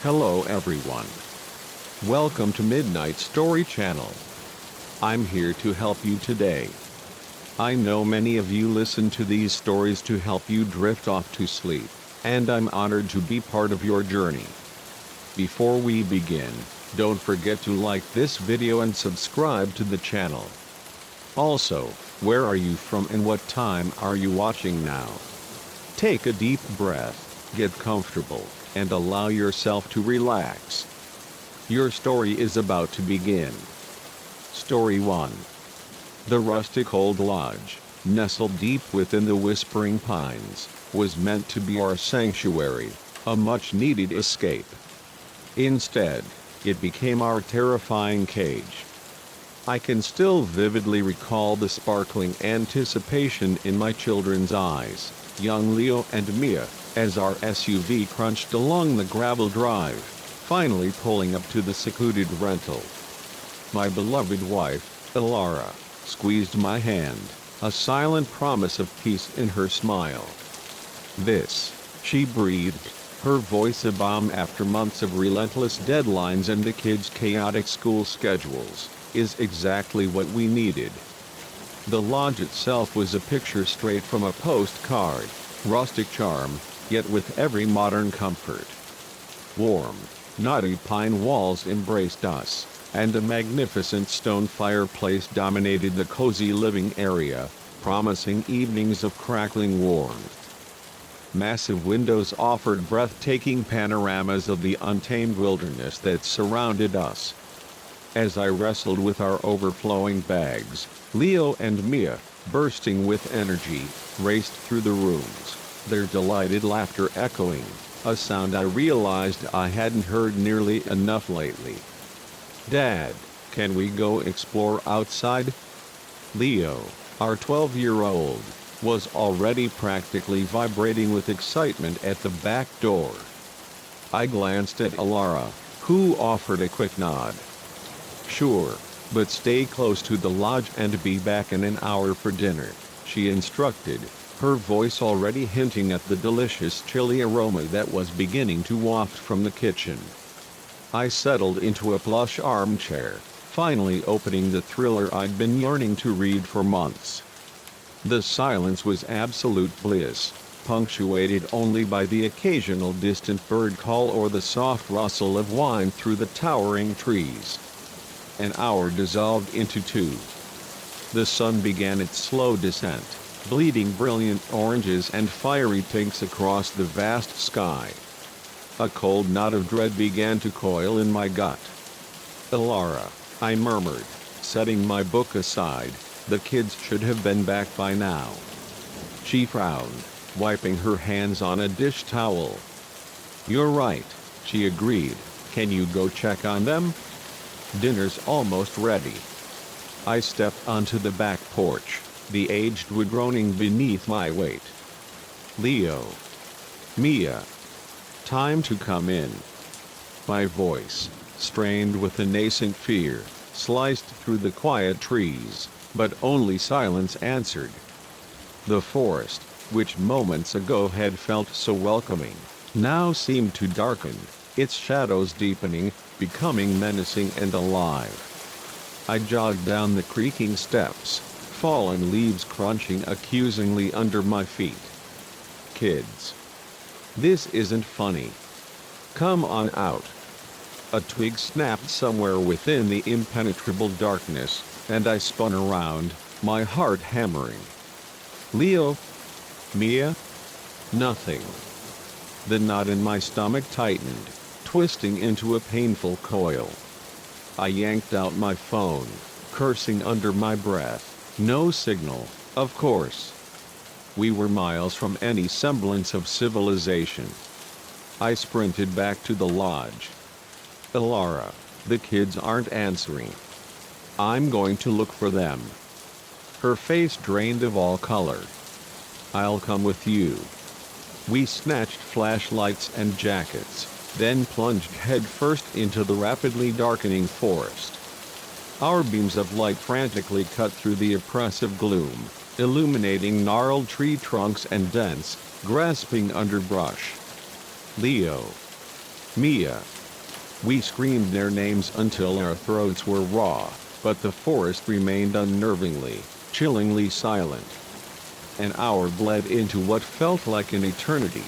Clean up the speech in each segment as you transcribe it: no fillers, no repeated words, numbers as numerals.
Hello everyone. Welcome to Midnight Story Channel. I'm here to help you today. I know many of you listen to these stories to help you drift off to sleep, and I'm honored to be part of your journey. Before we begin, don't forget to like this video and subscribe to the channel. Also, where are you from and what time are you watching now? Take a deep breath, get comfortable, and allow yourself to relax. Your story is about to begin. Story 1. The rustic old lodge, nestled deep within the whispering pines, was meant to be our sanctuary, a much-needed escape. Instead, it became our terrifying cage. I can still vividly recall the sparkling anticipation in my children's eyes, young Leo and Mia, as our SUV crunched along the gravel drive, finally pulling up to the secluded rental. My beloved wife, Elara, squeezed my hand, a silent promise of peace in her smile. This, she breathed, her voice a balm after months of relentless deadlines and the kids' chaotic school schedules, is exactly what we needed. The lodge itself was a picture straight from a postcard, rustic charm, yet with every modern comfort. Warm, knotty pine walls embraced us, and a magnificent stone fireplace dominated the cozy living area, promising evenings of crackling warmth. Massive windows offered breathtaking panoramas of the untamed wilderness that surrounded us. As I wrestled with our overflowing bags, Leo and Mia, bursting with energy, raced through the rooms, their delighted laughter echoing, a sound I realized I hadn't heard nearly enough lately. "Dad, can we go explore outside?" Leo, our 12-year-old, was already practically vibrating with excitement at the back door. I glanced at Elara, who offered a quick nod. "Sure, but stay close to the lodge and be back in an hour for dinner," she instructed, her voice already hinting at the delicious chili aroma that was beginning to waft from the kitchen. I settled into a plush armchair, finally opening the thriller I'd been yearning to read for months. The silence was absolute bliss, punctuated only by the occasional distant bird call or the soft rustle of wind through the towering trees. An hour dissolved into 2. The sun began its slow descent, bleeding brilliant oranges and fiery pinks across the vast sky. A cold knot of dread began to coil in my gut. "Elara," I murmured, setting my book aside, "the kids should have been back by now." She frowned, wiping her hands on a dish towel. "You're right," she agreed. "Can you go check on them? Dinner's almost ready." I stepped onto the back porch, the aged wood groaning beneath my weight. "Leo. Mia. Time to come in." My voice, strained with a nascent fear, sliced through the quiet trees, but only silence answered. The forest, which moments ago had felt so welcoming, now seemed to darken, its shadows deepening, becoming menacing and alive. I jogged down the creaking steps, fallen leaves crunching accusingly under my feet. "Kids. This isn't funny. Come on out." A twig snapped somewhere within the impenetrable darkness, and I spun around, my heart hammering. "Leo? Mia?" Nothing. The knot in my stomach tightened, twisting into a painful coil. I yanked out my phone, cursing under my breath. No signal, of course. We were miles from any semblance of civilization. I sprinted back to the lodge. "Elara, the kids aren't answering. I'm going to look for them." Her face drained of all color. "I'll come with you." We snatched flashlights and jackets, then plunged headfirst into the rapidly darkening forest. Our beams of light frantically cut through the oppressive gloom, illuminating gnarled tree trunks and dense, grasping underbrush. "Leo. Mia. We screamed their names until our throats were raw, but the forest remained unnervingly, chillingly silent. An hour bled into what felt like an eternity.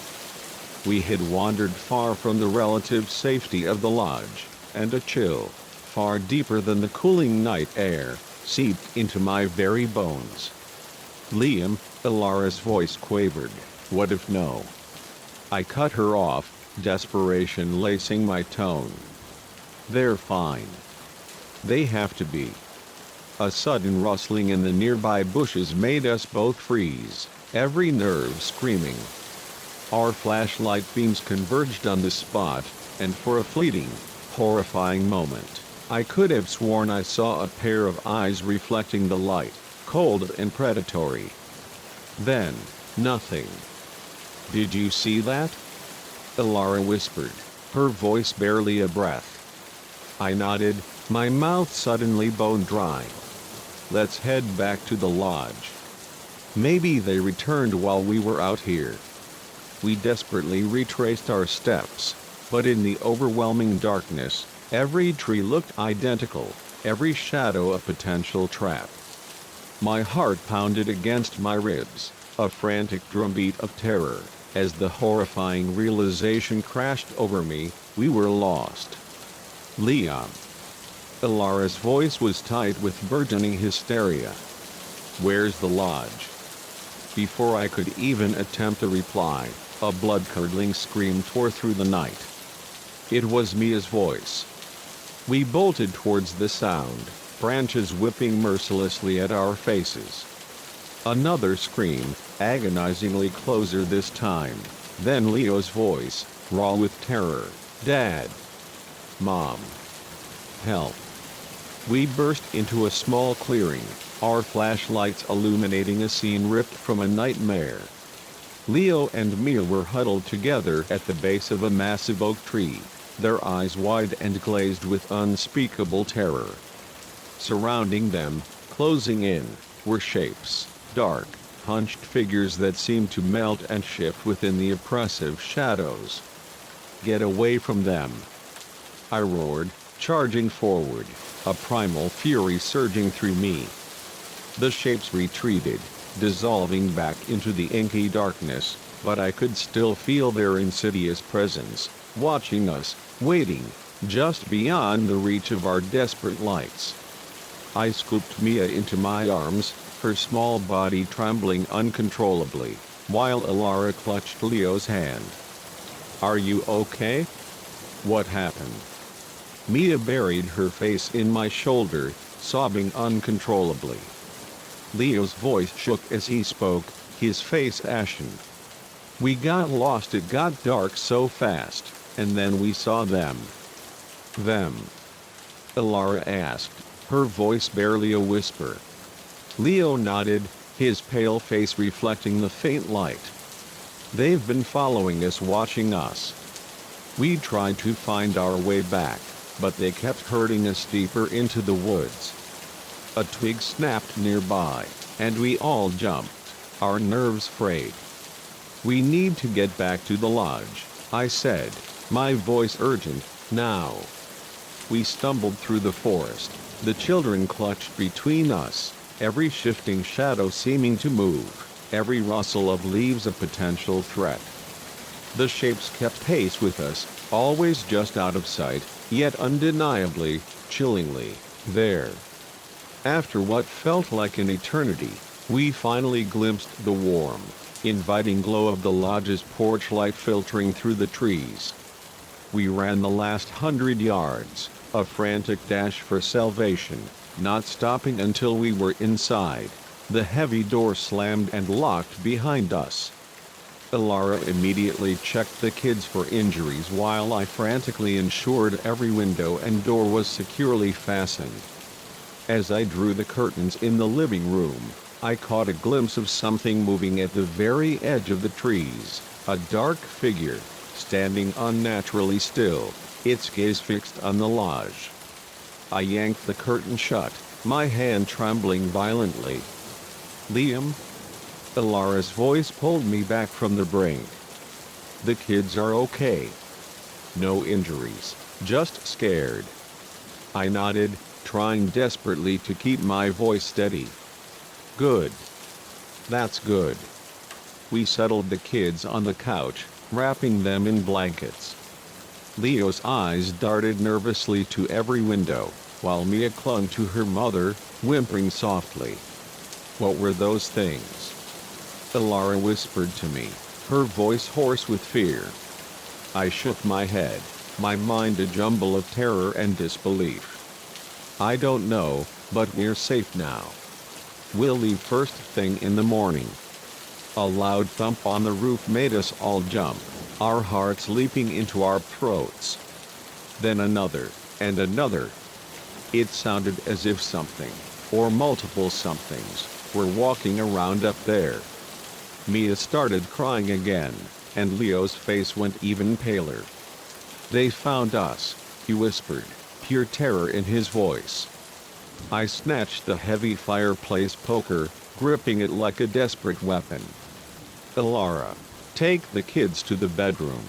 We had wandered far from the relative safety of the lodge, and a chill, far deeper than the cooling night air, seeped into my very bones. "Liam," Ilara's voice quavered, "what if no?" I cut her off, desperation lacing my tone. "They're fine. They have to be." A sudden rustling in the nearby bushes made us both freeze, every nerve screaming. Our flashlight beams converged on the spot, and for a fleeting, horrifying moment, I could have sworn I saw a pair of eyes reflecting the light, cold and predatory. Then, nothing. "Did you see that?" Ilara whispered, her voice barely a breath. I nodded, my mouth suddenly bone dry. "Let's head back to the lodge. Maybe they returned while we were out here." We desperately retraced our steps, but in the overwhelming darkness, every tree looked identical, every shadow a potential trap. My heart pounded against my ribs, a frantic drumbeat of terror, as the horrifying realization crashed over me: we were lost. "Liam." Ilara's voice was tight with burgeoning hysteria. "Where's the lodge?" Before I could even attempt a reply, a blood-curdling scream tore through the night. It was Mia's voice. We bolted towards the sound, branches whipping mercilessly at our faces. Another scream, agonizingly closer this time, then Leo's voice, raw with terror: "Dad! Mom! Help!" We burst into a small clearing, our flashlights illuminating a scene ripped from a nightmare. Leo and Mia were huddled together at the base of a massive oak tree, their eyes wide and glazed with unspeakable terror. Surrounding them, closing in, were shapes, dark, hunched figures that seemed to melt and shift within the oppressive shadows. "Get away from them!" I roared, charging forward, a primal fury surging through me. The shapes retreated, dissolving back into the inky darkness, but I could still feel their insidious presence, watching us, waiting, just beyond the reach of our desperate lights. I scooped Mia into my arms, her small body trembling uncontrollably, while Ilara clutched Leo's hand. "Are you okay? What happened?" Mia buried her face in my shoulder, sobbing uncontrollably. Leo's voice shook as he spoke, his face ashen. "We got lost, it got dark so fast, and then we saw them." "Them?" Ilara asked, her voice barely a whisper. Leo nodded, his pale face reflecting the faint light. "They've been following us, watching us. We tried to find our way back, but they kept herding us deeper into the woods." A twig snapped nearby, and we all jumped, our nerves frayed. "We need to get back to the lodge," I said, my voice urgent, "now." We stumbled through the forest, the children clutched between us, every shifting shadow seeming to move, every rustle of leaves a potential threat. The shapes kept pace with us, always just out of sight, yet undeniably, chillingly, there. After what felt like an eternity, we finally glimpsed the warm, inviting glow of the lodge's porch light filtering through the trees. We ran the last 100 yards, a frantic dash for salvation, not stopping until we were inside. The heavy door slammed and locked behind us. Ilara immediately checked the kids for injuries while I frantically ensured every window and door was securely fastened. As I drew the curtains in the living room, I caught a glimpse of something moving at the very edge of the trees, a dark figure, standing unnaturally still, its gaze fixed on the lodge. I yanked the curtain shut, my hand trembling violently. "Liam?" Ilara's voice pulled me back from the brink. "The kids are okay. No injuries. Just scared. I nodded, trying desperately to keep my voice steady. Good. That's good. We settled the kids on the couch, wrapping them in blankets. Leo's eyes darted nervously to every window, while Mia clung to her mother, whimpering softly. What were those things? Elara whispered to me, her voice hoarse with fear. I shook my head, my mind a jumble of terror and disbelief. I don't know, but we're safe now. We'll leave first thing in the morning. A loud thump on the roof made us all jump, our hearts leaping into our throats. Then another, and another. It sounded as if something, or multiple somethings, were walking around up there. Mia started crying again, and Leo's face went even paler. They found us, he whispered, pure terror in his voice. I snatched the heavy fireplace poker, gripping it like a desperate weapon. Elara, take the kids to the bedroom.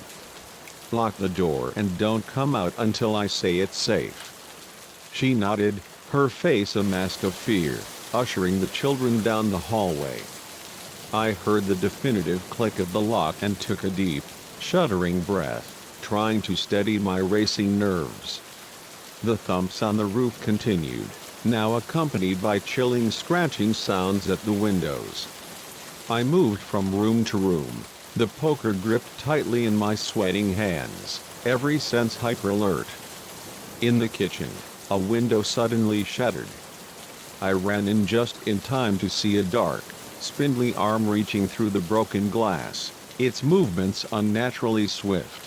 Lock the door and don't come out until I say it's safe. She nodded, her face a mask of fear, ushering the children down the hallway. I heard the definitive click of the lock and took a deep, shuddering breath, trying to steady my racing nerves. The thumps on the roof continued, now accompanied by chilling scratching sounds at the windows. I moved from room to room, the poker gripped tightly in my sweating hands, every sense hyper-alert. In the kitchen, a window suddenly shattered. I ran in just in time to see a dark, spindly arm reaching through the broken glass, its movements unnaturally swift.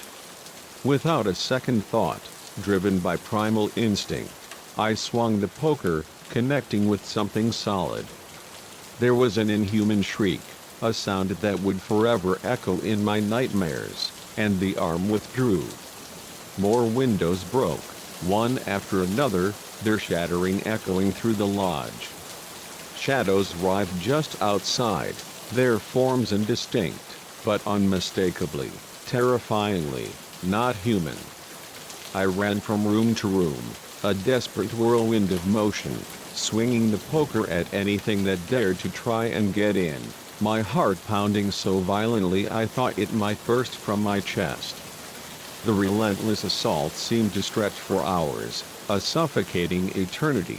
Without a second thought, driven by primal instinct, I swung the poker, connecting with something solid. There was an inhuman shriek, a sound that would forever echo in my nightmares, and the arm withdrew. More windows broke, one after another, their shattering echoing through the lodge. Shadows writhed just outside, their forms indistinct, but unmistakably, terrifyingly, not human. I ran from room to room, a desperate whirlwind of motion, swinging the poker at anything that dared to try and get in, my heart pounding so violently I thought it might burst from my chest. The relentless assault seemed to stretch for hours, a suffocating eternity.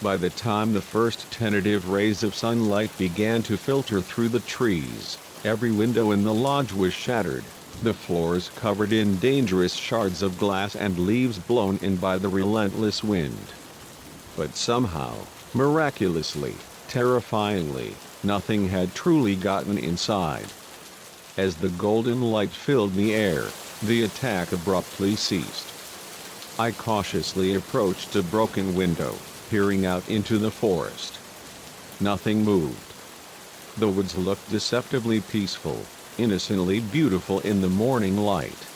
By the time the first tentative rays of sunlight began to filter through the trees, every window in the lodge was shattered, the floors covered in dangerous shards of glass and leaves blown in by the relentless wind. But somehow, miraculously, terrifyingly, nothing had truly gotten inside. As the golden light filled the air, the attack abruptly ceased. I cautiously approached a broken window, peering out into the forest. Nothing moved. The woods looked deceptively peaceful, innocently beautiful in the morning light.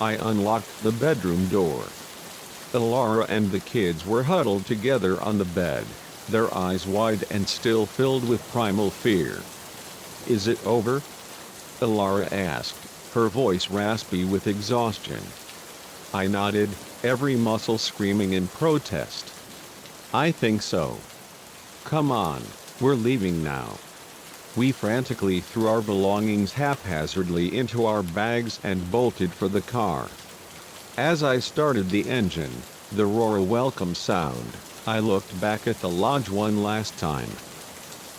I unlocked the bedroom door. Elara and the kids were huddled together on the bed, their eyes wide and still filled with primal fear. "Is it over?" Elara asked, her voice raspy with exhaustion. I nodded, every muscle screaming in protest. "I think so. Come on, we're leaving now." We frantically threw our belongings haphazardly into our bags and bolted for the car. As I started the engine, the roar a welcome sound, I looked back at the lodge one last time.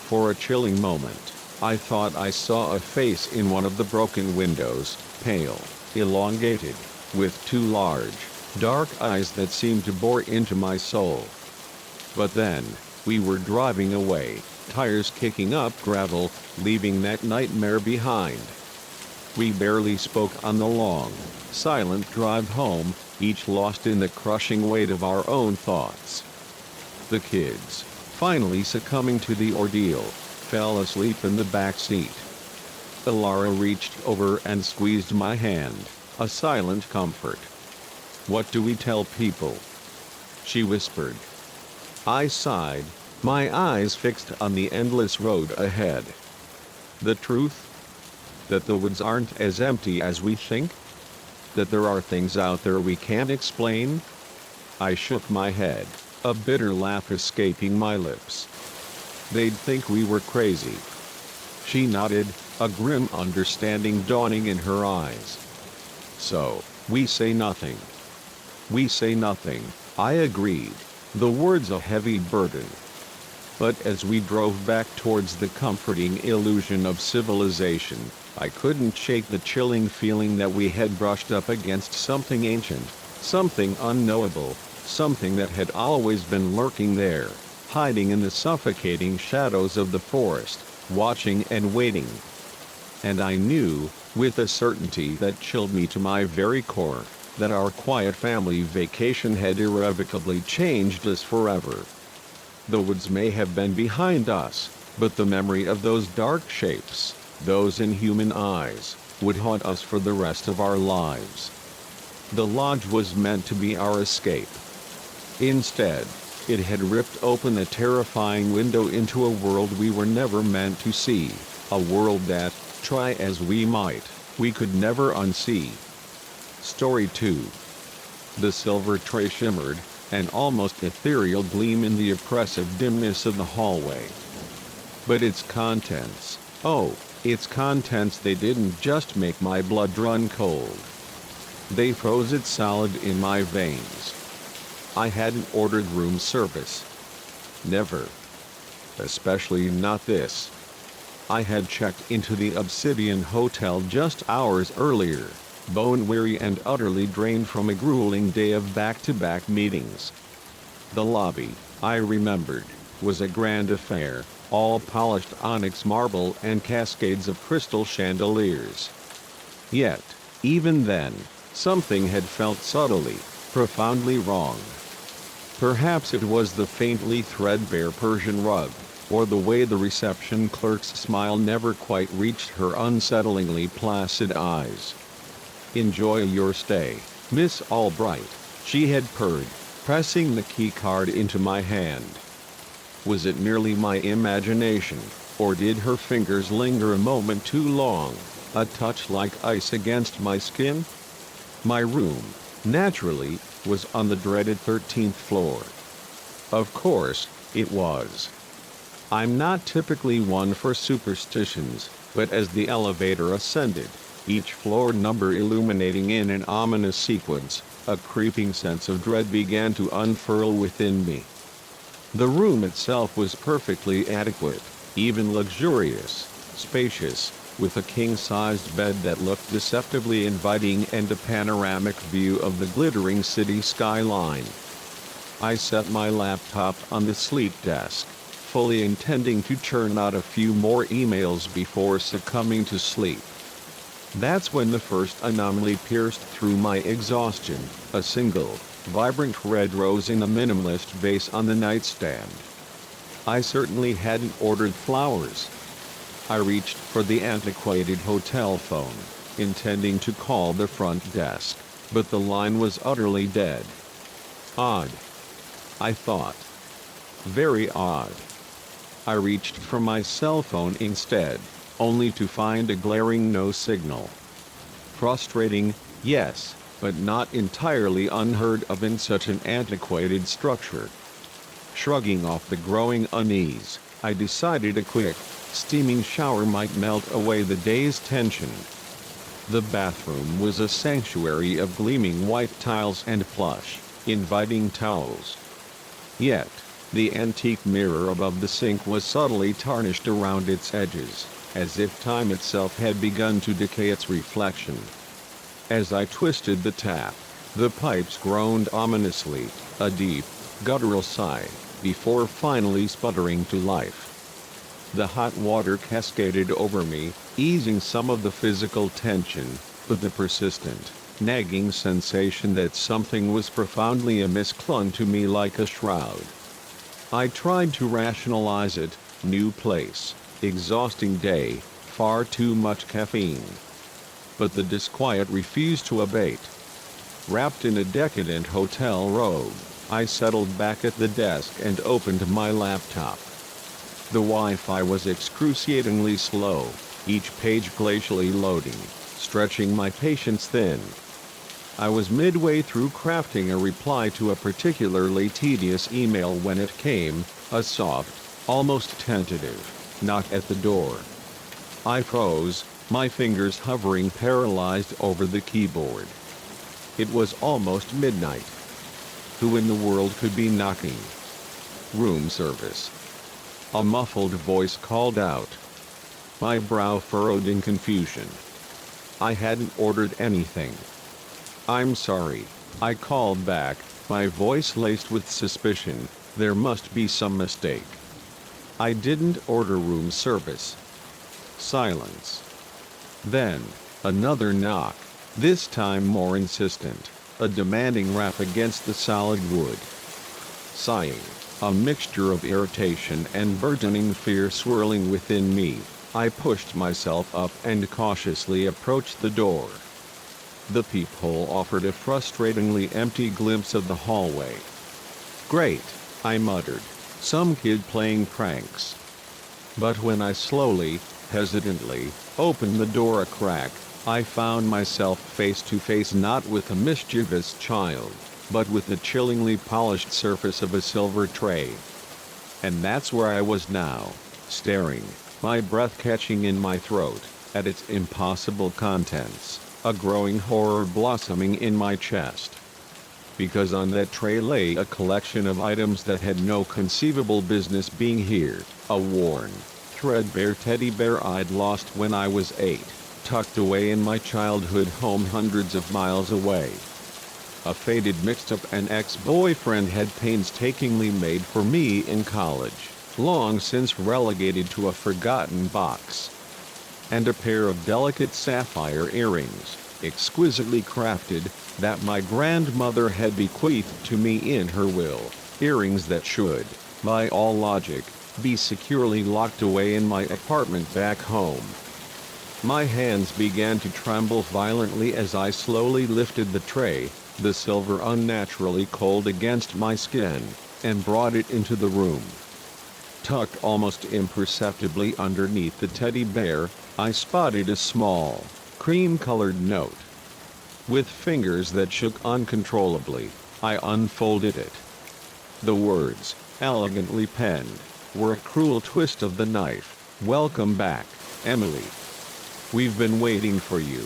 For a chilling moment, I thought I saw a face in one of the broken windows, pale, elongated, with two large, dark eyes that seemed to bore into my soul. But then, we were driving away, tires kicking up gravel, leaving that nightmare behind. We barely spoke on the long, silent drive home, each lost in the crushing weight of our own thoughts. The kids, finally succumbing to the ordeal, fell asleep in the back seat. Elara reached over and squeezed my hand, a silent comfort. "What do we tell people?" she whispered. I sighed, my eyes fixed on the endless road ahead. "The truth? That the woods aren't as empty as we think?" That there are things out there we can't explain? I shook my head, a bitter laugh escaping my lips. They'd think we were crazy. She nodded, a grim understanding dawning in her eyes. So, we say nothing. We say nothing, I agreed, the words a heavy burden. But as we drove back towards the comforting illusion of civilization, I couldn't shake the chilling feeling that we had brushed up against something ancient, something unknowable, something that had always been lurking there, hiding in the suffocating shadows of the forest, watching and waiting. And I knew, with a certainty that chilled me to my very core, that our quiet family vacation had irrevocably changed us forever. The woods may have been behind us, but the memory of those dark shapes, those inhuman eyes, would haunt us for the rest of our lives. The lodge was meant to be our escape. Instead, it had ripped open a terrifying window into a world we were never meant to see, a world that, try as we might, we could never unsee. Story 2. The silver tray shimmered, an almost ethereal gleam in the oppressive dimness of the hallway. But its contents, its contents, they didn't just make my blood run cold. They froze it solid in my veins. I hadn't ordered room service. Never. Especially not this. I had checked into the Obsidian Hotel just hours earlier, bone-weary and utterly drained from a grueling day of back-to-back meetings. The lobby, I remembered, was a grand affair, all polished onyx marble and cascades of crystal chandeliers. Yet, even then, something had felt subtly, profoundly wrong. Perhaps it was the faintly threadbare Persian rug, or the way the reception clerk's smile never quite reached her unsettlingly placid eyes. "Enjoy your stay, Miss Albright," she had purred, pressing the key card into my hand. Was it merely my imagination, or did her fingers linger a moment too long, a touch like ice against my skin? My room, naturally, was on the dreaded 13th floor. Of course, it was. I'm not typically one for superstitions, but as the elevator ascended, each floor number illuminating in an ominous sequence, a creeping sense of dread began to unfurl within me. The room itself was perfectly adequate, even luxurious, spacious, with a king-sized bed that looked deceptively inviting and a panoramic view of the glittering city skyline. I set my laptop on the sleep desk, fully intending to churn out a few more emails before succumbing to sleep. That's when the first anomaly pierced through my exhaustion, a single, vibrant red rose in a minimalist vase on the nightstand. I certainly hadn't ordered flowers. I reached for the antiquated hotel phone, intending to call the front desk, but the line was utterly dead. Odd, I thought. Very odd. I reached for my cell phone instead, only to find a glaring no signal. Frustrating, yes, but not entirely unheard of in such an antiquated structure. Shrugging off the growing unease, I decided a quick, steaming shower might melt away the day's tension. The bathroom was a sanctuary of gleaming white tiles and plush, inviting towels. Yet, the antique mirror above the sink was subtly tarnished around its edges, as if time itself had begun to decay its reflection. As I twisted the tap, the pipes groaned ominously, a deep, guttural sigh, before finally sputtering to life. The hot water cascaded over me, easing some of the physical tension, but the persistent, nagging sensation that something was profoundly amiss clung to me like a shroud. I tried to rationalize it: new place, exhausting day, far too much caffeine. But the disquiet refused to abate. Wrapped in a decadent hotel robe, I settled back at the desk and opened my laptop. The Wi-Fi was excruciatingly slow, each page glacially loading, stretching my patience thin. I was midway through crafting a reply to a particularly tedious email when it came, a soft, almost tentative, knock at the door. I froze, my fingers hovering paralyzed over the keyboard. It was almost midnight. Who in the world could be knocking? Room service. A muffled voice called out. My brow furrowed in confusion. I hadn't ordered anything. I'm sorry, I called back, my voice laced with suspicion. There must be some mistake. I didn't order room service. Silence. Then, another knock, this time more insistent, a demanding rap against the solid wood. Sighing, a mixture of irritation and burgeoning fear swirling within me, I pushed myself up and cautiously approached the door. The peephole offered a frustratingly empty glimpse of the hallway. Great, I muttered, some kid playing pranks. But when I slowly, hesitantly, opened the door a crack, I found myself face to face not with a mischievous child, but with the chillingly polished surface of a silver tray. And that's where I was now, staring, my breath catching in my throat, at its impossible contents, a growing horror blossoming in my chest. Because on that tray lay a collection of items that had no conceivable business being here, a worn, threadbare teddy bear I'd lost when I was 8, tucked away in my childhood home hundreds of miles away. A faded mixed-up an ex-boyfriend had painstakingly made for me in college, long since relegated to a forgotten box. And a pair of delicate sapphire earrings, exquisitely crafted, that my grandmother had bequeathed to me in her will, earrings that should, by all logic, be securely locked away in my apartment back home. My hands began to tremble violently as I slowly lifted the tray, the silver unnaturally cold against my skin, and brought it into the room. Tucked almost imperceptibly underneath the teddy bear, I spotted a small, cream-colored note. With fingers that shook uncontrollably, I unfolded it. The words, elegantly penned, were a cruel twist of the knife. Welcome back, Emily. We've been waiting for you.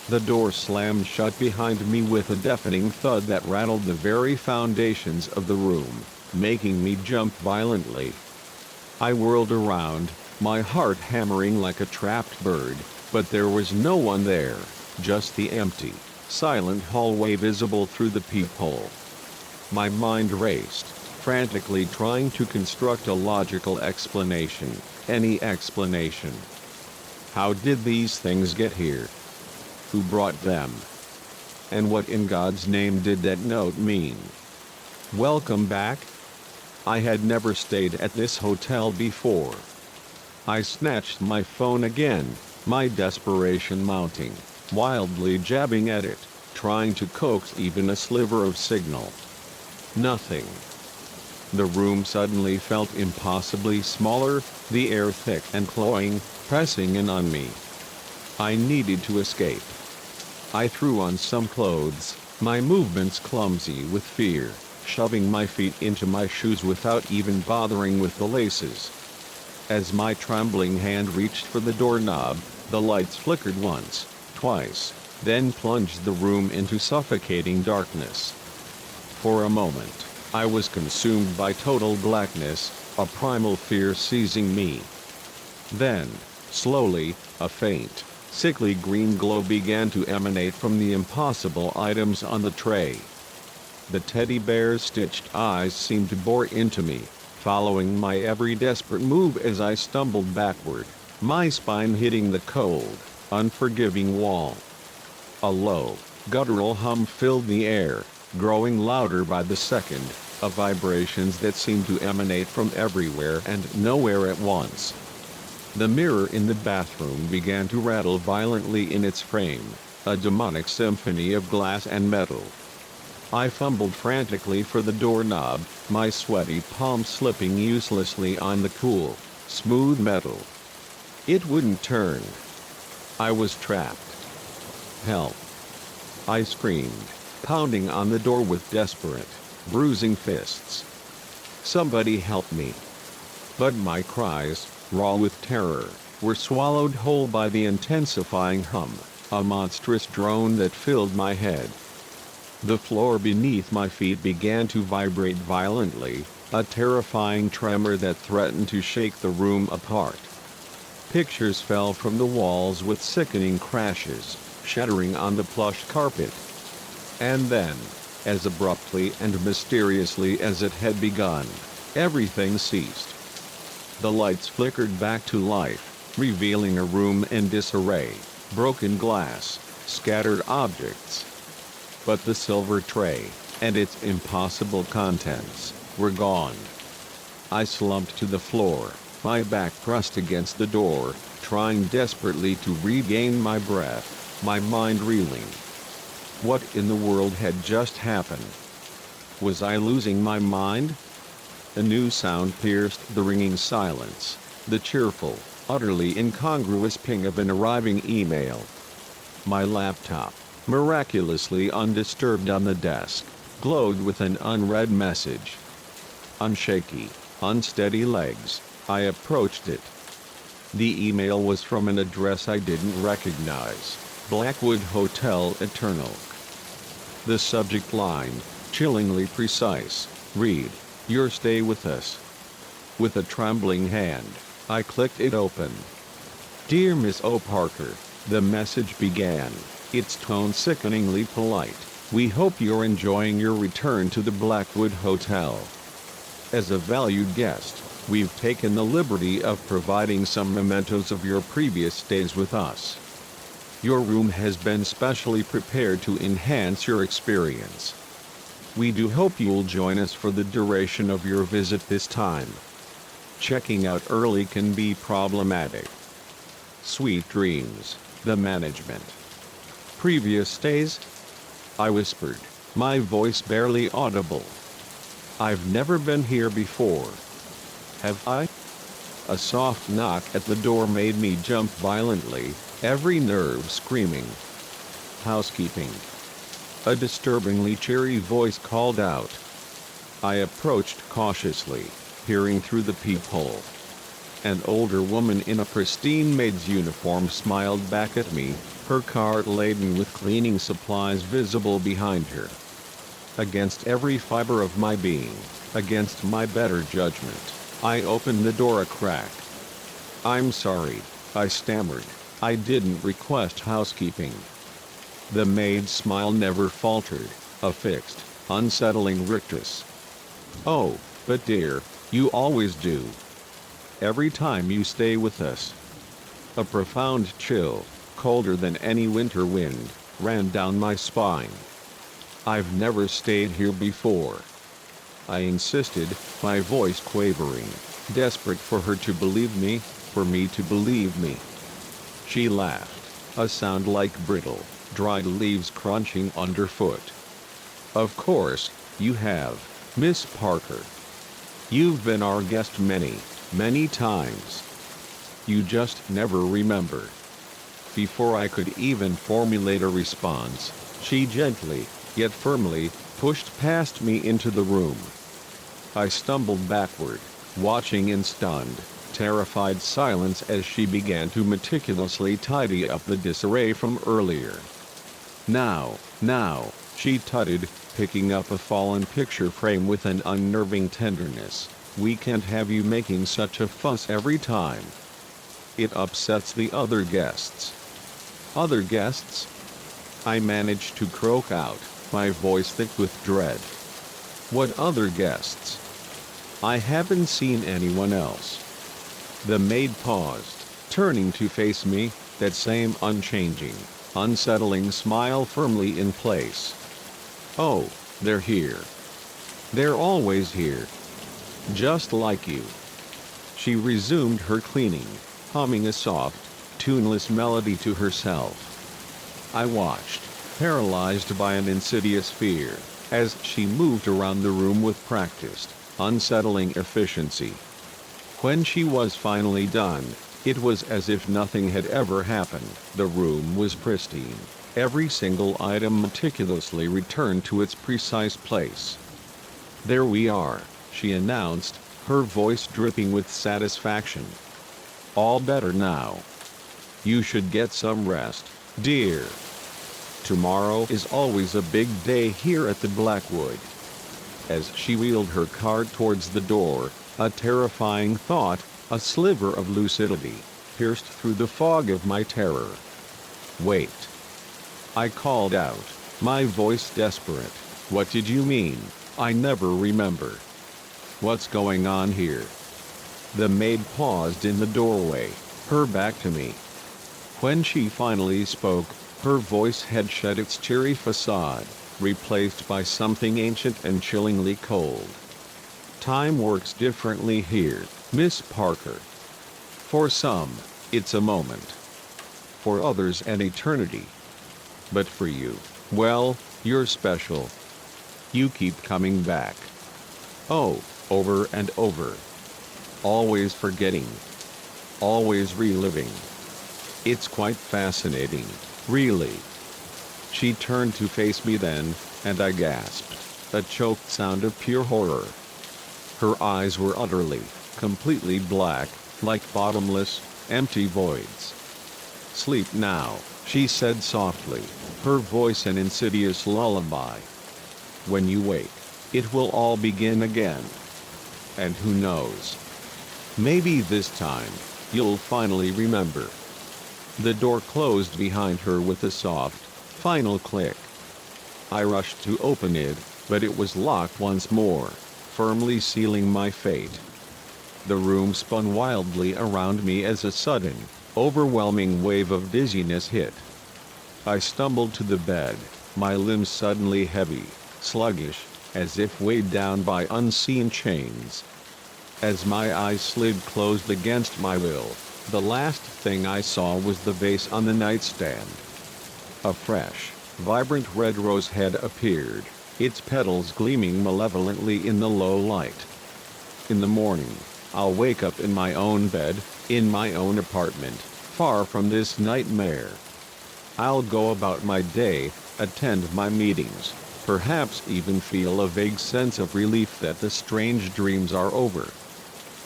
The door slammed shut behind me with a deafening thud that rattled the very foundations of the room, making me jump violently. I whirled around, my heart hammering like a trapped bird, but there was no one there, just the empty, silent hallway visible through the peephole. My mind raced, frantically trying to construct a logical explanation, any explanation. How did these things get here? Who brought them? And what in God's name did that note mean? Welcome back? I had never stayed at this hotel before. I snatched my phone again, my desperation mounting, wildly jabbing at it, trying to coax even a sliver of signal. Nothing. The room suddenly felt impossibly smaller, the air thick and cloying, pressing in on me. I needed to escape. I threw on some clothes, my movements clumsy with fear, shoving my feet into my shoes without even bothering with the laces. As my trembling hand reached for the doorknob, the lights flickered once, twice, then plunged the room into suffocating darkness. For a moment, I was consumed by total blackness, a primal fear seizing me. Then, slowly, a faint, sickly green glow began to emanate from the impossible items on the tray. The teddy bear's stitched eyes seemed to bore into me, following my every desperate move as I stumbled backward, my spine hitting the cold, unforgiving wall. A low, guttural hum filled the air, growing louder by the second, of vibrations that seemed to emanate from everywhere and nowhere at once. The mirror in the bathroom began to rattle violently in its frame, a demonic symphony of glass and metal. I fumbled frantically for the doorknob, my sweaty palm slipping uselessly on the cool, smooth metal. It wouldn't turn. I was trapped. Help. I screamed, pounding on the door with desperate, bruising fists. Somebody help me. But my cries, raw with terror, were swallowed whole by the intensifying hum, a monstrous drone that filled my head. The floor beneath my feet began to vibrate violently, a terrifying tremor that threatened to shake the room apart. Pictures fell from the walls with sickening crashes, shattering on the plush carpet. And then, as abruptly and mysteriously as it had begun, everything ceased. The lights flickered back to life, revealing a room in disarray, broken glass, scattered objects. But the silver tray, and its impossible contents, were gone. I slumped to the floor, my back pressed against the door, trying desperately to regain my breath, my mind reeling. What in the world had just happened? Was I losing my mind? A new sound pierced the ringing silence, the cheerful, utterly incongruous ping of an arriving email. My laptop, miraculously undisturbed on the desk, glowed with an unread message. On shaky, unsteady legs, I approached it. The email was from an address I didn't recognize, Blackwood Hotel Eternal. The subject line, chillingly precise, read, "Your stay with us." With a trembling hand, I clicked it open. "Dear Miss O'Parker," the message began, its tone sickeningly polite, "we hope you're enjoying your return to the Blackwood Hotel. As a valued guest, we've taken the liberty of providing some mementos of your previous stays with us. Your room has been specially prepared to enhance your experience. We do hope you'll join us for the duration of your visit this time. Checking out early can be problematic. Sweet dreams, the management." "Previous stays?" I whispered, my voice barely audible. "I've never been here before." "Have I?" A soft knock at the door made me jump violently, every nerve screaming. "Housekeeping." A disturbingly cheery voice called out. I approached cautiously, peering through the peephole. An older woman in a pristine maid's uniform smiled back at me, her cart laden with cleaning supplies visible behind her. Against every fiber of my being, against my better judgment, I opened the door a crack. "I'm sorry," I stammered, "I didn't request housekeeping." The maid's smile never faltered, a fixed, unsettling rictus. "Oh, but dear, you always do. Every time you stay with us." A profound chill, colder than any winter wind, ran down my spine. "I've never stayed here before," I insisted, my voice quavering, desperate for her to believe me, for me to believe me. She laughed, a sound like brittle, dried leaves crunching underfoot. "Of course, you have, Miss Parker. You've been our guest many, many times. You just never remember." Before I could even formulate a response, she gently, yet firmly, pushed past me into the room. I stumbled backward, watching in stunned, terrified silence as she began to meticulously tidy up the disarray from earlier. Now, she tutted, picking up a fallen picture frame with an unnerving tenderness, "we can't have you making such a fuss every time. It upsets the other guests." "Other guests?" I managed to croak out, my voice thick with dread. "What other guests? I haven't seen anyone else." The maid paused, turning to face me, that same unchanging, unsettling smile firmly in place. "Oh, they're here. They're always here. Just like you." She resumed her cleaning, humming a soft, tuneless melody to herself. I watched, paralyzed by an insidious fear, as she moved around the room with practiced, unsettling efficiency. When she was finally done, it was as if nothing had ever happened. The room was pristine. every single item meticulously returned to its precise place. "There we are," she announced, her voice dripping with satisfaction. "All better now. You should get some rest, dear. Tomorrow is always a big day here at the Blackwood." As she wheeled her cart towards the door, a terrifying thought, a sliver of lucidity, pierced through the fog of my terror. "Wait!" I called out, my voice desperate. "What did you mean? I never remember. What's going on here?" The maid paused in the doorway, her back to me. When she finally spoke, her voice had shed its cheery facade, replaced by something ancient and chillingly cold. "Time works differently here, Miss Parker. For some, it's a moment. For others an eternity. But for you, well, you're special. You keep coming back. Oh, over and over. Always forgetting. Always reliving. It's quite fascinating, really." She turned to face me then, and I gasped, a choked sound of pure horror. Her eyes were utterly, completely black, like bottomless, empty voids. "Sleep now," she said softly, her voice an insidious lullaby. "When you wake, it will all begin again. And who knows? Maybe this time, you'll finally remember." The door closed behind her with a soft, final click. I rushed to open it, but it was locked once more, firmly sealing my fate. The room spun wildly around me as a sudden, overwhelming wave of dizziness hit. I stumbled to the bed, my limbs suddenly heavy, sluggish, as if weighed down by unseen chains. As my eyes slid closed against my will, the last thing I saw was the vase on the nightstand. A fresh, vibrant red rose had appeared, its petals gleaming malevolently in the low light. In the morning, I'll wake up in my own bed, in my own apartment, far from this nightmare. I'll go about my day, attend my meetings, perhaps even feel a vague sense of relief that the strange dreams are over.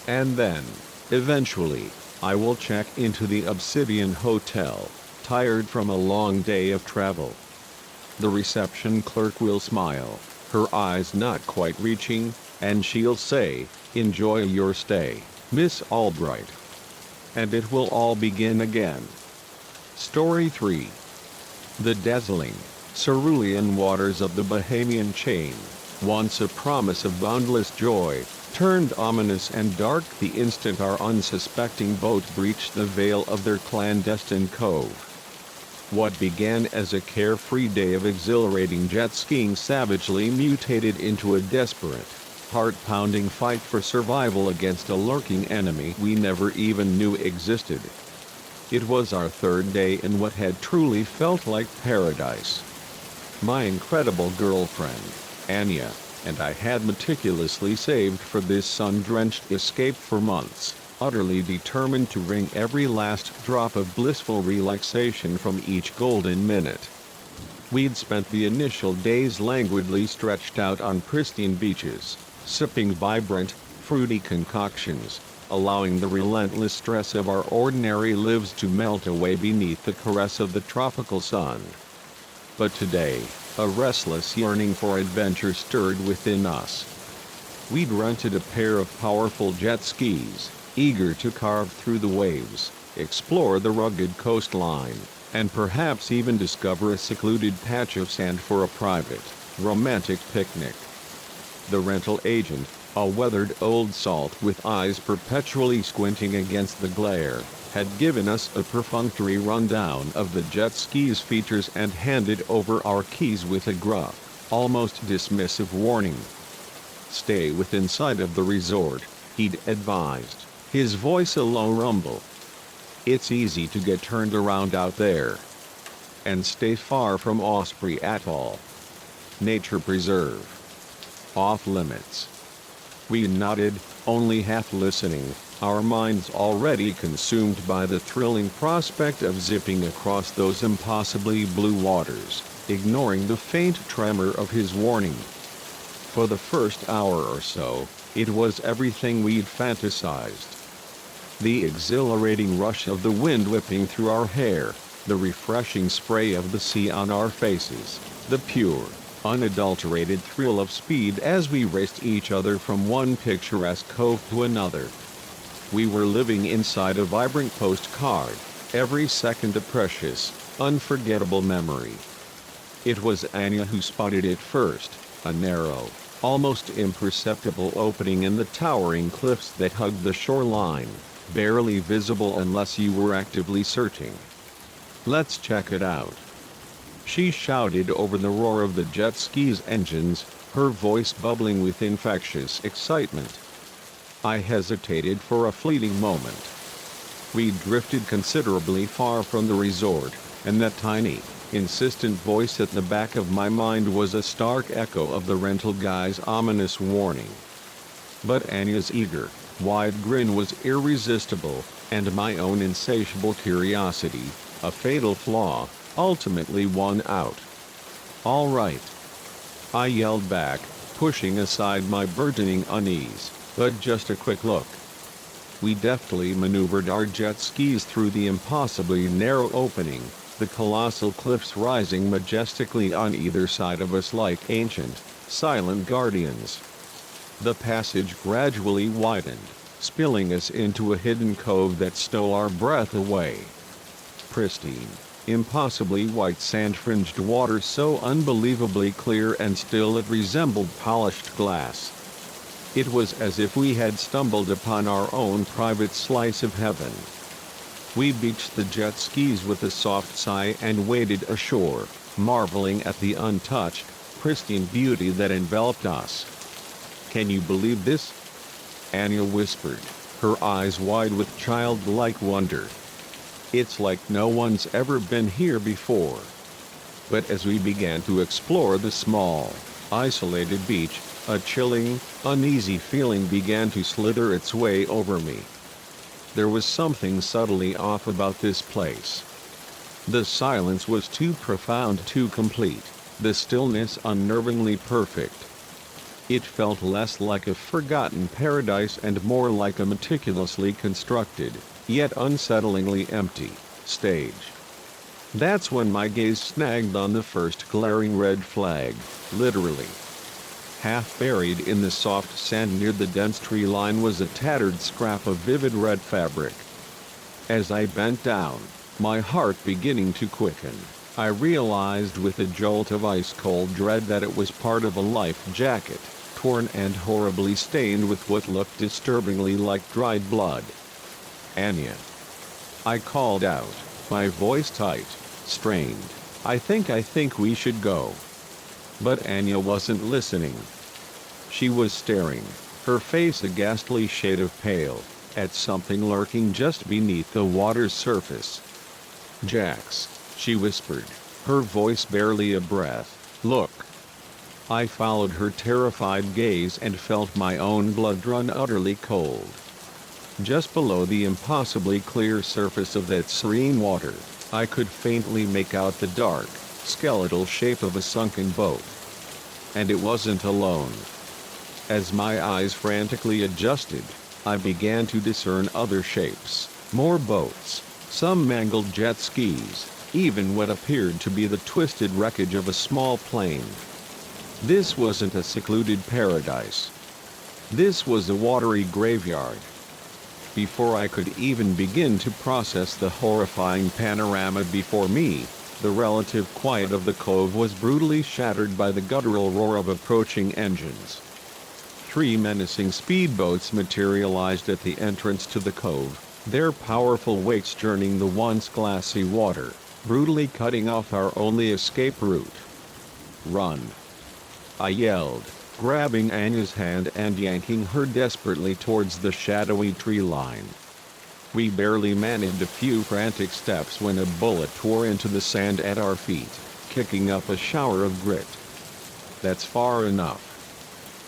And then, eventually, I will check into the Obsidian Hotel, tired from a long day of travel. The reception clerk will smile, her eyes not quite reaching, and she'll say, "Enjoy your stay, Miss Albright." And it will all begin again. Story 3. The dazzling, cerulean waters of the Bahamian chain, once a promise of boundless joy, turned ominous and dark the instant our unsuspecting boat breached the veil of their clandestine cove. What began as a carefree day of exhilarating jet skiing savagely mutated into a desperate, heart-pounding fight for survival against a lurking enemy we never even knew existed. It was our third day in what had truly felt like paradise. My incredible girlfriend, Anya, and I had meticulously saved for this sun-drenched escape for months, utterly determined to wring every last drop of blissful relaxation from each golden minute. We'd spent the initial days languidly stretched out on pristine beaches, sipping vibrant, fruity concoctions, allowing the relentless stress of our ordinary lives to melt away beneath the caress of the tropical sun. But today, a restless yearning for adventure stirred within us. We'd rented a pair of powerful jet skis, eager to carve through the waves, explore the rugged coastline, and perhaps even discover a secluded patch of sand for a private, romantic picnic. The rental agent, a weathered old salt with eyes perpetually squinting against the glare, had given us a perfunctory rundown of the jet ski's features and handed over our keys with a gruff, almost dismissive warning. "Stay within sight of the resort," he'd advised, his voice a low rumble. "It's easy to get turned around out there. And stay far from Osprey Atoll. Nature preserve. Off limits." We nodded, only half listening, our minds already consumed by the thrilling prospect of zipping across those impossibly blue waters, ignoring the faint tremor of his warning. For the first hour or so, it was everything we'd fantasized. The exhilarating rush of the wind whipping through our hair, the refreshing spray of the sea on our faces, the pure, unadulterated thrill of speed as we raced each other from one picturesque cove to another. We were living inside a vibrant postcard, every second a precious, unforgettable memory. It was Anya who spotted it first, a narrow, almost imperceptible opening in the towering cliffs that hugged the shoreline, barely visible unless you were actively searching. "Let's check it out," she shouted over the roar of the jet ski's engines, her voice bubbling with infectious excitement. I hesitated for a fleeting moment. We drifted considerably far from the resort, and that tiny, insistent voice at the back of my mind was a stark echo of the rental guy's ominous warning. But Anya's eager, wide grin was irresistible, and my own insatiable curiosity, a fatal flaw, ultimately won out. "All right," I yelled back, pushing aside my burgeoning unease, "but just a quick look." We deftly maneuvered our jet skis through the impossibly narrow opening, the colossal cliffs rising majestically on either side of us like ancient, silent guardians. The passage gradually widened, spilling us into a hidden cove that stole our breath away. Pristine, impossibly white sand-fringed water so unbelievably clear and still it resembled polished glass. It was as if we had stumbled upon our own private slice of heaven. We beached the jet skis with a soft sigh and waded ashore, marveling at the untouched, pristine beauty that enveloped us. "Can you believe this?" Anya whispered, her eyes wide with childlike wonder. "It's like no one's ever been here before." But as we began to explore the small, isolated beach, a chilling, uneasy feeling began to slither its way over me. There was something subtly off about this place. The silence was too profound, too complete, the stillness unnervingly perfect. It felt less like a forgotten paradise and more like a meticulously constructed, yet unsettlingly empty, stage. That's when my gaze snagged on the first glaring red flag, literally. Half buried in the soft sand near the dense tree line was a tattered scrap of vivid red fabric. As I bent down, my heart beginning to quicken, I realized with a jolt of ice-cold dread that it was part of a life jacket, torn and horribly stained with what looked disturbingly like dried blood. "Anya," I called out, my voice tight, strained. I think we should go." But Anya wasn't listening. She was staring, her face a ghastly shade of pale, at something lurking just beneath the water's surface. "Jax," she whispered, her voice barely a breath, "look." I followed her terrified gaze and felt my own blood run utterly cold. Just below the impossibly clear surface of that serene water, I could faintly make out the dark, skeletal shape of a sunken boat. And it wasn't alone. As my eyes frantically adjusted, I began to discern other shapes, more boats, some mangled jet skis, even what appeared to be the twisted wreckage of a small plane. This wasn't a secluded paradise. This was a watery graveyard. Before I could even begin to process the horrifying panorama before me, the relative quiet of the cove was brutally shattered by the guttural roar of approaching engines. 3 menacing speedboats materialized at the entrance to the cove, their powerful wakes churning the once glassy water, brutally cutting off our only escape route. "Run!" I yelled, grabbing Anya's hand and yanking her desperately towards the shadowy tree line. We barely managed a few frantic steps when a bullet tore into the sand at our feet, kicking up a shower of grit. "That's far enough,"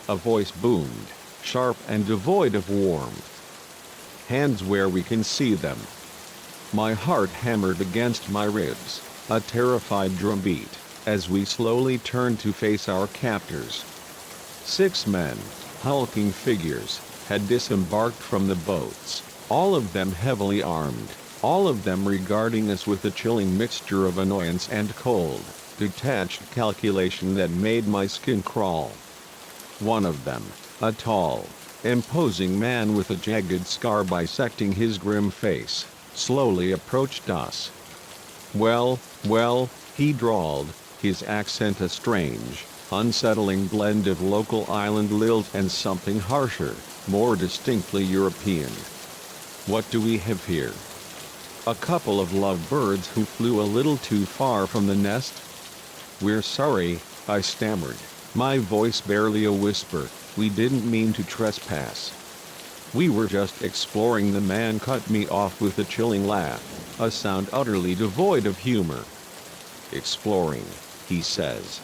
a voice boomed, sharp and devoid of warmth. hands where we can see them. My heart hammered against my ribs, a terrified drumbeat, as we slowly turned to face our captors. 6 men, hulking figures, had disembarked from the boats, all of them heavily armed, all of them regarding us with a chilling mixture of annoyance and cold, detached calculation that made my skin crawl. One of them, a tall, imposing man with a jagged scar bisecting his grim face, slowly approached us. Well, he drawled, his accent a strange, unsettling blend of local island lilt and something harsher, more distinctly European. What do we have here? A couple of lovebirds who flew a little too far from the nest? We're sorry, I stammered, my voice barely a whisper, we didn't mean to trespass. We were just exploring. The man cut me off with a chilling laugh, a sound utterly devoid of humor. Exploring, he says.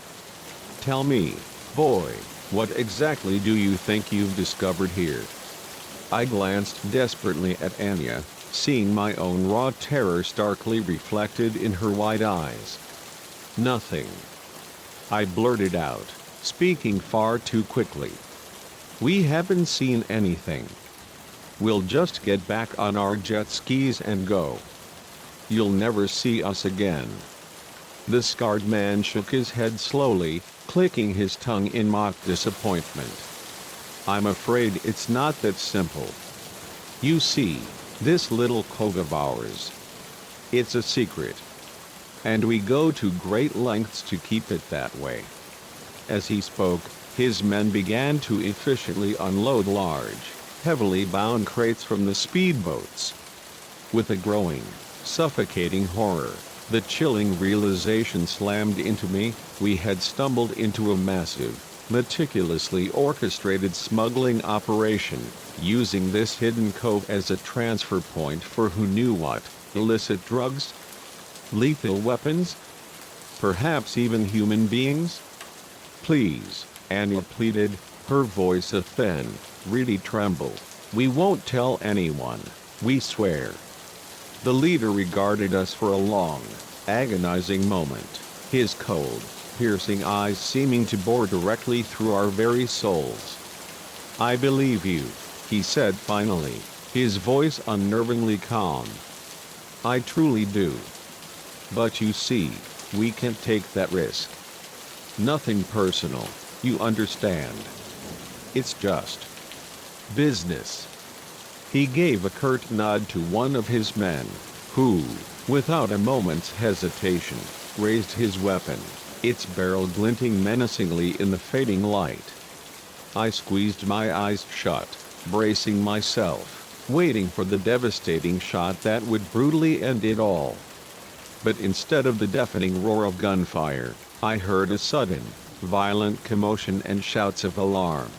Tell me, boy, what exactly do you think you've discovered here? I glanced desperately at Anya, seeing my own raw terror starkly reflected in her wide eyes. Nothing. I blurted out, speaking far too quickly. We haven't seen anything. We'll just get back on our jet skis and go. You'll never see us again. The scarred man shook his head slowly, clicking his tongue in mock disappointment. I'm afraid it's not that simple. You see, this little cove of ours, it's a secret. And we go to great lengths to keep it that way. As he spoke, his men began to efficiently unload large, heavily bound crates from the speedboats. With a growing, suffocating horror, the chilling realization slammed into me, we had stumbled into a massive, meticulously orchestrated smuggling operation, using this hidden cove as a transfer point for who knew what, illicit drugs? Lethal weapons? Perhaps even human beings? Please, Anya pleaded, her voice a thin, reedy tremble. We won't tell anyone, we swear. The leader regarded us for a long, agonizing moment, his cold, piercing eyes seeming to bore directly through our very souls. I believe you, he said finally, his voice unnervingly calm. I truly do. But you see, we can't take that risk. Nothing personal, you understand. It's just business. He gave a curt nod to one of his men, who, without a moment's hesitation, raised his weapon, its barrel glinting menacingly in the fading light. I squeezed my eyes shut, bracing myself, waiting for the devastating shot that would brutally end it all. But instead of the deafening roar of gunfire, I heard a sudden, violent commotion and shouts of alarm.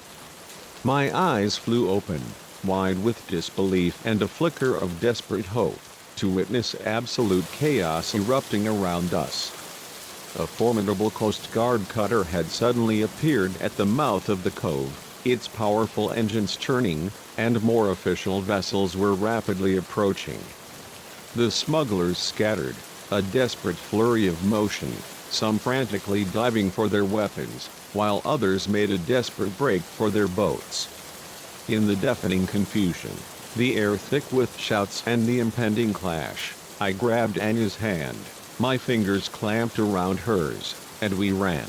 My eyes flew open, wide with disbelief and a flicker of desperate hope, to witness absolute chaos erupting around us. A formidable Coast Guard cutter had suddenly appeared at the mouth of the cove, its powerful engines churning, and more official vessels were rapidly approaching. The smugglers scattered, a desperate flurry of motion, some frantically diving for their weapons, while others made a desperate break for their boats. In the deafening confusion, the air thick with shouts and the impending clash, I grabbed Anya's hand, my fingers clamped around hers, and we ran.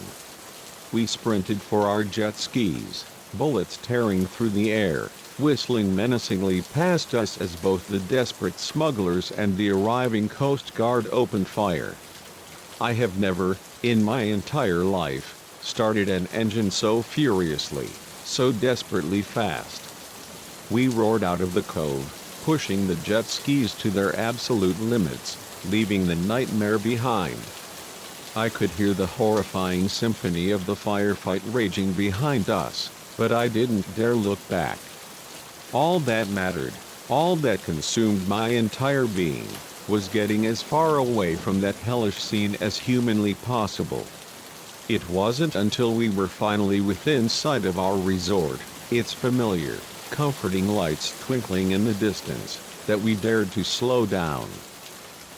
We sprinted for our jet skis, bullets tearing through the air, whistling menacingly past us as both the desperate smugglers and the arriving Coast Guard opened fire. I have never, in my entire life, started an engine so furiously, so desperately fast. We roared out of the cove, pushing the jet skis to their absolute limits, leaving the nightmare behind. I could hear the horrifying symphony of the firefight raging behind us, but I didn't dare look back. All that mattered, all that consumed my entire being, was getting as far away from that hellish scene as humanly possible. It wasn't until we were finally within sight of our resort, its familiar, comforting lights twinkling in the distance, that we dared to slow down.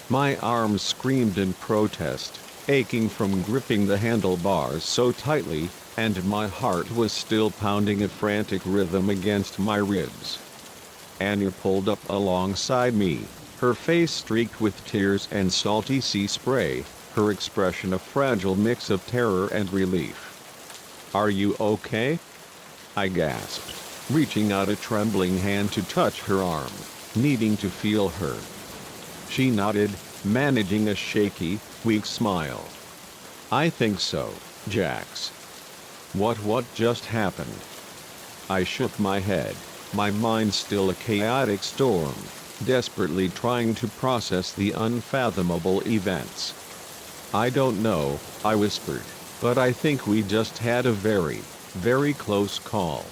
My arms screamed in protest, aching from gripping the handlebars so tightly, and my heart was still pounding a frantic rhythm against my ribs. Anya pulled up alongside me, her face streaked with tears and salty sea spray, her expression a fragile mix of terror and relief. "Are you okay?" I gasped, reaching out a trembling hand to touch her arm, needing to feel her. She nodded, managing a shaky, weak smile. "I think so, Jax." What just happened?" I shook my head, my mind still a chaotic storm, desperately trying to process the unfathomable events. "I don't know," I whispered, "but I think we just had a very, very close call."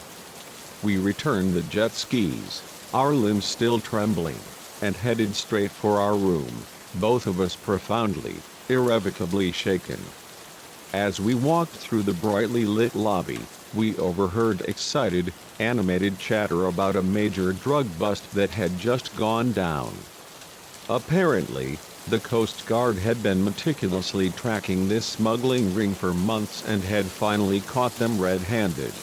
We returned the jet skis, our limbs still trembling, and headed straight for our room, both of us profoundly, irrevocably shaken. As we walked through the brightly lit lobby, we overheard excited, animated chatter about a major drug bust that had just gone down. Apparently, the Coast Guard had been meticulously tracking this smuggling ring for months and had finally caught them red-handed.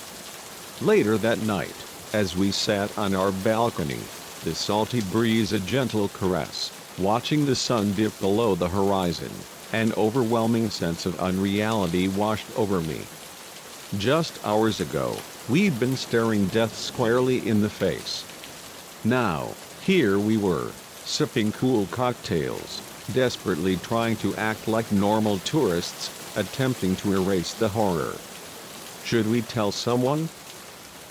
Later that night, as we sat on our balcony, the salty breeze a gentle caress, watching the sun dip below the horizon, an overwhelming sense of unreality washed over me. Just hours ago, we'd been staring death squarely in the face. Now, here we were, sipping cool cocktails, desperately trying to act like normal tourists, attempting to erase the horror. "Should we tell someone?"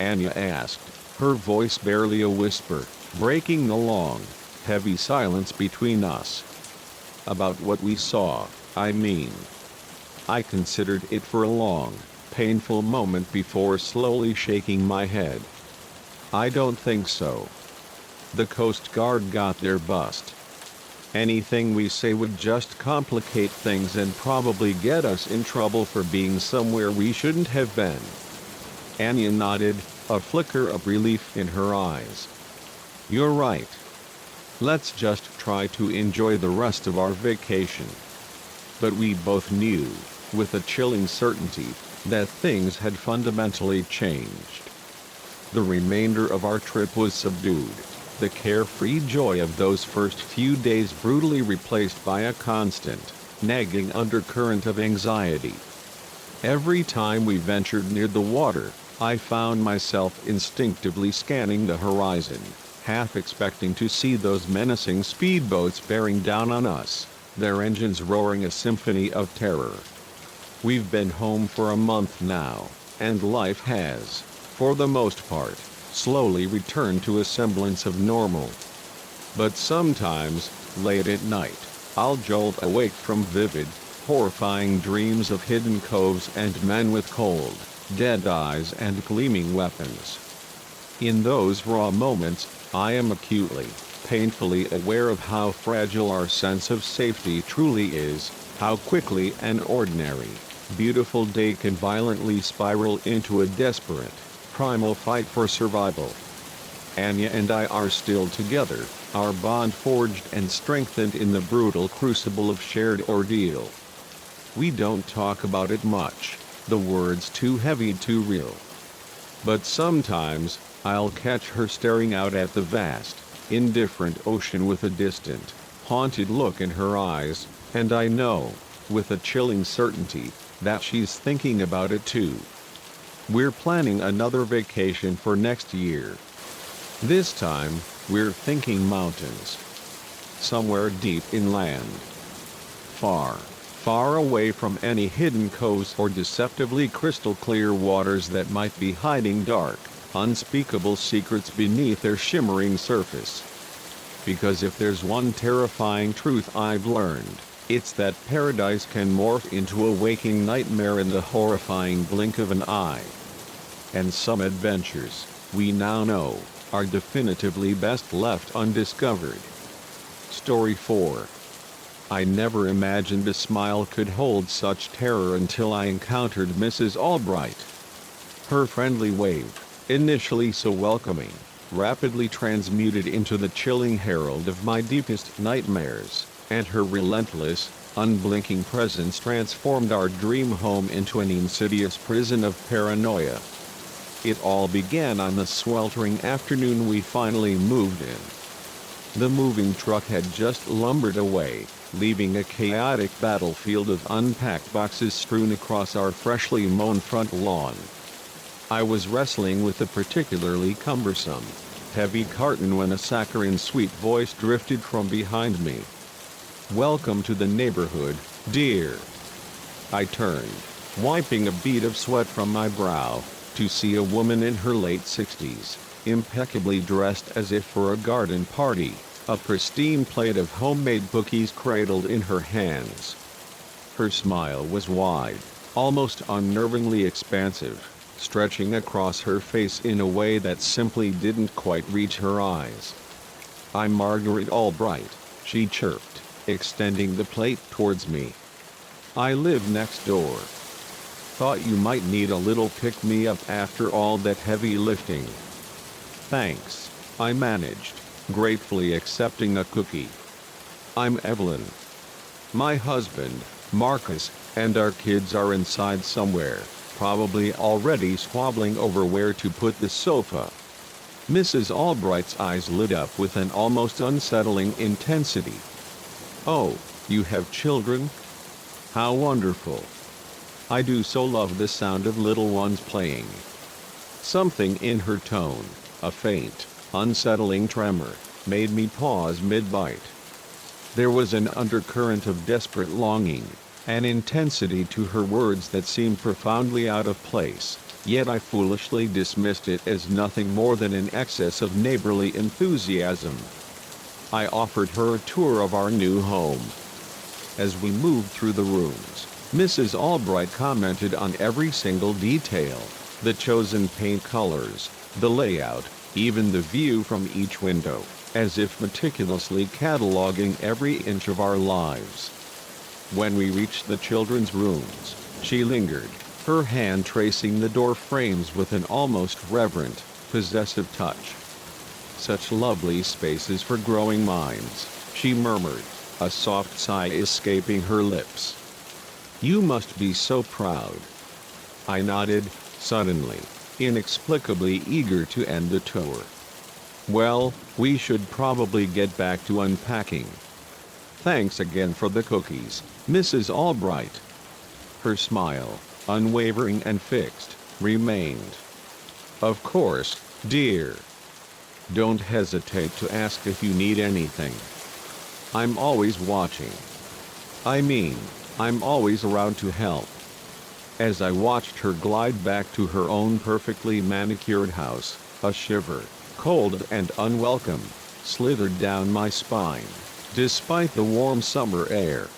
Anya asked, her voice barely a whisper, breaking the long, heavy silence between us. "About what we saw, I mean." I considered it for a long, painful moment before slowly shaking my head. "I don't think so. The Coast Guard got their bust. Anything we say would just complicate things and probably get us in trouble for being somewhere we shouldn't have been." Anya nodded, a flicker of relief in her eyes. "You're right. Let's just try to enjoy the rest of our vacation." But we both knew, with a chilling certainty, that things had fundamentally changed. The remainder of our trip was subdued, the carefree joy of those first few days brutally replaced by a constant, nagging undercurrent of anxiety. Every time we ventured near the water, I found myself instinctively scanning the horizon, half expecting to see those menacing speedboats bearing down on us, their engines roaring a symphony of terror. We've been home for a month now, and life has, for the most part, slowly returned to a semblance of normal. But sometimes, late at night, I'll jolt awake from vivid, horrifying dreams of hidden coves and men with cold, dead eyes and gleaming weapons. In those raw moments, I am acutely, painfully aware of how fragile our sense of safety truly is, how quickly an ordinary, beautiful day can violently spiral into a desperate, primal fight for survival. Anya and I are still together, our bond forged and strengthened in the brutal crucible of shared ordeal. We don't talk about it much, the words too heavy too real. But sometimes, I'll catch her staring out at the vast, indifferent ocean with a distant, haunted look in her eyes, and I know, with a chilling certainty, that she's thinking about it too. We're planning another vacation for next year. This time, we're thinking mountains. Somewhere deep inland. Far, far away from any hidden coves or deceptively crystal clear waters that might be hiding dark, unspeakable secrets beneath their shimmering surface. Because if there's one terrifying truth I've learned, it's that paradise can morph into a waking nightmare in the horrifying blink of an eye. And some adventures, we now know, are definitively best left undiscovered. Story 4. I never imagined a smile could hold such terror until I encountered Mrs. Albright. Her friendly wave, Initially so welcoming, rapidly transmuted into the chilling herald of my deepest nightmares, and her relentless, unblinking presence transformed our dream home into an insidious prison of paranoia. It all began on the sweltering afternoon we finally moved in. The moving truck had just lumbered away, leaving a chaotic battlefield of unpacked boxes strewn across our freshly mown front lawn. I was wrestling with a particularly cumbersome, heavy carton when a saccharine sweet voice drifted from behind me. "Welcome to the neighborhood, dear." I turned, wiping a bead of sweat from my brow, to see a woman in her late 60s, impeccably dressed as if for a garden party, a pristine plate of homemade cookies cradled in her hands. Her smile was wide, almost unnervingly expansive, stretching across her face in a way that simply didn't quite reach her eyes. "I'm Margaret Albright," she chirped, extending the plate towards me. "I live next door. Thought you might need a little pick-me-up after all that heavy lifting." "Thanks," I managed, gratefully accepting a cookie. "I'm Evelyn. My husband, Marcus, and our kids are inside somewhere, probably already squabbling over where to put the sofa." Mrs. Albright's eyes lit up with an almost unsettling intensity. "Oh, you have children? How wonderful. I do so love the sound of little ones playing." Something in her tone, a faint, unsettling tremor, made me pause mid-bite. There was an undercurrent of desperate longing, an intensity to her words that seemed profoundly out of place, yet I foolishly dismissed it as nothing more than an excess of neighborly enthusiasm. I offered her a tour of our new home. As we moved through the rooms, Mrs. Albright commented on every single detail, the chosen paint colors, the layout, even the view from each window, as if meticulously cataloging every inch of our lives. When we reached the children's rooms, she lingered, her hand tracing the door frames with an almost reverent, possessive touch. "Such lovely spaces for growing minds," she murmured, a soft sigh escaping her lips. "You must be so proud." I nodded, suddenly, inexplicably eager to end the tour. "Well, we should probably get back to unpacking. Thanks again for the cookies, Mrs. Albright." Her smile, unwavering and fixed, remained. "Of course, dear. Don't hesitate to ask if you need anything. I'm always watching. I mean, I'm always around to help." As I watched her glide back to her own perfectly manicured house, a shiver, cold and unwelcome, slithered down my spine, despite the warm summer air.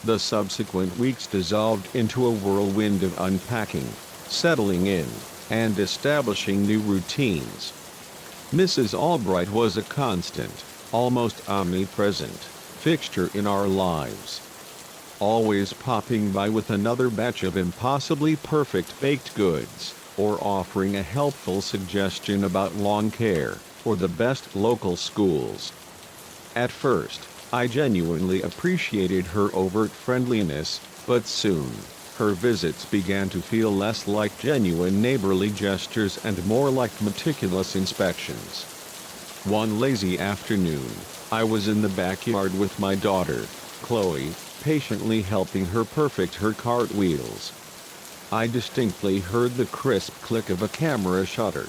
The subsequent weeks dissolved into a whirlwind of unpacking, settling in, and establishing new routines. Mrs. Albright was a constant, almost omnipresent, fixture in our lives. Always popping by with another batch of impossibly perfect baked goods, or offering a helpful suggestion about lawn care, or the best local schools. At first, I genuinely appreciated her overt friendliness, but soon, her visits began to feel less like genuine neighborly gestures and more like meticulous inspections. One lazy afternoon, I was in the backyard with my daughter, Chloe, patiently helping her perfect her cartwheels. I distinctly heard the crisp click of a camera shutter.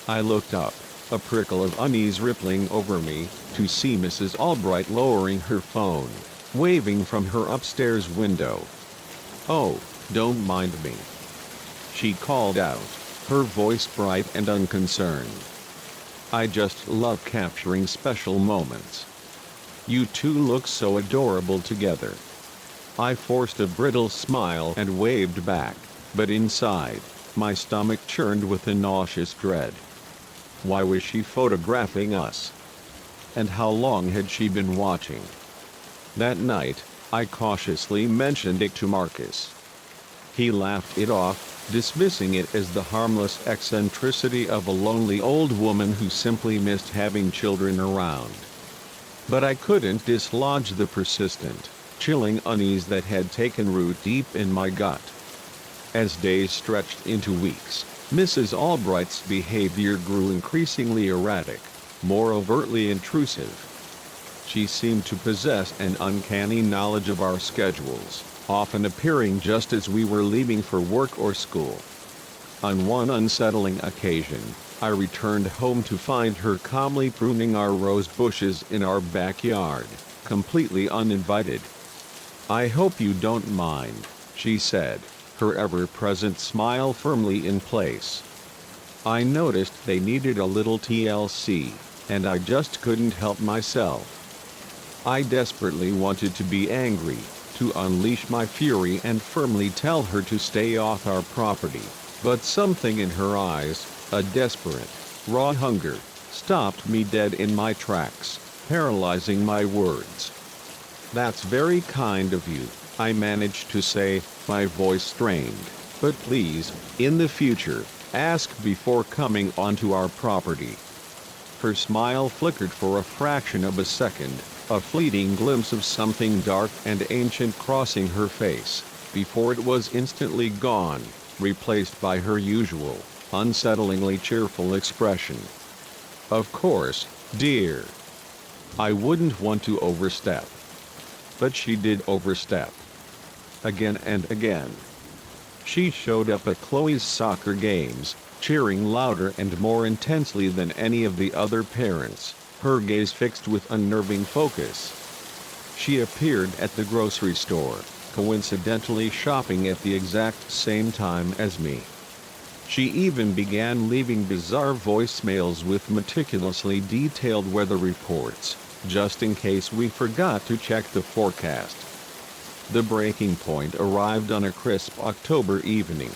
I looked up, a prickle of unease rippling over me, to see Mrs. Albright lowering her phone, waving from her upstairs window. "Oh, don't mind me," she called out, her voice bright and unconcerned. "I just love capturing special moments. You two look so adorable together." I forced a brittle smile and waved back, but inside, my stomach churned with a nauseous dread. Why was she photographing us? And how long had she been watching? That night, I cautiously mentioned it to Marcus. He laughed it off, dismissing it as the harmless eccentricity of a lonely old woman who simply missed having children around. But I couldn't dislodge the persistent, chilling unease that had taken root deep in my gut. As days stretched into weeks, Mrs. Albright's behavior grew increasingly erratic, more overtly intrusive. She seemed to possess an uncanny knowledge of our schedules, often appearing just as we were leaving for work or school. On one unsettling occasion, I returned home to find her calmly pruning our rose bushes in our backyard, completely uninvited. "I hope you don't mind," she said, her ever-present smile firmly in place. I noticed they needed a little TLC, and I just couldn't help myself. I desperately wanted to be angry, to unleash my fury and firmly tell her to stay off our property, but something in her eyes, a desperate, raw hunger, stopped me dead in my tracks, paralyzing my words. "That's very kind of you," I managed to say, my voice strained, "but please, in the future, ask before coming onto our property." Her smile flickered for a fraction of a second, a fleeting glimpse of something dark and ancient crossing her face, before it was instantly gone, replaced by her usual, unsettlingly cheerful expression. "Of course, dear." I wouldn't want to overstep. But she did overstep. Again and again. She showed up at Chloe's soccer games, cheering louder and more intensely than any of the other parents, her gaze fixed with unnerving focus. She appeared at the grocery store, coincidentally shopping at the exact same time as me. She even began leaving bizarre voicemails with meticulously detailed weather reports, just in case we forgot to check the forecast. The breaking point arrived on a crisp October evening.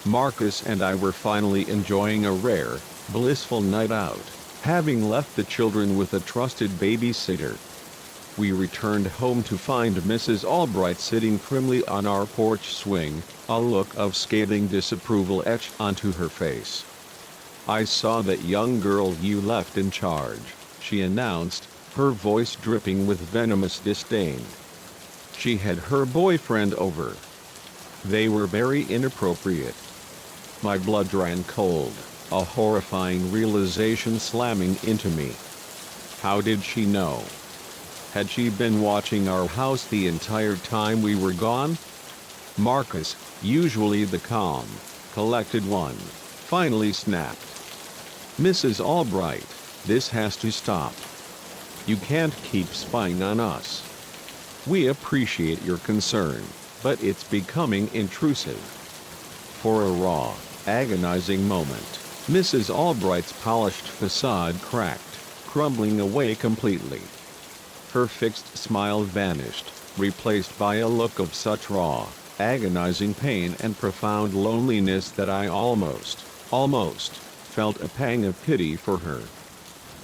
Marcus and I were finally enjoying a rare, blissful night out, having left the children with a trusted babysitter. We returned home to find Mrs. Albright sitting primly on our porch swing, a look of scathing disapproval etched onto her face. "I saw that young girl you left in charge," she announced, her voice dripping with venomous disdain. "She had her boyfriend over. They were very inappropriate." My blood ran cold, a horrifying realization slamming into me. How did she know? Had she been watching our house the entire time we were gone? Marcus, usually the calm, collected one, finally snapped. "Mrs. Albright, this has to stop. You can't keep spying on us. We appreciate your concern, but it's becoming intrusive." For a raw, agonizing moment, Mrs. Albright's polished facade cracked, crumbling away completely. Her fixed smile vanished, replaced by a look of such raw, agonizing pain and profound loneliness that I almost felt a pang of pity for her.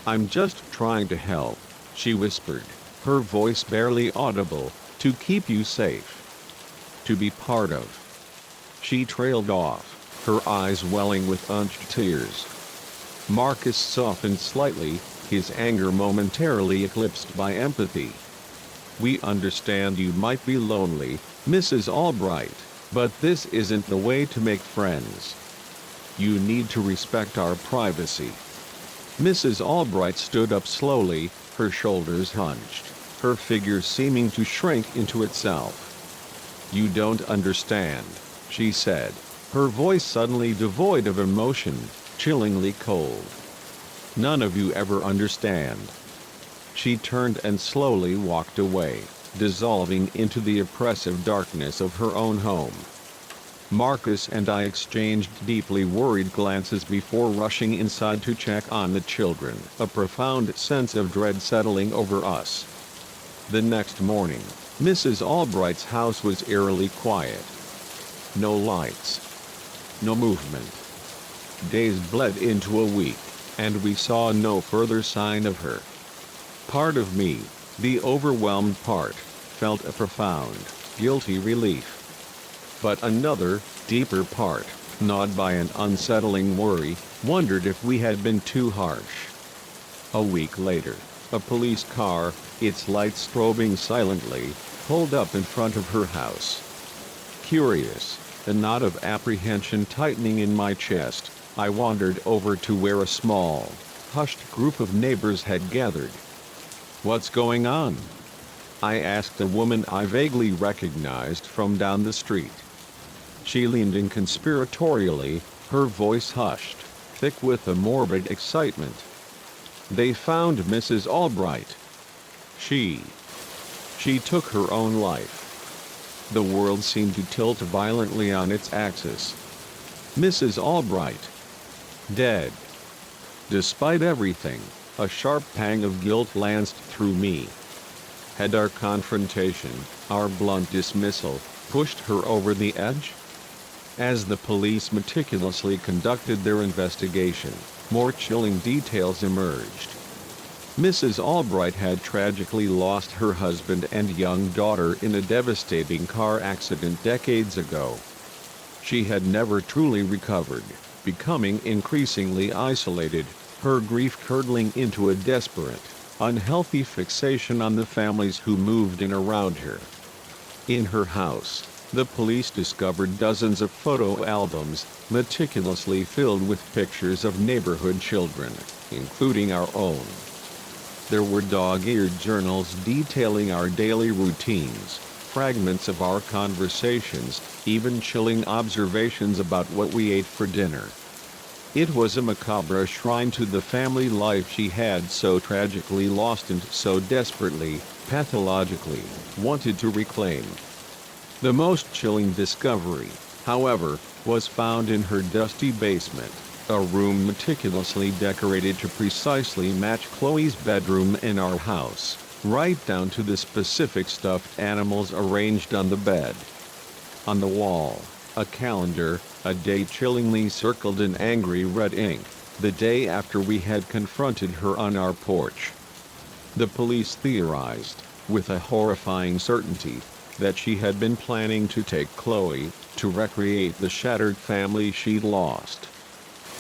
"I'm just trying to help," she whispered, her voice barely audible, "to keep you safe. To be part of." She trailed off, her eyes welling with unshed tears. Marcus softened slightly, his anger momentarily eclipsed by empathy. "We understand you might be lonely, Mrs. Albright, but this isn't the way to make friends. You need to respect our privacy." Mrs. Albright stood up slowly, her shoulders hunched, her figure seeming to shrink into itself. "You don't understand," she said, her voice suddenly devoid of emotion, chillingly cold. "None of you ever understand." She turned and slowly walked away, dissolving into the oppressive darkness of her own home. Marcus and I exchanged deeply worried glances before rushing inside to check on the children, a profound sense of dread settling over us. The next morning, Mrs. Albright's house was eerily quiet. No lights. No movement. Days bled into a week, and we saw no further sign of her. Part of me, the overwhelmed part, felt a profound, guilty relief. But another, deeper part, gnawed by an unsettling worry, wondered if we had been too harsh. A week later, a police car, its lights strobing silently, pulled up in front of her house. Curious, a knot of apprehension tightening in my chest, I wandered over to where a small, hushed group of neighbors had gathered. "What's going on?" I asked a woman I vaguely recognized from down the street. She leaned in conspiratorially, her voice hushed, thick with a morbid excitement. "They found Mrs. Albright. She took her own life." The world seemed to tilt violently on its axis. Mrs. Albright. Dead. Despite everything, a sharp pang of guilt lanced through me. Had our confrontation, our blunt dismissal, pushed her over the edge? As the police meticulously conducted their investigation, more chilling details emerged. Mrs. Albright had tragically lost her husband and young daughter in a devastating car accident decades ago. She had never truly recovered, becoming increasingly isolated, her grief curdling into a desperate, unhealthy fixation on the families who moved in around her. In her house, the police discovered dozens of photo albums, meticulously filled with pictures of neighborhood children, including our own. There were dog-eared journals detailing our daily routines, fragments of our conversations, even chilling observations about what we ate for dinner. It was a macabre shrine to the family life she had so tragically lost and so desperately, pathologically, wanted to reclaim. The most chilling discovery, however, was found in her dusty basement, a room meticulously decorated to precisely match Chloe's bedroom in our house, right down to the specific stuffed animals arranged on the bed. On the wall, a calendar, a date chillingly circled in angry red ink, the day after we had confronted her on our porch. The police theorized, with a horrifying certainty, that she had been planning to take Chloe, to recreate the shattered family she'd lost.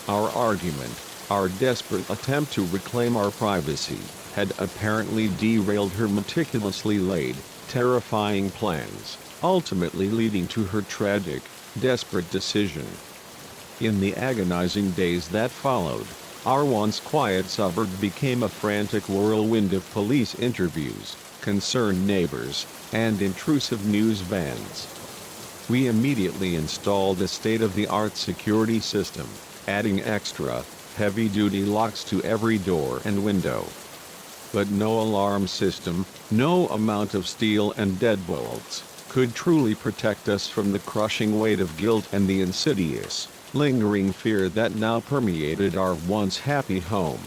Our argument, our desperate attempt to reclaim our privacy, had apparently derailed her meticulously laid, terrifying plans, ultimately leading to her tragic, desperate decision. In the agonizing days that followed, our once quiet suburb became a frantic whirlwind of police interviews, concerned neighbors, and intrusive news vans. We immediately installed a state-of-the-art security system, adding extra, heavy-duty locks to every door and window. But no alarm system, no amount of steel and deadbolts, could truly protect us from the crushing weight of guilt and the insidious, lingering fear that now permeated our once happy home.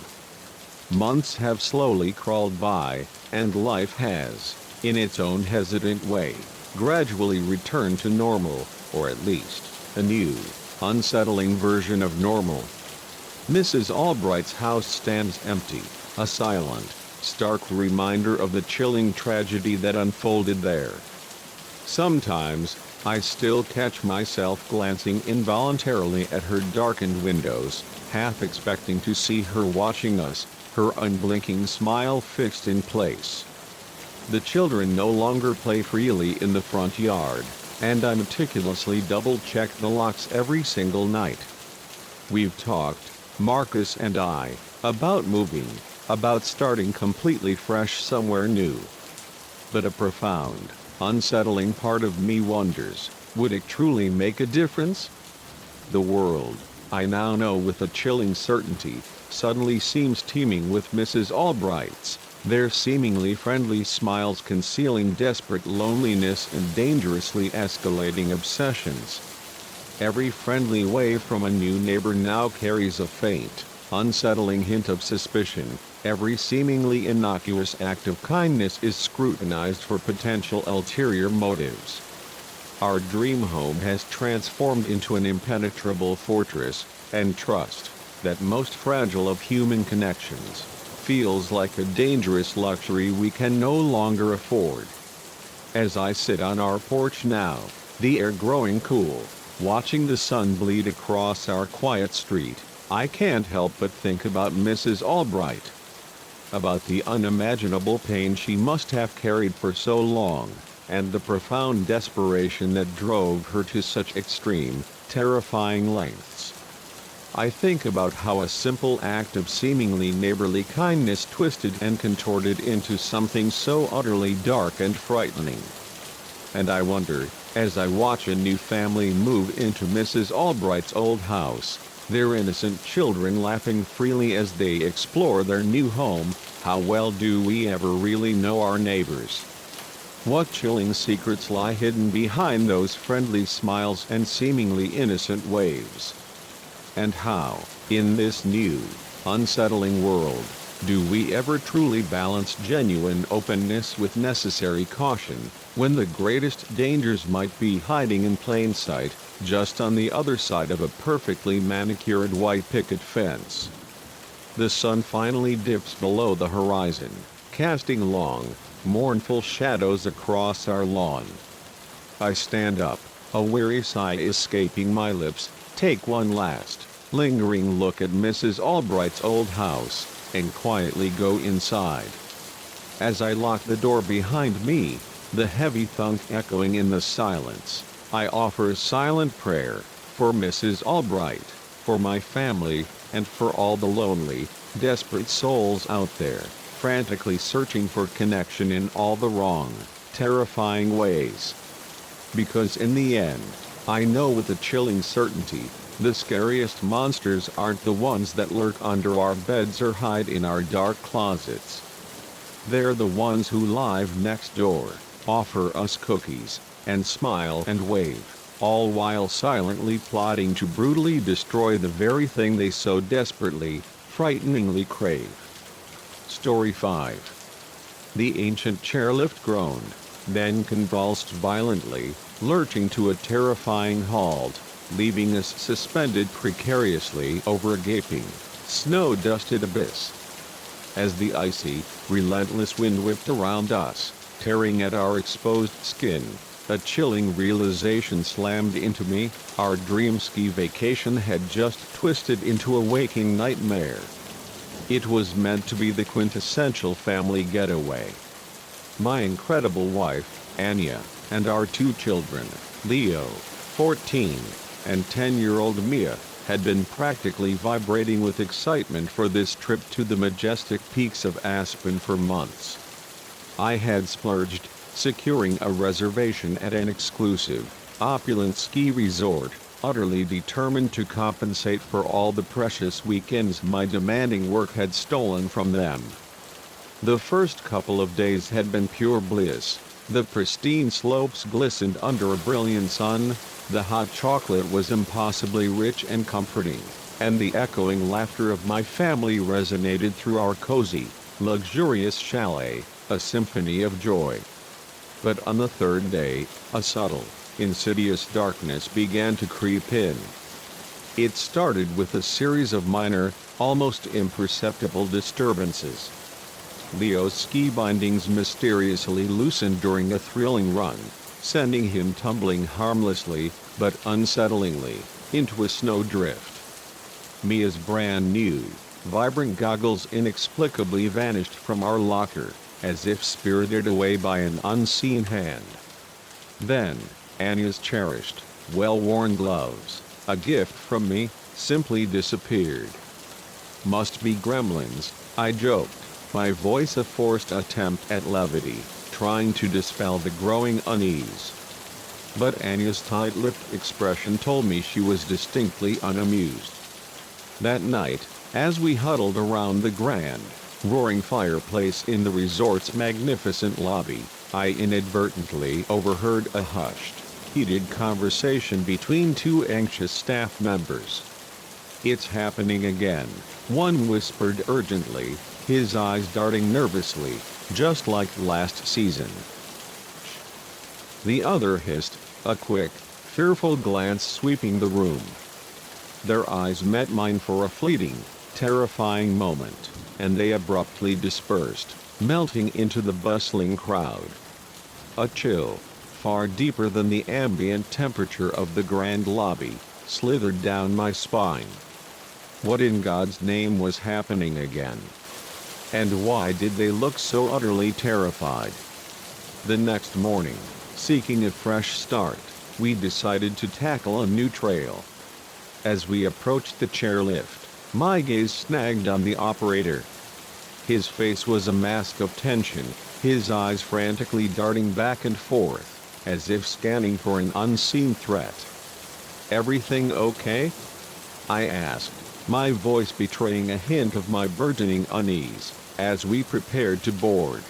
Months have slowly crawled by, and life has, in its own hesitant way, gradually returned to normal, or at least, a new, unsettling version of normal. Mrs. Albright's house stands empty, a silent, stark reminder of the chilling tragedy that unfolded there. Sometimes, I still catch myself glancing involuntarily at her darkened windows, half expecting to see her watching us, her unblinking smile fixed in place. The children no longer play freely in the front yard, and I meticulously double-check the locks every single night. We've talked, Marcus and I, about moving, about starting completely fresh somewhere new. But a profound, unsettling part of me wonders, would it truly make a difference? The world, I now know with a chilling certainty, suddenly seems teeming with Mrs. Albrights, their seemingly friendly smiles concealing desperate loneliness and dangerously escalating obsessions. Every friendly wave from a new neighbor now carries a faint, unsettling hint of suspicion. Every seemingly innocuous act of kindness is scrutinized for potential ulterior motives. Our dream home has transformed into an impenetrable fortress, and trust, that most fragile of human connections, feels like a dangerous luxury we can no longer afford. As I sit on our porch now, The air growing cool, watching the sun bleed across our quiet street, I can't help but think about Mrs. Albright. About the unimaginable pain she must have carried for so long, and the profound desperation that drove her to such extreme, terrifying lengths. I think about how a simple act of seemingly neighborly kindness twisted and contorted into something so utterly dark and frightening. And I wonder, as I watch a new family move into Mrs. Albright's old house, their innocent children laughing freely as they explore their new home, how well do we ever really know our neighbors? What chilling secrets lie hidden behind those friendly smiles and seemingly innocent waves? And how, in this new, unsettling world, do we ever truly balance genuine openness with necessary caution, when the greatest dangers might be hiding in plain sight, just on the other side of a perfectly manicured white picket fence? The sun finally dips below the horizon, casting long, mournful shadows across our lawn. I stand up, a weary sigh escaping my lips, take one last, lingering look at Mrs. Albright's old house, and quietly go inside. As I lock the door behind me, the heavy thunk echoing in the silence, I offer a silent prayer, for Mrs. Albright, for my family, and for all the lonely, desperate souls out there, frantically searching for connection in all the wrong, terrifying ways. Because in the end, I know with a chilling certainty, the scariest monsters aren't the ones that lurk under our beds or hide in our dark closets. They're the ones who live next door, offer us cookies, and smile and wave, all while silently plotting to brutally destroy the very thing they so desperately, frighteningly crave. Story 5. The ancient chairlift groaned, then convulsed violently, lurching to a terrifying halt, leaving us suspended precariously over a gaping, snow-dusted abyss. As the icy, relentless wind whipped around us, tearing at our exposed skin, a chilling realization slammed into me: our dream ski vacation had just twisted into a waking nightmare. It was meant to be the quintessential family getaway. My incredible wife, Anya, and our two children, Leo, 14, and 10-year-old Mia, had been practically vibrating with excitement for this trip to the majestic peaks of Aspen for months. I had splurged, securing a reservation at an exclusive, opulent ski resort, utterly determined to compensate for all the precious weekends my demanding work had stolen from them. The first couple of days had been pure bliss. The pristine slopes glistened under a brilliant sun, the hot chocolate was impossibly rich and comforting, and the echoing laughter of my family resonated through our cozy, luxurious chalet, a symphony of joy. But on the third day, a subtle, insidious darkness began to creep in. It started with a series of minor, almost imperceptible disturbances. Leo's ski bindings mysteriously loosened during a thrilling run, sending him tumbling harmlessly, but unsettlingly, into a snowdrift. Mia's brand new, vibrant goggles inexplicably vanished from our locker, as if spirited away by an unseen hand. Then, Anya's cherished, well-worn gloves, a gift from me, simply disappeared. Must be gremlins, I joked, my voice a forced attempt at levity, trying to dispel the growing unease. But Anya's tight-lipped expression told me she was distinctly unamused. That night, as we huddled around the grand, roaring fireplace in the resort's magnificent lobby, I inadvertently overheard a hushed, heated conversation between two anxious staff members. "It's happening again," one whispered urgently, his eyes darting nervously, just like last season. The other hissed, a quick, fearful glance sweeping the room. Their eyes met mine for a fleeting, terrifying moment, and they abruptly dispersed, melting into the bustling crowd. A chill, far deeper than the ambient temperature of the grand lobby, slithered down my spine. What in God's name was happening again? And why did they look so utterly terrified? The next morning, seeking a fresh start, we decided to tackle a new trail. As we approached the chairlift, my gaze snagged on the operator. His face was a mask of tension, his eyes frantically darting back and forth, as if scanning for an unseen threat. "Everything okay?" I asked, my voice betraying a hint of my burgeoning unease, as we prepared to board.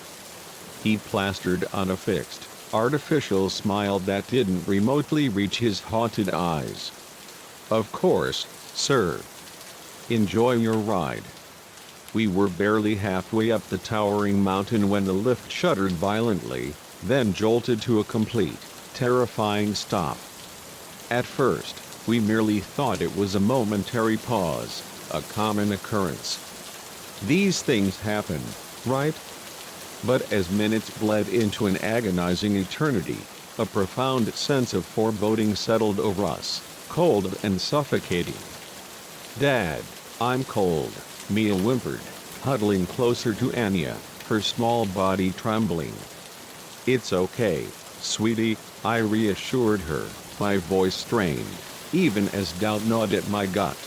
He plastered on a fixed, artificial smile that didn't remotely reach his haunted eyes. "Of course, sir. Enjoy your ride." We were barely halfway up the towering mountain when the lift shuddered violently, then jolted to a complete, terrifying stop. At first, we merely thought it was a momentary pause, a common occurrence. These things happen, right? But as minutes bled into an agonizing eternity, a profound sense of foreboding settled over us, cold and suffocating. "Dad, I'm cold," Mia whimpered, huddling closer to Anya, her small body trembling. "It's okay, sweetie," I reassured her, my voice strained, even as doubt gnawed at my gut.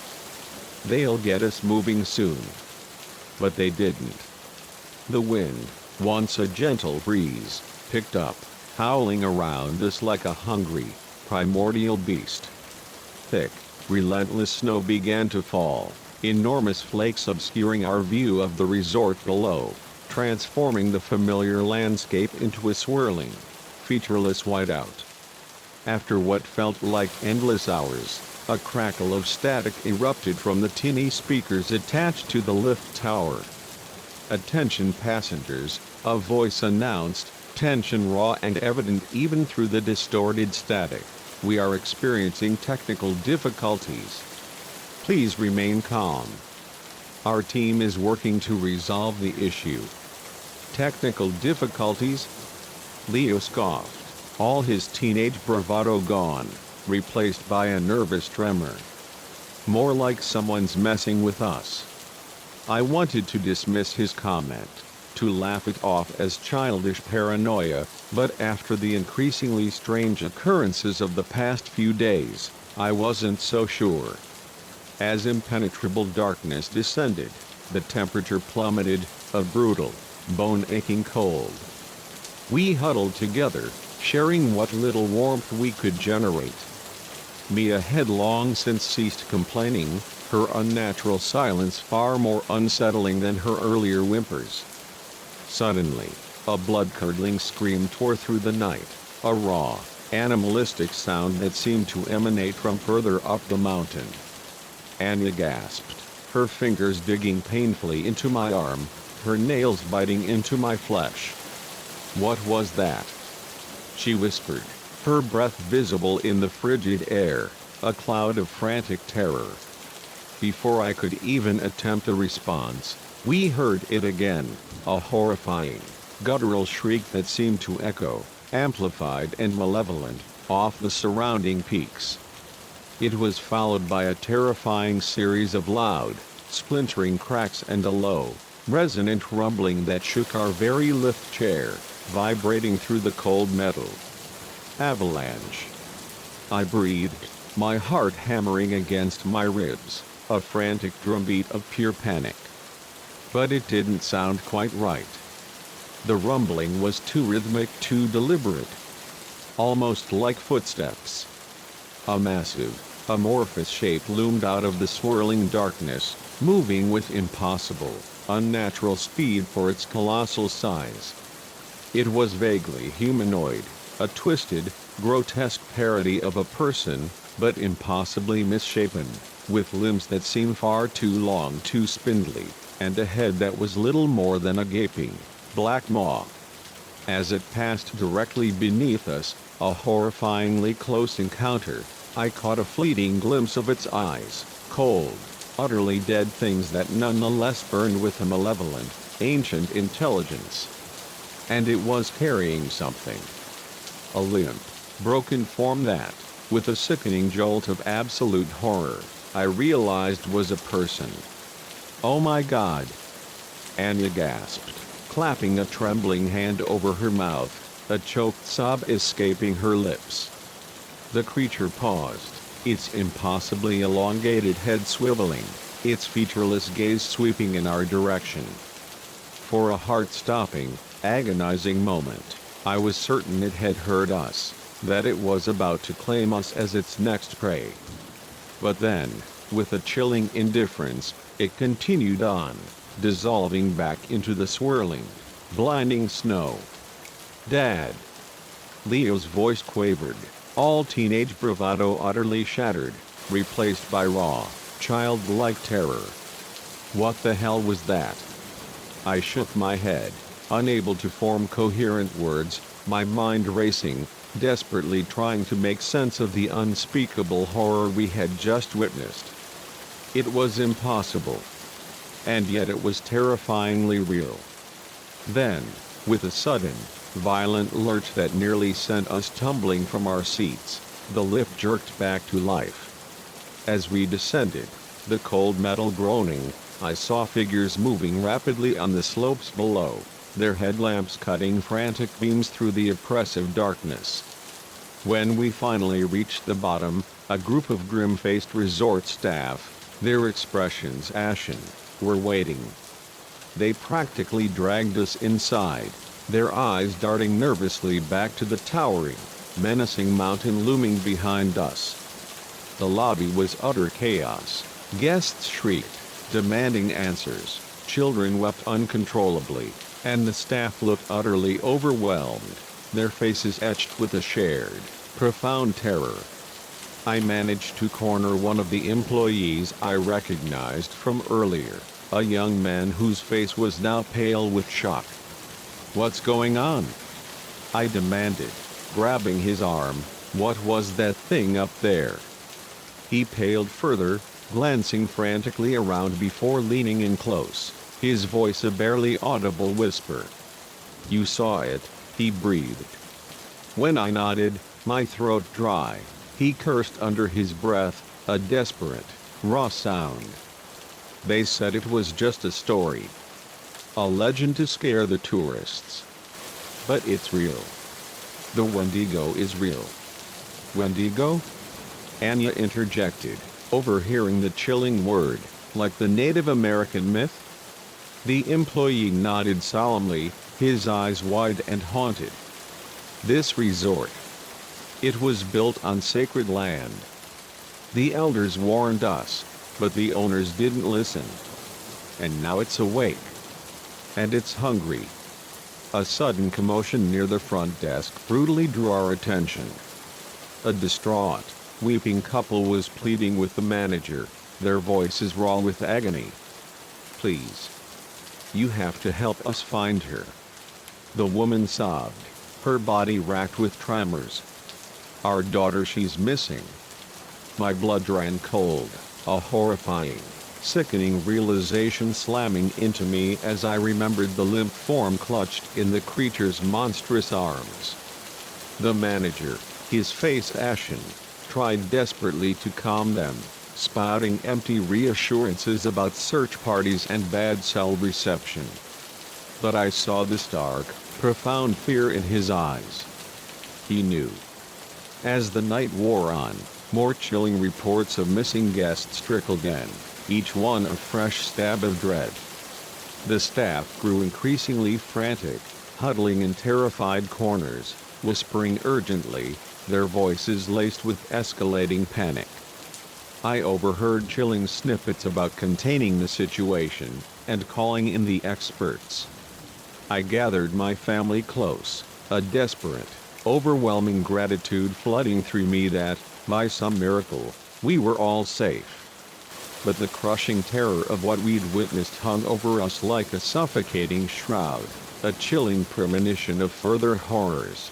"They'll get us moving soon." But they didn't. The wind, once a gentle breeze, picked up, howling around us like a hungry, primordial beast. Thick, relentless snow began to fall, enormous flakes obscuring our view of the resort below, transforming the familiar landscape into a swirling, featureless whiteout. After what felt like endless hours, a crackle of static erupted from the tinny speakers attached to the lift tower. "Attention passengers," a voice announced, tension raw and evident even through the distorted static. "We are experiencing technical difficulties. Please remain calm. Our team is working to resolve the issue." "Technical difficulties?" Leo scoffed, all his teenage bravado gone, replaced by a nervous tremor. "More like someone's messing with us." I wanted to dismiss his comment, to laugh it off as childish paranoia, but after the increasingly strange occurrences of the past few days, I wasn't so sure. As impenetrable darkness descended, the temperature plummeted, a brutal, bone-aching cold. We huddled together, sharing what little warmth we could generate. Mia had long since ceased complaining, her unnatural silence far more unsettling than her earlier whimpers. Suddenly, a blood-curdling scream tore through the night, a raw, animalistic sound that seemed to emanate from further up the mountain. Anya gasped, her fingers digging painfully into my arm, her nails biting into my flesh. "What was that?" she whispered, her breath visible in the frigid air, a cloud of frantic terror. Before I could even attempt a response, we heard it again, a horrifying, guttural shriek that seemed to echo, amplified and malevolent, off the surrounding peaks. It was followed by a terrifying series of loud, splintering cracks and a low, resonant rumbling that shook our very lift chair, vibrating through the cold metal. "Avalanche." I breathed, my heart hammering against my ribs, a frantic drumbeat of pure panic. But it didn't sound quite right. The rumbling was too rhythmic, too deliberate. Almost like footsteps. A massive, amorphous shape loomed out of the swirling darkness, moving with impossible, unnatural speed for its colossal size. It was vaguely humanoid, a twisted, grotesque parody of a person, but impossibly misshapen, with limbs that seemed far too long, too spindly, and a head that was little more than a gaping, black maw. As it passed directly beneath us, a horrifyingly close encounter, I caught a fleeting glimpse of its eyes, cold, utterly dead things that nonetheless burned with a malevolent, ancient intelligence. And it was carrying something. A limp, broken form that, with a sickening jolt of absolute horror, I realized was a person. "Oh my God!" Anya gasped, clapping a trembling hand over her mouth, a choked sob escaping her lips. The creature paused, its impossibly elongated head swiveling, its featureless gaze sweeping in our direction. For a heart-stopping, agonizing moment, I was certain it had heard us, that it was about to claim us as its next prey. But then, with a chilling indifference, it continued on, dissolving back into the swirling, blinding snow. "Dad!" Leo's voice quavered, all teenage bravado utterly shattered, replaced by raw, childlike terror. What the hell was that? I shook my head, unable to form coherent words, my mind racing, desperately trying to make sense of the unspeakable horror we had just witnessed. It was impossible. And yet it was terrifyingly real. Then, with a sudden, violent lurch that nearly sent us tumbling from our seats, the lift jerked back to life. As we descended, the cold metal groaning, I saw figures moving rapidly on the slopes below, their headlamps cutting frantic beams through the oppressive darkness. When we finally reached the bottom, a group of grim-faced resort staff, their expressions ashen, were waiting. They practically dragged us inside, their eyes darting nervously back to the towering, menacing mountain looming behind us. The lobby was utter chaos. Guests shrieked, demanding answers, children wept uncontrollably, and the staff looked utterly overwhelmed, their faces etched with a shared, profound terror. I managed to corner one of the employees I recognized from earlier, a young man whose face was now pale with shock. "What's going on?" I demanded, grabbing his arm. "What was that thing up there?" He paled further, glancing frantically around before leaning in close, his voice a barely audible whisper. "You saw it," he breathed. When I nodded, my throat dry, he cursed under his breath, a desperate, raw sound. "They said it was just a story. A legend to scare the tourists. But it's real. The Wendigo is real." "Wendigo?" Anya interjected, overhearing the chilling word, "like the Native American myth?" The employee nodded solemnly, his eyes wide and haunted. "This resort. It was built on sacred land. The elders warned us, but the owners didn't listen. And now it's awake. And it's hungry." A sudden commotion near the front desk brutally drew our attention. A distraught, weeping couple was pleading with the manager, their voices raw with agony. "Please. You have to help us find her." The woman sobbed, her body racked with tremors. "Our daughter, she's missing." My blood ran cold, a horrifying, sickening realization slamming into me as I remembered the limp form clutched in the creature's monstrous arms. The manager, his face ashen, tried desperately to calm them, spouting empty reassurances about search parties and bad cell reception. But I saw the stark, profound fear in his eyes. He knew. As the night wore on, more chilling reports of missing guests trickled in, each one a fresh stab of dread. The staff grew increasingly frantic, huddling in terrified corners, whispering urgently, their voices laced with escalating panic. I overheard chilling snippets about containing the situation, and calling in the experts. I gathered my family close, a desperate, overwhelming gratitude flooding through me that, by some miracle, we were all safe. But the crushing terror of what we'd witnessed hung over us like a suffocating shroud, a chilling premonition of further horrors.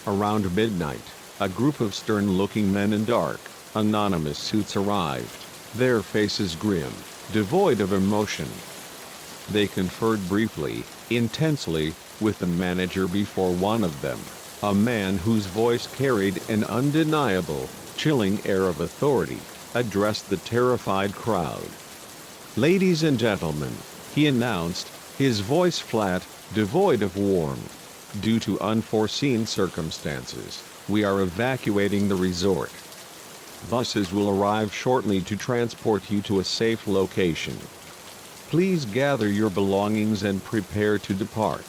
Around midnight, a group of stern-looking men in dark, anonymous suits arrived, their faces grim, devoid of emotion. They conferred briefly, intensely, with the manager before one of them, A man whose voice carried an undeniable, chilling air of authority, addressed the terrified crowd. "Ladies and gentlemen," he announced, his voice flat, devoid of warmth. "Due to unforeseen circumstances, we are evacuating the resort. Buses will arrive shortly to transport you to a safe location. Please gather your belongings and prepare to depart."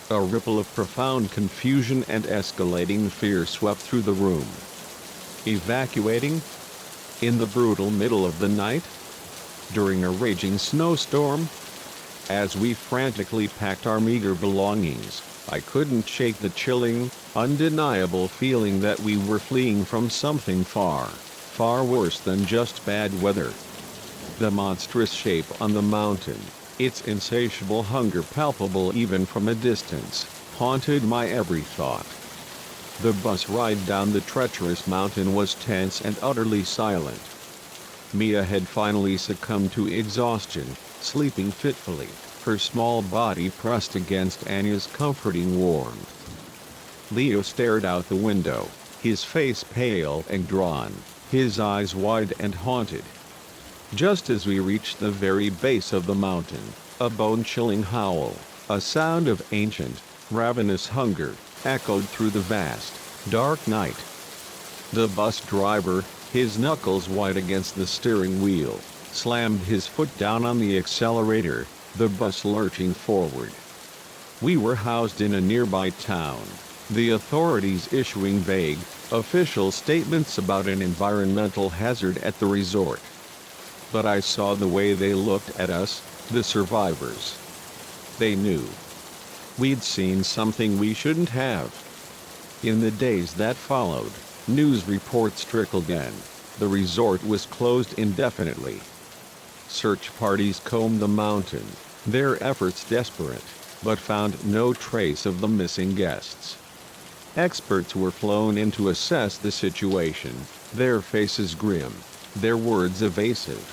A ripple of profound confusion and escalating fear swept through the room. Evacuating? In the brutal middle of the night? During a raging snowstorm? As we frantically packed our meager belongings, I couldn't shake the chilling, undeniable feeling that we were fleeing from something far, far worse than just bad weather. The monstrous shape on the mountain, its insatiable hunger palpable even from a distance, haunted my every thought. The bus ride down the treacherous mountain was tense and utterly silent. Mia had finally succumbed to exhaustion, sleeping fitfully, her small body pressed against Anya's comforting warmth. Leo stared out the window, his face pale and drawn, his eyes wide and haunted. Just as we reached the very base of the mountain, a bone-chilling howl, a sound of ancient, ravenous hunger, echoed through the vast, dark night. The bus driver, his knuckles white against the steering wheel, slammed his foot down on the accelerator, the bus lurching forward. We were housed in a nearby town, the authorities issuing vague, official statements about an environmental hazard at the resort. But I saw the way they looked at us, the survivors. They knew. We'd seen something we shouldn't have. In the days that followed, news reports trickled in. The resort was closed indefinitely. Search parties combed the mountain, their efforts desperate, but found no trace of the missing guests. Experts were flown in to assess the situation, their faces grim, their words evasive.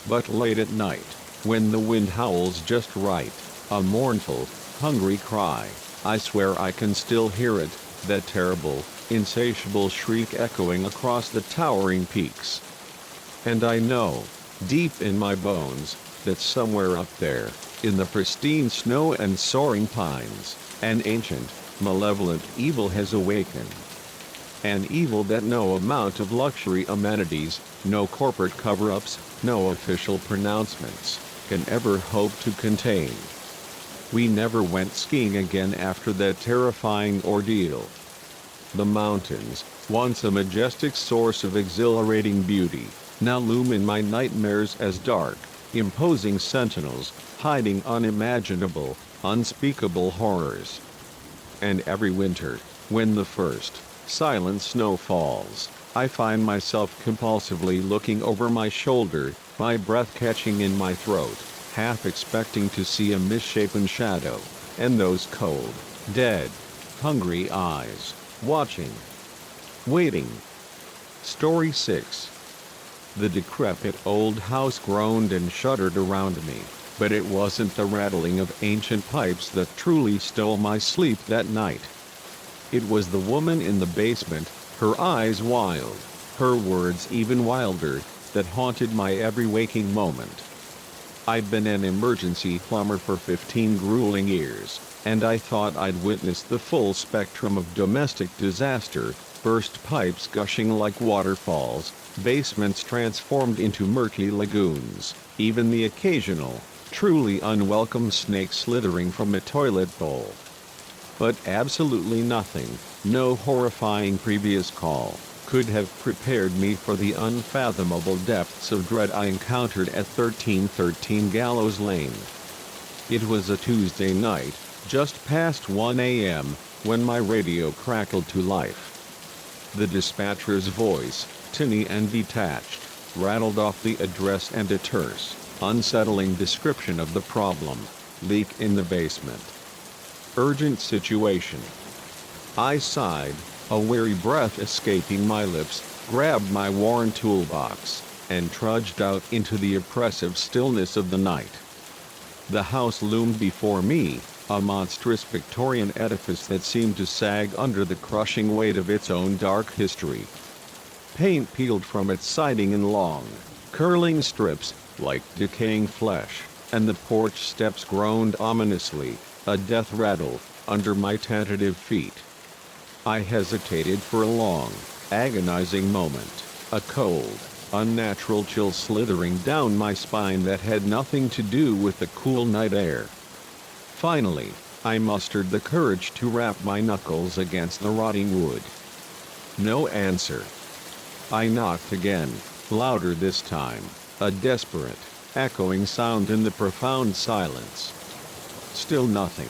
But late at night, when the wind howls just right, a mournful, hungry cry, I swear I can still hear it, that terrible, insatiable shriek echoing across the towering peaks. And I know, deep in my bones, that somewhere up there, in the pristine snow and soaring pines, an ancient, malevolent evil has awakened. An evil that no amount of luxury amenities, no corporate cover-ups, no official pronouncements, can ever hope to contain. We never went skiing again after that terrifying ordeal. The mountains, once a majestic source of exhilarating beauty, now loom in my nightmares as dark, imposing sentinels, hiding unimaginable, unspeakable horrors. And every winter, when the first, silent snow falls, I find myself compulsively looking over my shoulder, my breath catching in my throat, half expecting to see a misshapen shadow, and those cold, dead, hungry eyes, watching, waiting. Story 6. The decrepit old house groaned and shuddered around me, but it wasn't the rattling of ancient pipes that truly stole my sleep that night. It was the woman in the basement, her eyes wild, her words even wilder, that haunted my every waking moment. I'd been an emergency plumber for 15 grueling years, and I thought I'd witnessed the full spectrum of domestic disaster, burst pipes gushing like waterfalls, basements transformed into murky lagoons, even the occasional, truly unwelcome snake slithering from a toilet bowl. But absolutely nothing, no horrifying previous call, could have prepared me for the unfathomable depths of dread I encountered at 1313 Gallows Lane. It was a Tuesday night, just past 1 a.m., when my radio crackled to life. The dispatcher's voice, tinny and detached, rattled off the address and a terse, unsettling description of the problem: leak in the basement. Urgent situation. I sighed, a weary breath escaping my lips, grabbed my worn toolbox, and trudged out into the oppressive stillness of the night. The house loomed before me, a monstrous Victorian edifice that seemed to sag under the crushing weight of its own dark history. Paint peeled from its siding in long, curling strips, like decaying flesh, and the porch steps groaned ominously, a death rattle, under my tentative feet. I hesitated for a long, agonizing moment, a cold, unnatural chill slithering down my spine that had nothing to do with the cool night air. Finally, I mustered the courage to rap my knuckles against the rotting wood. No answer. I knocked again, louder this time, a desperate, echoing sound in the profound silence. Still nothing.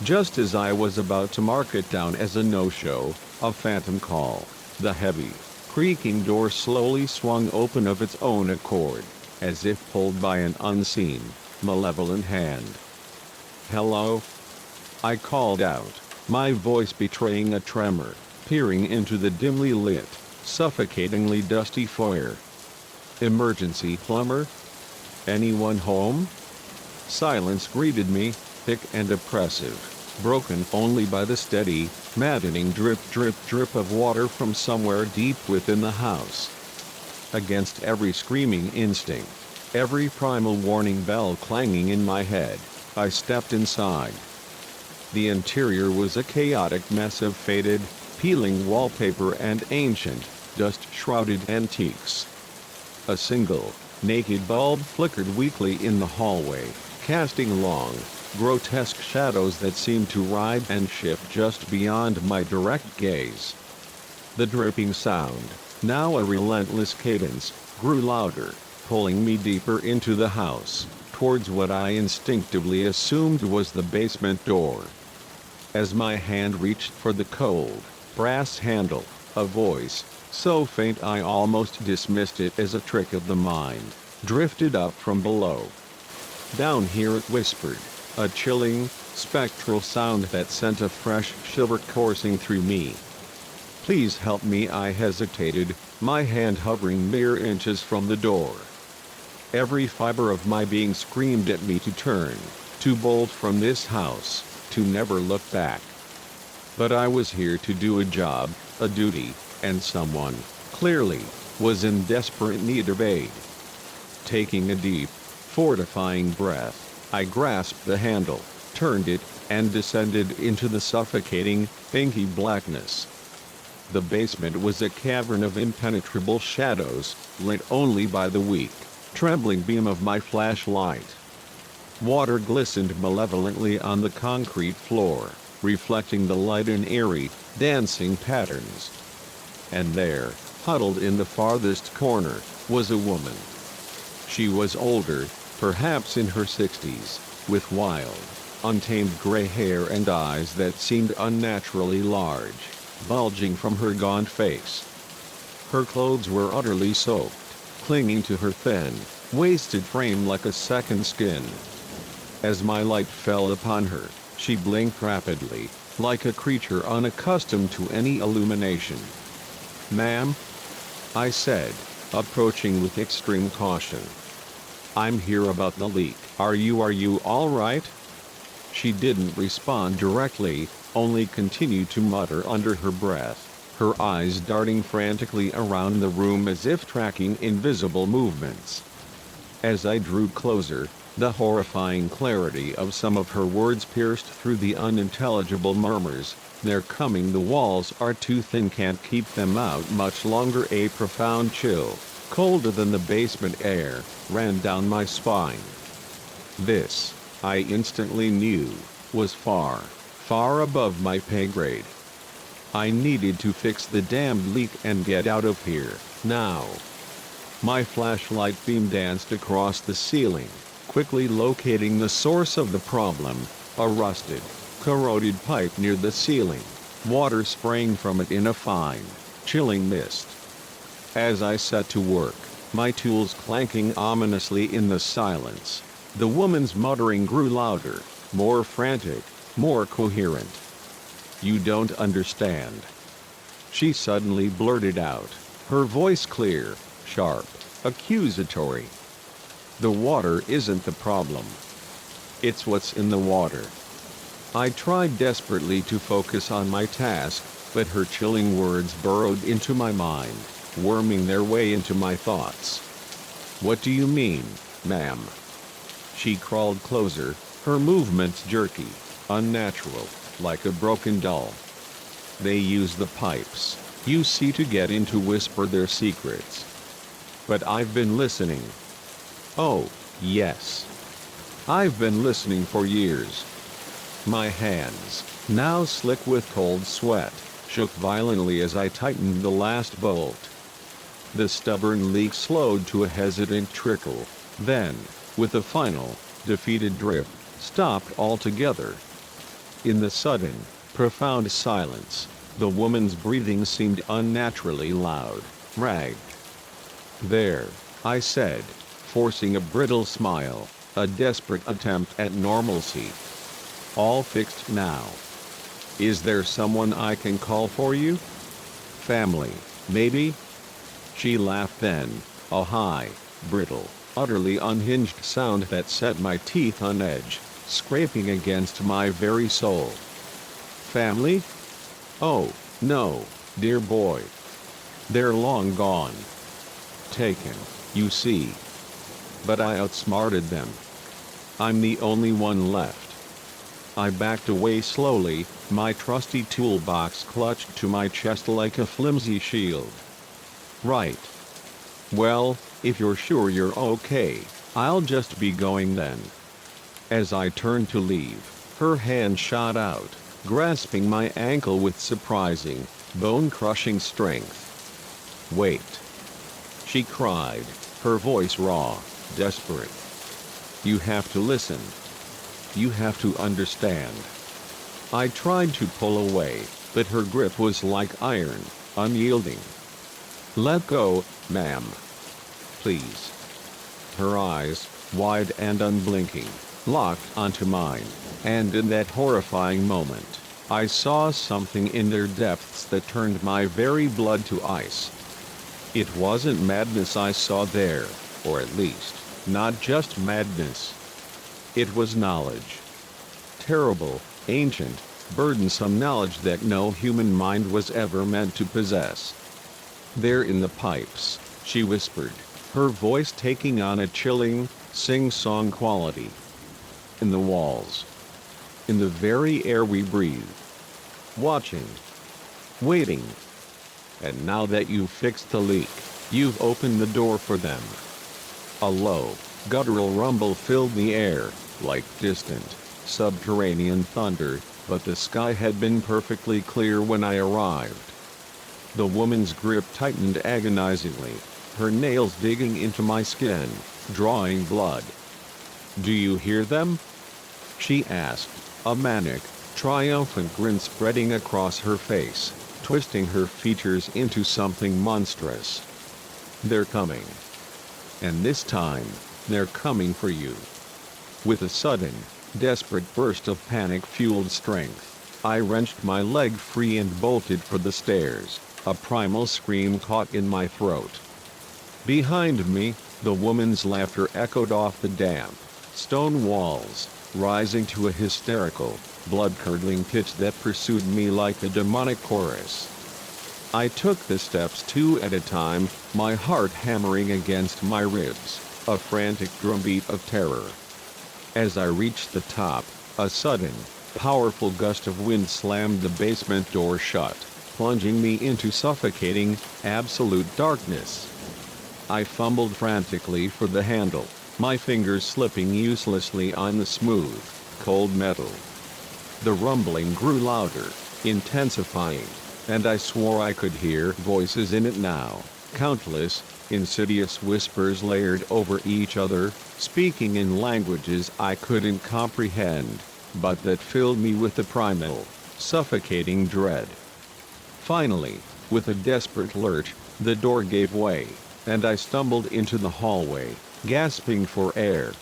Just as I was about to mark it down as a no-show, a phantom call, the heavy, creaking door slowly swung open of its own accord, as if pulled by an unseen, malevolent hand. "Hello?" I called out, my voice betraying a tremor, peering into the dimly lit, suffocatingly dusty foyer. "Emergency plumber? Anyone home?" Silence greeted me, thick and oppressive, broken only by the steady, maddening drip drip drip of water from somewhere deep within the house. Against every screaming instinct, every primal warning bell clanging in my head, I stepped inside. The interior was a chaotic mess of faded, peeling wallpaper and ancient, dust-shrouded antiques. A single, naked bulb flickered weakly in the hallway, casting long, grotesque shadows that seemed to ride and shift just beyond my direct gaze. The dripping sound, now a relentless cadence, grew louder, pulling me deeper into the house, towards what I instinctively assumed was the basement door. As my hand reached for the cold, brass handle, a voice, so faint I almost dismissed it as a trick of the mind, drifted up from below. "Down here," it whispered, a chilling, spectral sound that sent a fresh shiver coursing through me. "Please help me," I hesitated, my hand hovering mere inches from the door. Every fiber of my being screamed at me to turn, to bolt from this house, to never look back. But I was here to do a job, a duty, and someone, clearly, was in desperate need of aid. Taking a deep, fortifying breath, I grasped the handle, turned it, and descended into the suffocating, inky blackness. The basement was a cavern of impenetrable shadows, lit only by the weak, trembling beam of my flashlight. Water glistened malevolently on the concrete floor, reflecting the light in eerie, dancing patterns. And there, huddled in the farthest corner, was a woman. She was older, perhaps in her 60s, with wild, untamed gray hair and eyes that seemed unnaturally large, bulging from her gaunt face. Her clothes were utterly soaked, clinging to her thin, wasted frame like a second skin. As my light fell upon her, she blinked rapidly, like a creature unaccustomed to any illumination. "Ma'am?" I said, approaching with extreme caution. "I'm here about the leak. Are you all right?" She didn't respond directly, only continued to mutter under her breath, her eyes darting frantically around the room as if tracking invisible movements. As I drew closer, the horrifying clarity of some of her words pierced through the unintelligible murmurs. "They're coming, the walls are too thin, can't keep them out much longer." A profound chill, colder than the basement air, ran down my spine. This, I instantly knew, was far, far above my pay grade. I needed to fix the damned leak and get out of here, now. My flashlight beam danced across the ceiling, quickly locating the source of the problem, a rusted, corroded pipe near the ceiling, water spraying from it in a fine, chilling mist. As I set to work, my tools clanking ominously in the silence, the woman's muttering grew louder, more frantic, more coherent. "You don't understand," she suddenly blurted out, her voice clear, sharp, accusatory. "The water isn't the problem. It's what's in the water. I tried desperately to focus on my task, but her chilling words burrowed into my mind, worming their way into my thoughts. "What do you mean, ma'am?" She crawled closer, her movements jerky, unnatural, like a broken doll. "They use the pipes, you see, to get in to whisper their secrets." "But I've been listening." "Oh, yes. I've been listening for years." My hands, now slick with cold sweat, shook violently as I tightened the last bolt. The stubborn leak slowed to a hesitant trickle, then, with a final, defeated drip, stopped altogether. In the sudden, profound silence, the woman's breathing seemed unnaturally loud, ragged. "There," I said, forcing a brittle smile, a desperate attempt at normalcy. "All fixed now. Is there someone I can call for you? Family, maybe?" She laughed then, a high, brittle, utterly unhinged sound that set my teeth on edge, scraping against my very soul. "Family? Oh, no, dear boy. They're long gone. Taken, you see. But I outsmarted them. I'm the only one left." I backed away slowly, my trusty toolbox clutched to my chest like a flimsy shield. "Right. Well, if you're sure you're okay, I'll just be going then." As I turned to leave, her hand shot out, grasping my ankle with surprising, bone-crushing strength. "Wait!" she cried, her voice raw, desperate. "You have to listen. You have to understand." I tried to pull away, but her grip was like iron, unyielding. "Let go, ma'am. Please." Her eyes, wide and unblinking, locked onto mine, and in that horrifying moment, I saw something in their depths that turned my very blood to ice. It wasn't madness I saw there, or at least, not just madness. It was knowledge. Terrible, ancient, burdensome knowledge that no human mind was ever meant to possess. "There in the pipes," she whispered, her voice taking on a chilling, sing-song quality. "In the walls. In the very air we breathe. Watching. Waiting. And now that you've fixed the leak, you've opened the door for them." A low, guttural rumble filled the air, like distant, subterranean thunder, but the sky had been perfectly clear when I arrived. The woman's grip tightened agonizingly, her nails digging into my skin, drawing blood. "Do you hear them?" she asked, a manic, triumphant grin spreading across her face, twisting her features into something monstrous. "They're coming. And this time, they're coming for you." With a sudden, desperate burst of panic-fueled strength, I wrenched my leg free and bolted for the stairs, a primal scream caught in my throat. Behind me, the woman's laughter echoed off the damp, stone walls, rising to a hysterical, blood-curdling pitch that pursued me like a demonic chorus. I took the steps two at a time, my heart hammering against my ribs, a frantic drumbeat of terror. As I reached the top, a sudden, powerful gust of wind slammed the basement door shut, plunging me into suffocating, absolute darkness. I fumbled frantically for the handle, my fingers slipping uselessly on the smooth, cold metal. The rumbling grew louder, intensifying, and I swore I could hear voices in it now, countless, insidious whispers layered over each other, speaking in languages I couldn't comprehend, but that filled me with a primal, suffocating dread. Finally, with a desperate lurch, the door gave way, and I stumbled into the hallway, gasping for air.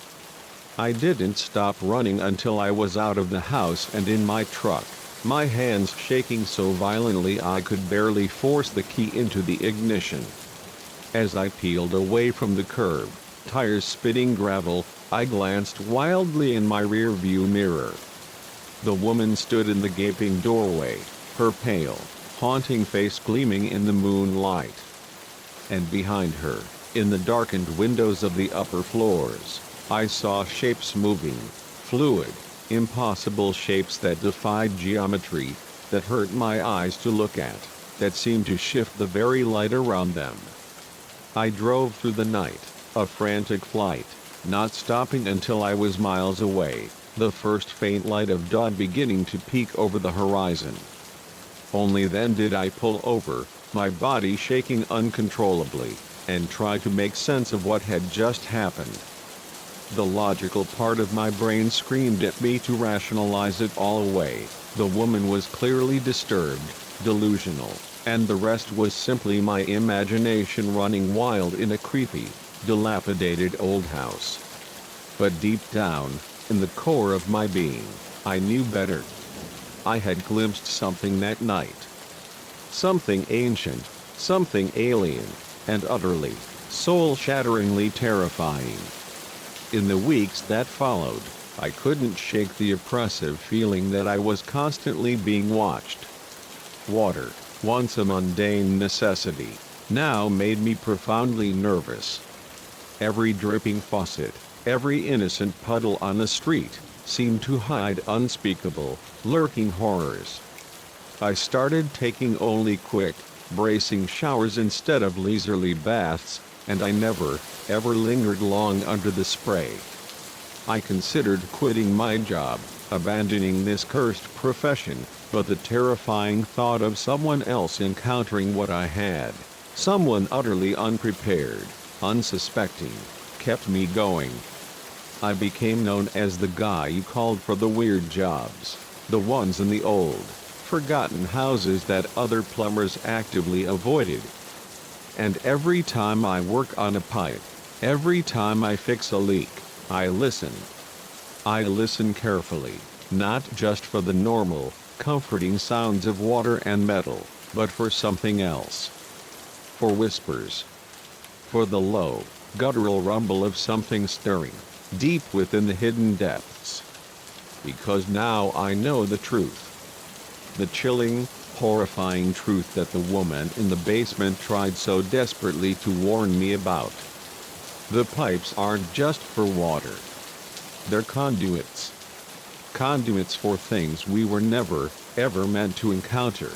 I didn't stop running until I was out of the house and in my truck, my hands shaking so violently I could barely force the key into the ignition. As I peeled away from the curb, tires spitting gravel, I glanced wildly in my rear-view mirror. The woman stood in the gaping doorway, her pale, haunting face gleaming in the moonlight. And behind her, in the darkened windows of the upper floors, I saw shapes moving, fluid, impossible shapes that defied geometry, that hurt my eyes to look at, that seemed to shift the very light around them. I drove through the night, a frantic flight, not stopping until I was miles away, the first faint light of dawn beginning to peek over the horizon. Only then did I pull over, my body shaking uncontrollably, and try to make sense of what had just happened. The logical part of my brain screamed at me to rationalize it all away. The woman was clearly disturbed, delusional, and the rest was simply my imagination running wild in a creepy, dilapidated old house. But deep down, in the core of my being, I knew better. I had glimpsed something that night. Something ancient, something alien, and utterly, soul-shatteringly terrifying. In the weeks that followed, I couldn't shake the oppressive feeling that I was constantly being watched. Water, once a mundane necessity, now made me profoundly nervous. Every dripping faucet, every innocent puddle on the street, seemed to hide unspeakable, lurking horrors. I started taking only quick, bracing showers instead of leisurely baths, and I never, ever lingered long under the spray. I considered quitting my job, abandoning this cursed profession, but the terrifying thought of someone else encountering what I had, someone utterly unprepared, unsuspecting, kept me going. I became known as the guy you called for the weird jobs, the ones in the old, forgotten houses that other plumbers actively avoided. And every time I work on a pipe, every time I fix a leak, I listen. I listen carefully, not just for the normal, comforting sounds of water and metal, but for something else. For whispers. For the low, guttural rumble of something stirring, deep within the hidden depths. Because now I know the truth. The chilling, horrifying truth that the woman in the basement tried so desperately to warn me about. The pipes aren't just for water. They're conduits. Conduits for things we were never, ever meant to encounter.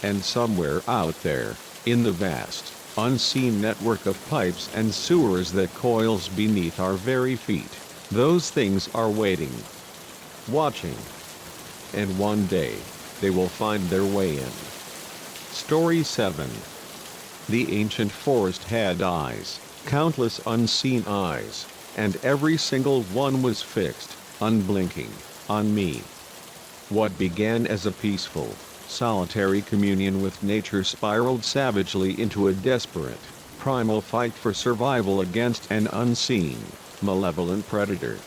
And somewhere out there, in the vast, unseen network of pipes and sewers that coils beneath our very feet, those things are waiting. Watching. And one day, they will find their way in. Story 7. The ancient forest had eyes, countless unseen eyes, and every single one was fixed, unblinking, on me. What began as a peaceful, solitary communion with nature spiraled savagely into a desperate, primal fight for survival against an unseen, malevolent predator.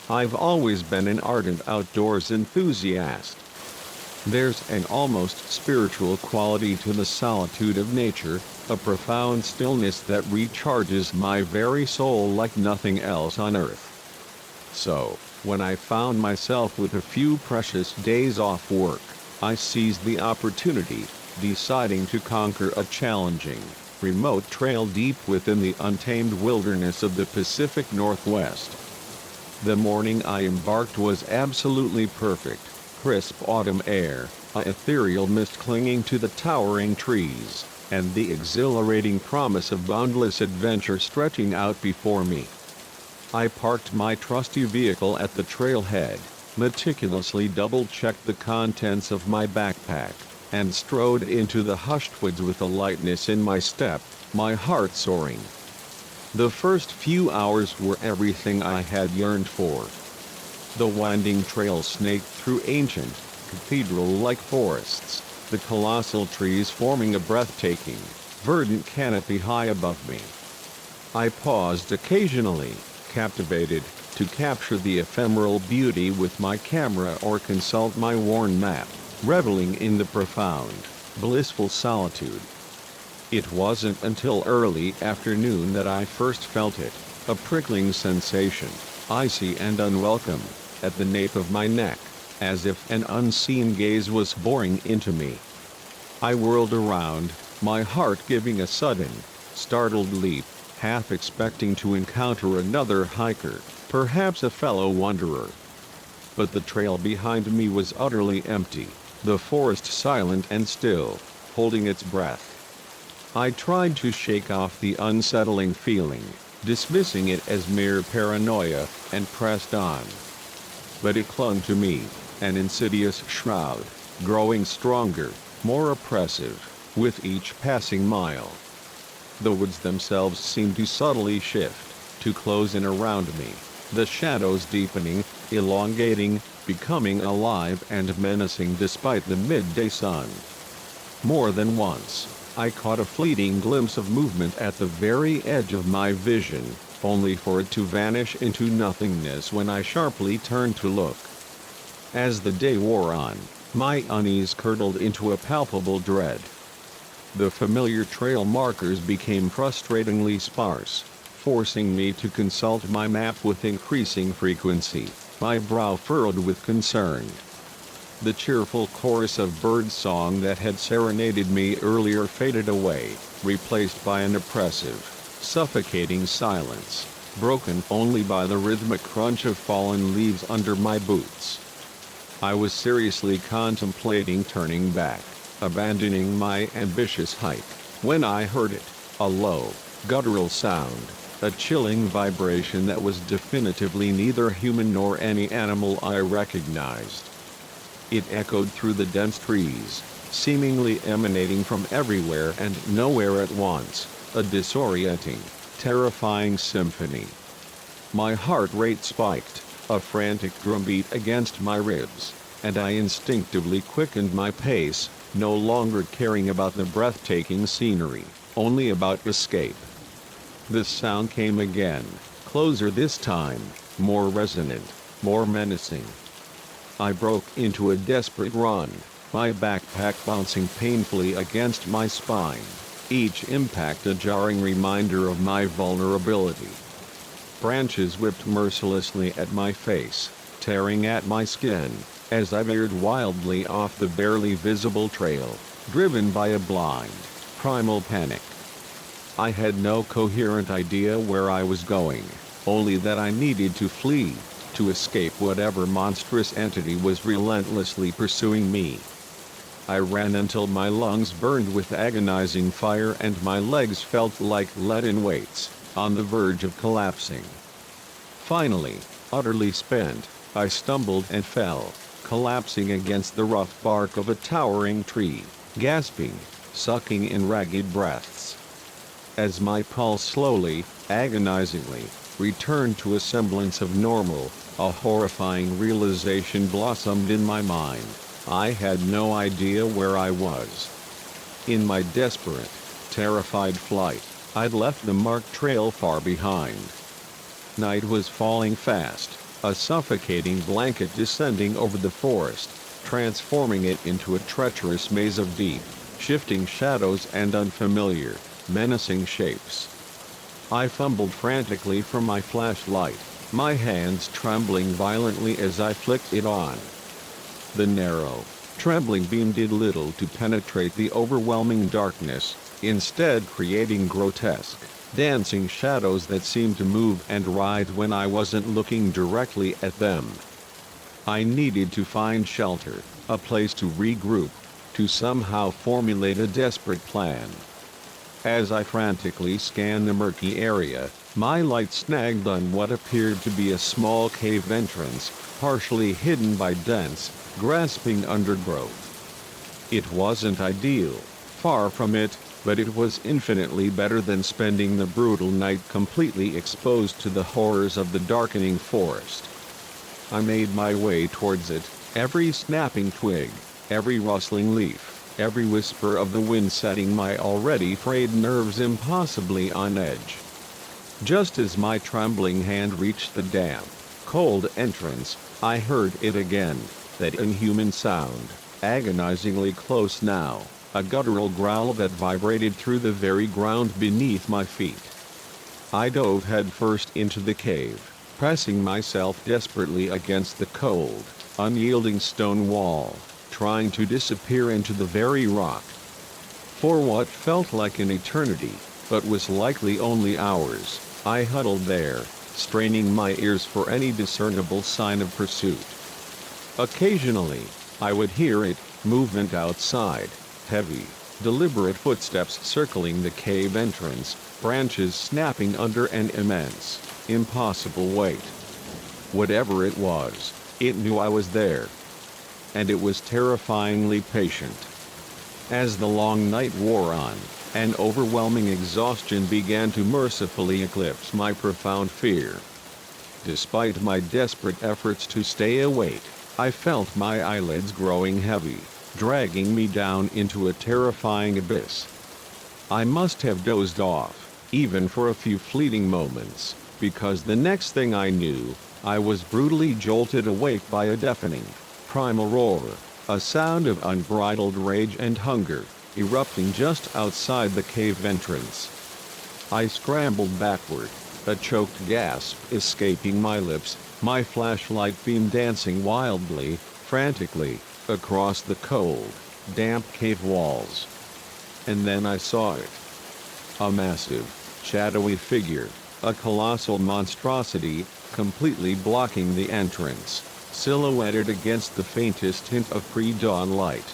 I've always been an ardent outdoors enthusiast. There's an almost spiritual quality to the solitude of nature, a profound stillness that recharges my very soul like nothing else on earth. So, when I found myself with a few precious days off work, I seized the opportunity, deciding to conquer a challenging, remote trail deep within the untamed wilderness of the Pacific Northwest. The morning I embarked was absolutely perfect. Crisp autumn air, an ethereal mist clinging to the towering trees, and the exhilarating promise of boundless adventure stretching out before me. I parked my trusty vehicle at the trailhead, meticulously double-checked the contents of my backpack, and strode into the hushed woods with a lightness in my step, my heart soaring. The first few hours were everything I had yearned for. The winding trail snaked through ancient, cathedral-like forests, the colossal trees forming a breathtaking, verdant canopy high above me. I paused occasionally, captivated, to capture the ephemeral beauty with my camera or consult my worn map, reveling in the profound, blissful solitude. It wasn't until early afternoon that I first felt it, a prickling sensation, icy and unwelcome, at the nape of my neck. as if an unseen gaze was boring into me. I whirled around, my heart giving a sudden, startled leap, half expecting to encounter another hiker, perhaps a fellow wanderer. But the trail behind me was utterly empty, the forest silent and still, holding its breath. I tried to shake off the unsettling feeling, dismissing it as mere paranoia, and pressed on. But it clung to me, an insidious shroud, growing stronger, more oppressive, with each passing mile. The woods themselves seemed to subtly shift, to close in around me, the shadows deepening, elongating, becoming alive and menacing despite the midday sun. More than once, I caught a fleeting glimpse of movement at the very edge of my vision, only for it to vanish into nothingness when I sharply turned to look. As the day wore on, my unease curdled into a palpable dread. The familiar trail markers became frustratingly sparse, forcing me to consult my map with increasing frequency, my brow furrowed with concern. The cheerful chorus of birdsong that had serenaded me earlier faded away, replaced by an oppressive, suffocating silence, broken only by the rhythmic crunch of fallen leaves under my boots. I was seriously contemplating turning back, abandoning my ambitious hike, when I heard it, a low, guttural sound, a chilling vibration that was definitively neither human nor any animal I recognized. It echoed through the dense trees, seemingly emanating from everywhere and nowhere at once, a disorienting, terrifying symphony. My heart rate spiked, a frantic drumbeat against my ribs, and I instinctively quickened my pace, no longer caring about the breathtaking scenery, only about escape. The sound came again, closer this time, more resonant, more menacing. I broke into a desperate run, my backpack bouncing painfully against my spine, each impact a jarring reminder of my vulnerability. Branches whipped mercilessly at my face, tearing at my skin, as I veered wildly off the barely visible trail, driven by a blind, primal panic. I had no coherent idea where I was going, only that I needed to flee, to escape whatever monstrous entity was relentlessly pursuing me. I ran until my lungs burned with agonizing fire and my legs felt like leaden weights, on the verge of collapsing. Finally, utterly spent, I stumbled and fell, collapsing against the rough bark of a towering tree, gasping, sucking in ragged breaths. As my pulse slowly, agonizingly, returned to a semblance of normal, a horrifying realization blossomed in my mind. I had no idea where I was. In my desperate, terrified flight, I'd left the marked trail far behind. Night was falling fast, a suffocating blanket descending over the forest, transforming it into a treacherous maze of deep, shifting shadows and unfamiliar, menacing shapes. I fumbled frantically for my flashlight, my hands trembling violently as I flicked it on. The narrow, trembling beam did little to penetrate the overwhelming darkness, instead creating grotesque, dancing shadows that seemed to move and writhe when I wasn't looking directly at them. I needed to find shelter, a place to regroup, to somehow formulate a desperate plan. As I frantically scanned the murky area, my light snagged on what appeared to be a small cave entrance, partially hidden by dense, grasping undergrowth. It wasn't ideal, far from it, but it was infinitely better than spending the brutal night completely exposed to the horrors of the darkening forest. I made my way towards it, every snapping twig, every rustling leaf, every whisper of the wind setting my already frayed nerves impossibly on edge. Just as my trembling hand reached the damp, cold entrance, I heard it again, that inhuman sound, agonizingly close now, a guttural growl that vibrated through the very ground beneath my feet. I dove headfirst into the cave, pressing myself desperately against the cold, unyielding stone wall, trying to disappear into the very rock. For what felt like an eternity, but was likely only hours, I huddled there, straining my ears for any discernible sign of pursuit. Occasionally, I would hear it, movement outside, heavy, deliberate footsteps circling the cave entrance, branches snapping under an immense, impossible weight. Whatever it was, it knew I was there. And it was terrifyingly patient. As the long night wore on, an overwhelming exhaustion began to mercifully eclipse my profound fear. Despite my desperate efforts to stay awake, I felt my eyelids growing heavy, dragging me down into a terrifying abyss. I must have dozed off, even for a few fleeting moments, because the next thing I knew, I was brutally jolted awake by a deafening, primal roar, a sound of unbridled rage and hunger, erupting just outside the cave entrance. I scrambled backward, a choked gasp escaping my lips, my flashlight beam dancing wildly, frantically, across the cold, damp cave walls. And then I saw it. A massive, shadowy figure, a colossal monstrosity, completely blocking the entrance, silhouetted against the faintest hint of pre-dawn light.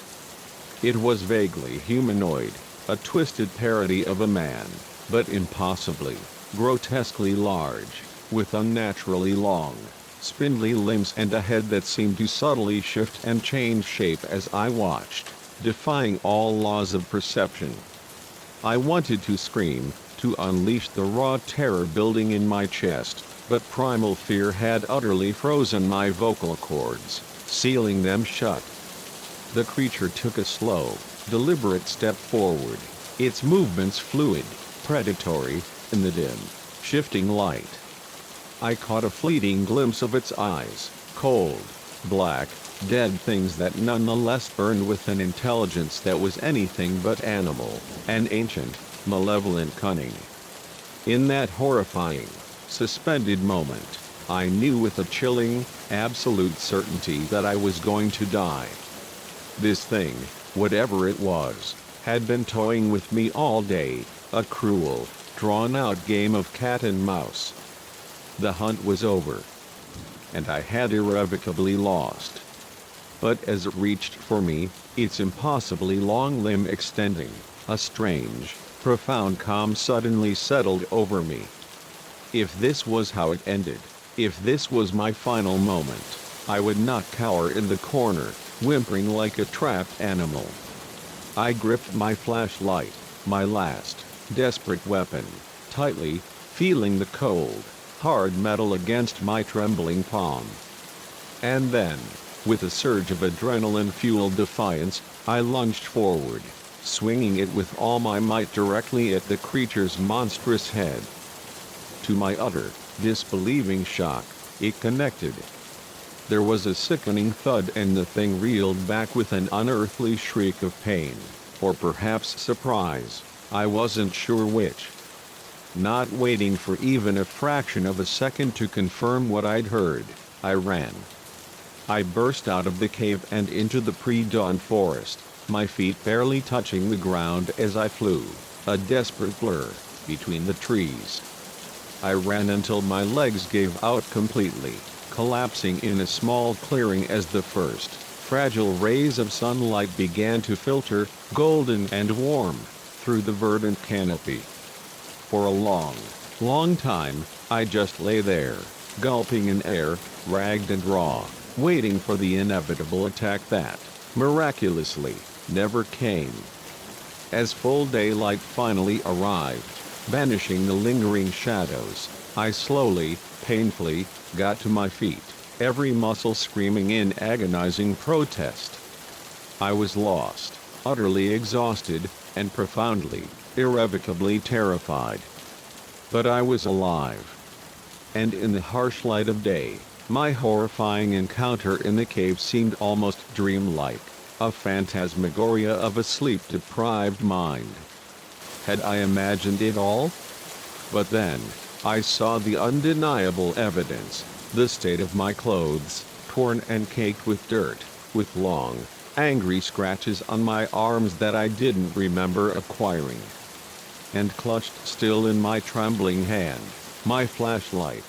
It was vaguely humanoid, a twisted parody of a man, but impossibly, grotesquely large, with unnaturally long, spindly limbs and a head that seemed to subtly shift and change shape as I watched, defying all laws of perception. I wanted to scream, to unleash the raw terror building in my chest, but primal fear had utterly frozen my vocal cords, sealing them shut. The creature took a slow, deliberate step forward, its movements fluid, predatory, in the dim, shifting light. I caught a fleeting glimpse of its eyes, cold, black, dead things that nonetheless burned with an intelligence that was anything but animal, an ancient, malevolent cunning. In that horrifying, suspended moment, I knew with a chilling, absolute certainty that I was going to die. This thing, whatever it was, had been toying with me all day, a cruel, drawn-out game of cat and mouse. The hunt was over, and I had irrevocably lost. But as it reached for me, its impossibly long limb extending, a strange, profound calm suddenly settled over me. If this was how it ended, if this was my final moment, I would not cower in the corner, whimpering like a trapped animal. I gripped my flashlight, my last, desperate weapon, tightly, feeling the cold, hard metal against my trembling palm. And then, with a surge of adrenaline-fueled defiance, I lunged forward, swinging it with all my might directly at the creature's monstrous head. To my utter, disbelieving shock, it connected. There was a sickening thud and the thing reeled back with an unearthly shriek of pain, or perhaps surprise, I wasn't sure which. Not waiting for even a fraction of a second to confirm what I'd heard, I ran. I burst out of the cave and into the pre-dawn forest, my feet barely touching the ground as I flew, a desperate blur, between the trees. I ran until my legs gave out completely, collapsing in a small clearing as the first, fragile rays of sunlight began to filter, golden and warm, through the verdant canopy. For a long, long time, I just lay there, gulping in air, ragged and raw, waiting for the inevitable attack that, miraculously, never came. As full daylight finally arrived, banishing the lingering shadows, I slowly, painfully, got to my feet, every muscle screaming in agonizing protest. I was lost, utterly exhausted, and profoundly, irrevocably terrified. But I was alive. And in the harsh light of day, my horrifying encounter in the cave seemed almost dreamlike, a phantasmagoria of a sleep-deprived mind. Had I imagined it all? But then, I saw the undeniable evidence, the state of my clothes, torn and caked with dirt, with long, angry scratches on my arms that I didn't remember acquiring. And clutched still in my trembling hand, my flashlight.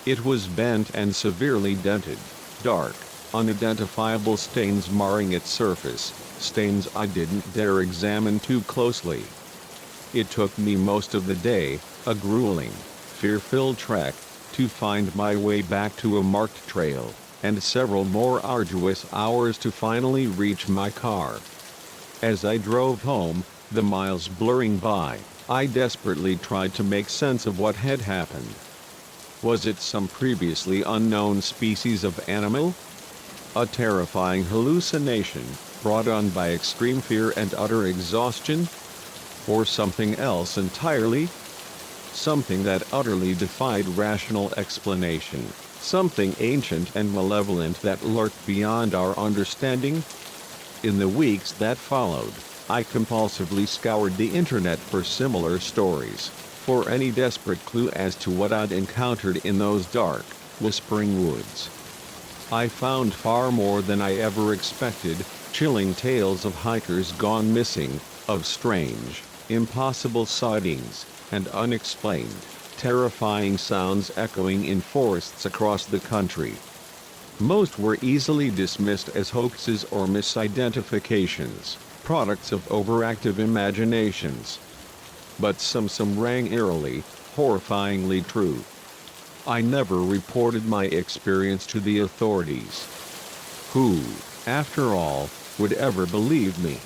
It was bent and severely dented, dark, unidentifiable stains marring its surface, stains I didn't dare examine too closely. It took me most of the day, a grueling, fear-filled trek, to find my way back to a marked trail, and several more arduous hours to finally reach my car. As I drove home, the miles blurring by, I desperately tried to make sense of what had happened. Was it some previously unknown species of animal? A terrifying hallucination, brought on by extreme fear and utter exhaustion? Or something else entirely? Something that utterly defied rational explanation, something ancient and malevolent that lurked beyond our understanding? In the weeks that followed, I compulsively scoured the internet for similar stories, for any desperate clue as to what I'd encountered in those dark, whispering woods. I found far more than I ever expected, chilling tales of hikers gone missing, of strange, impossible sightings, and unexplained, terrifying sounds echoing in forests across the country. Most were easily dismissed as hoaxes or misidentifications, products of overactive imaginations. But some rang eerily, horrifyingly true. I never reported my experience to the authorities. Who, after all, would ever believe me?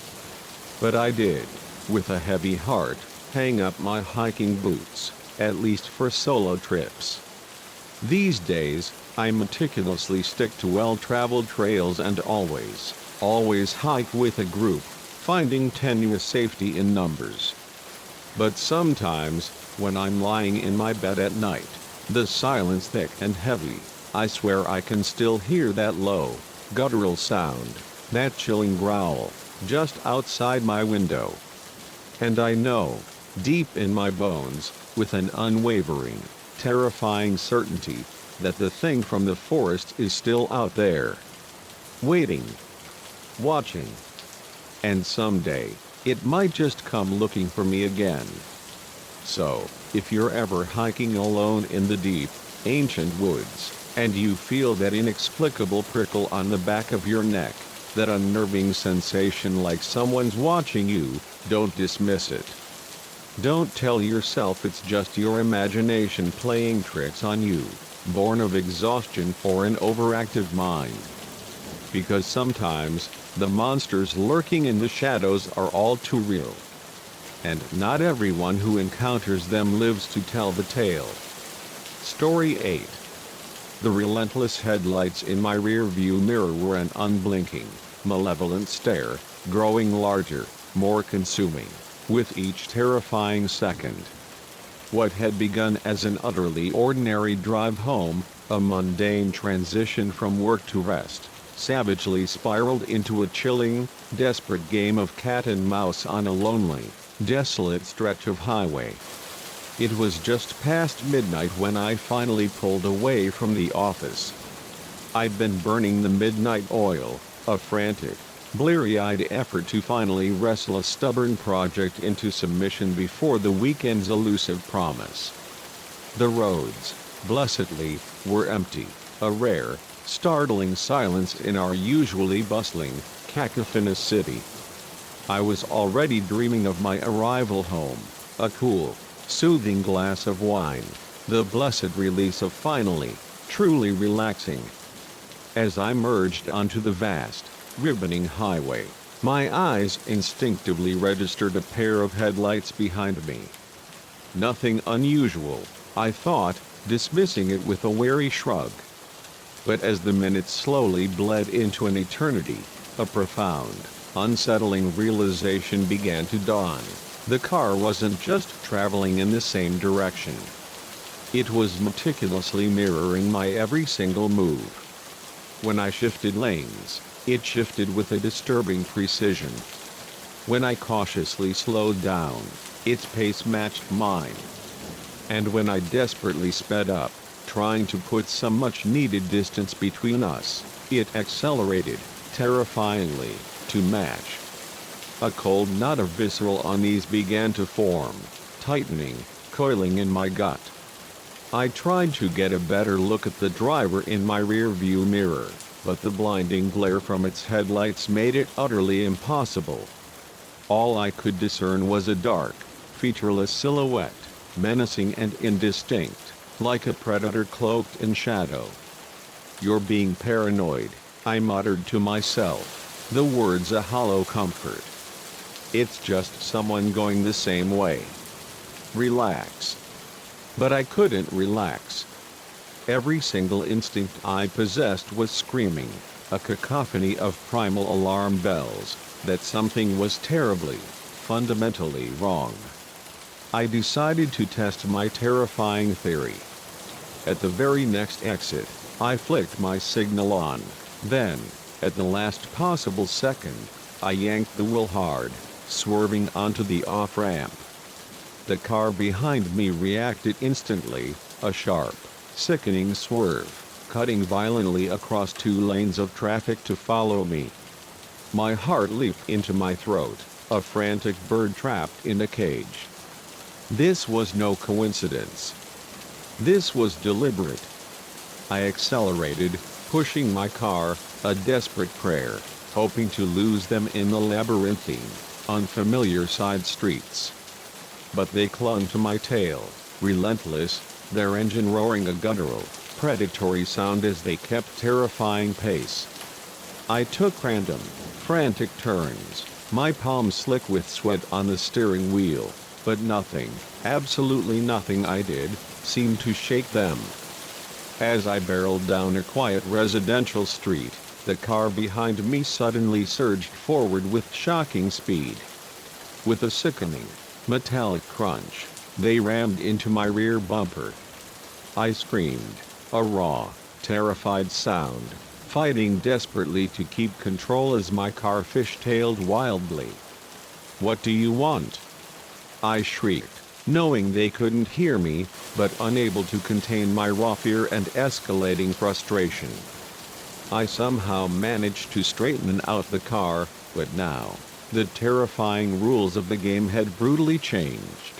But I did, with a heavy heart, hang up my hiking boots, at least for solo trips. These days, I meticulously stick to well-traveled trails and always hike with a group, finding tenuous safety in numbers. But sometimes, when I'm lying in my bed at night, the silence thick and heavy, I swear I can still hear that low, guttural sound, that chilling growl, just outside my window. And I know, deep in my bones, with an unwavering, terrifying certainty, that the thing from the forest is still out there. Waiting. Watching. And someday, it might just come looking for me again. So, if you're ever hiking alone in the deep, ancient woods, and you feel that inexplicable prickle on the back of your neck, that unnerving sensation like someone's watching you, don't dismiss it. Don't tell yourself it's just your imagination playing tricks on you, born of exhaustion or an overactive mind. Because sometimes, the monsters lurking in the shadows are all too real. And not everyone who encounters them lives to tell the tale. Story 8. The relentless headlights in my rear-view mirror were an unblinking, malevolent stare, growing larger, more consuming, with each terrifying second. What had begun as an utterly ordinary drive home, a mundane transition from work to rest, savagely spiraled into a chilling, desperate game of cat and mouse on a lonely, desolate stretch of highway. It was just past midnight when I finally pulled away from the office. I'd been burning the midnight oil, a frantic, bleary-eyed effort to finally wrestle a stubborn project into submission before the weekend's elusive promise. The roads, blessedly, were empty, a rare, startling silence in our usually bustling, cacophonous city. I was already dreaming of my arrival home, a cool, soothing glass of wine, the blessed release of finally, truly relaxing. As I merged onto the vast, ribboning highway, my eyes instinctively registered a pair of headlights behind me. Nothing unusual, I thought, dismissing it with a wary shrug. But as the minutes slowly bled into an eternity, a profound, unsettling realization began to dawn. The car wasn't just traveling in the same direction. It was meticulously mirroring my every single move. When I shifted lanes, it shifted with a disturbing precision. When I cautiously slowed down, its pace matched mine. And when I desperately sped up, trying to put some much-needed distance between us, it accelerated, terrifyingly, to match. A cold knot of visceral unease began to form, tightening, coiling in my gut. I tried to get a better look at the driver in my rear-view mirror, but the blinding glare from its headlights made it utterly impossible. All I could discern was a dark, featureless silhouette, menacing and indistinct, like a predator cloaked in shadow. "You're being paranoid," I muttered to myself, the words a hollow comfort. "It's just someone going the same way. Relax." But I couldn't relax. Every single instinct I possessed was screaming, a cacophony of primal alarm bells, that something was terribly, fundamentally wrong. I decided to test my terrifying theory. At the very next exit, I flicked my signal on. Then, at the last possible second, I yanked the wheel hard, swerving onto the off-ramp. The car behind me reacted instantly, a sharp, sickening swerve, cutting violently across 2 lanes of traffic to follow me. My heart leaped into my throat, a frantic bird trapped in a cage. This was no coincidence. This was deliberate. I accelerated, pushing my car, a desperate prayer, hoping to lose them in the labyrinthine, unfamiliar side streets. But they clung to my tail, relentless, their engine roaring a guttural, predatory sound as they kept terrifying pace. I took random, frantic turns, my palms slick with sweat on the steering wheel, but nothing, absolutely nothing I did, seemed to shake them. As I barreled down a quiet residential street, the car behind me suddenly surged forward with shocking speed. With a sickening, metallic crunch, they rammed into my rear bumper. I screamed, a raw, terrified sound, fighting desperately to keep control as my car fishtailed wildly. "What do you want?" I shrieked, knowing they couldn't hear me, but unable to contain my raw fear and escalating frustration. I somehow managed to straighten out the car, but now, the terrifying rules of the game had brutally changed.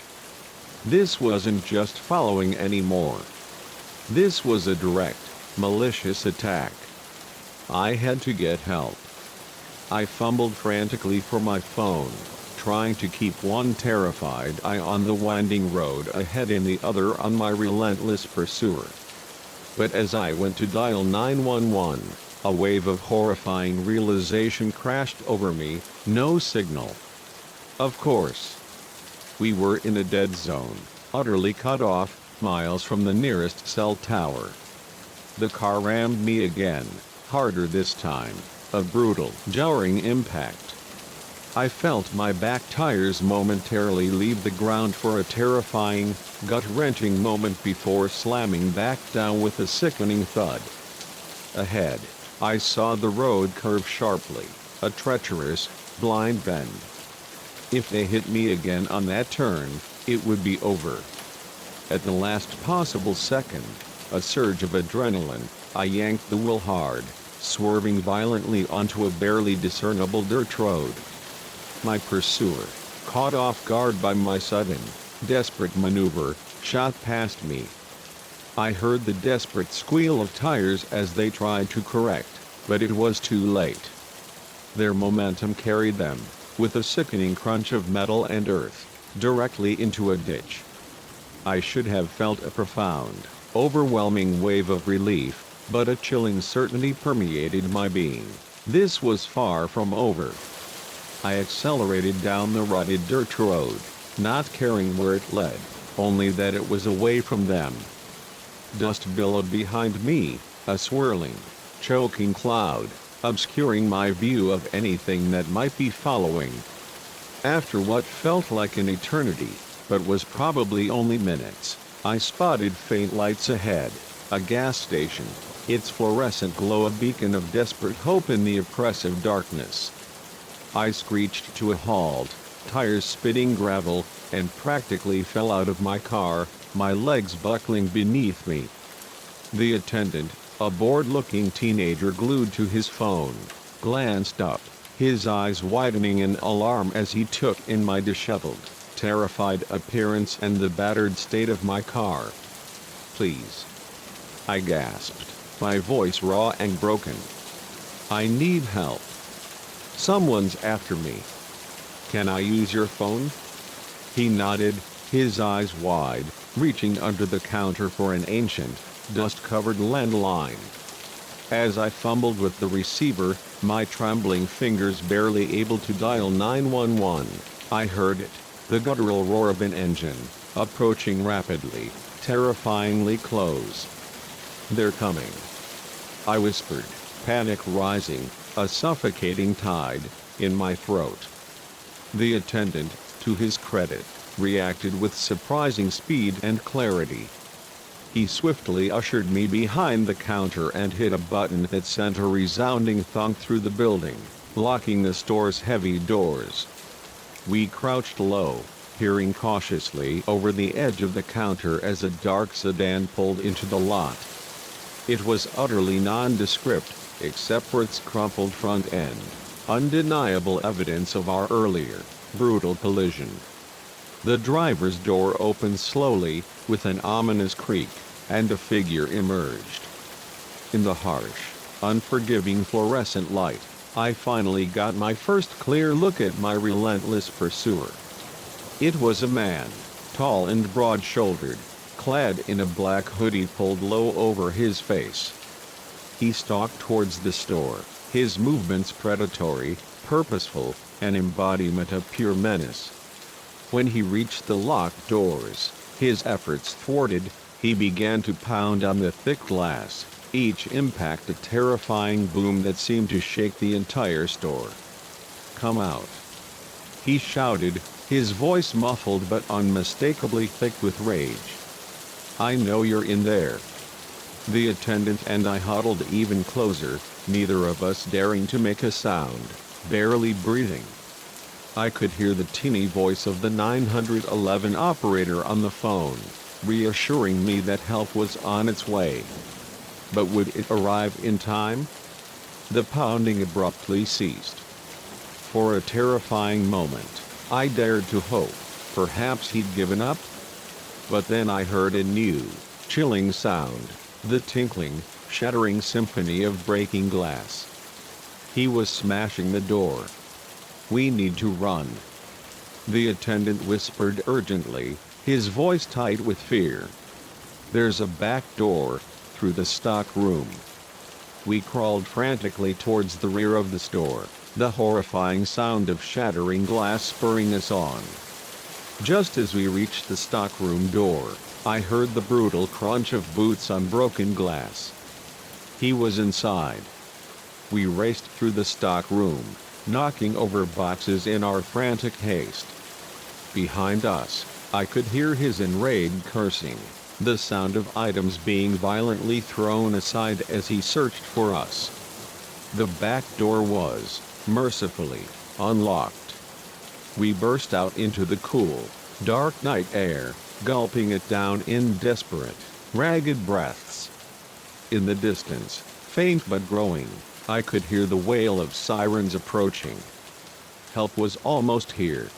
This wasn't just following anymore. This was a direct, malicious attack. I had to get help. I fumbled frantically for my phone, trying to keep one terrified eye on the winding road ahead and the other on my relentless pursuer. But as I went to dial 911, a wave of horrifying realization crashed over me, no signal. Of course. We were in a dead zone, utterly cut off, miles from the nearest cell tower. The car rammed me again, harder this time, a brutal, jarring impact. I felt my back tires momentarily leave the ground for a terrifying, gut-wrenching moment before slamming back down with a sickening thud. Ahead, I saw the road curve sharply, a treacherous, blind bend. If they hit me again on that turn, it would be over. At the last possible second, a surge of adrenaline, I yanked the wheel hard, swerving violently onto a barely discernible dirt road. My pursuer, caught off guard by my sudden, desperate maneuver, shot past me. I heard the desperate squeal of tires as they tried to correct, but it was too late. Their momentum carried them, with a sickening crunch of metal and earth, directly into a ditch. I should have felt a profound, overwhelming wave of relief, but a chilling certainty permeated my being. This was far from over. I accelerated down the rutted dirt road, not caring where it led, only that it was away from them. Dust billowed behind me, a swirling, choking cloud, obscuring my view of anything that might be following. After what felt like an eternity, but was probably only minutes, I spotted faint lights ahead, a gas station, its fluorescent glow a beacon of desperate hope in the oppressive darkness. I screeched to a halt, tires spitting gravel, and practically fell out of my car, my legs buckling beneath me. The attendant, a bored-looking teenager glued to his phone, glanced up, his eyes widening in alarm as he took in my disheveled, terrified appearance and the battered state of my car. "Please," I gasped, my voice raw and broken. "I need help. Someone's after me. Can I use your phone?" He nodded, his eyes wide, reaching under the counter for an ancient, dust-covered landline. As I fumbled with the receiver, my trembling fingers barely able to dial 911, I heard it, the guttural roar of an engine, approaching rapidly, terrifyingly close. "They're coming," I whispered, panic rising, a suffocating tide, in my throat. The attendant, to his credit, reacted with surprising speed and clarity. He swiftly ushered me behind the counter and hit a button that sent a resounding thunk through the building, locking the store's heavy doors. We crouched low, peering cautiously over the edge of the counter as a dark sedan pulled into the lot. It was utterly nondescript, except for its crumpled front end, undeniable evidence of our earlier, brutal collision. The driver's door opened slowly, with an ominous creak, and a figure emerged. In the harsh, unforgiving fluorescent light, I finally got my first clear look at my relentless pursuer. It was a man, tall and broad-shouldered, clad in a black hoodie pulled low over his face. He stalked towards the store, his movements predatory, purposeful, an embodiment of pure menace. When he reached the locked doors, his efforts thwarted, he began to pound on the thick glass, each impact a terrifying boom that seemed to shake the entire store. "Come out," he shouted, his voice muffled but unmistakably thick with rage. "I know you're in there." The attendant and I huddled even closer, neither of us daring to make a sound, barely breathing. I could hear the tinny voice of the 911 operator on the phone, reassuring me that help was on its way. But would it arrive in time? The pounding abruptly ceased. For a terrifying moment, I dared to hope, perhaps he'd given up? But then I heard a new, chilling sound, the tinkling, shattering symphony of breaking glass. He was smashing the door. "We need to run," the attendant whispered urgently, his voice tight with fear. "There's a back door, through the stock room." We crawled frantically towards the rear of the store, the horrifying sound of shattering glass spurring us on. Just as we reached the stockroom door, I heard the brutal crunch of boots on broken glass. He was inside. We raced through the stockroom, knocking over boxes in our frantic haste. Behind us, I could hear his enraged cursing, the sound of items being violently thrown aside as he searched for us. The back door was, mercifully, unlocked. We burst out into the cool, dark night air, gulping it down in desperate, ragged breaths. In the distance, faint but growing, I could hear the wail of sirens approaching. Help was almost here.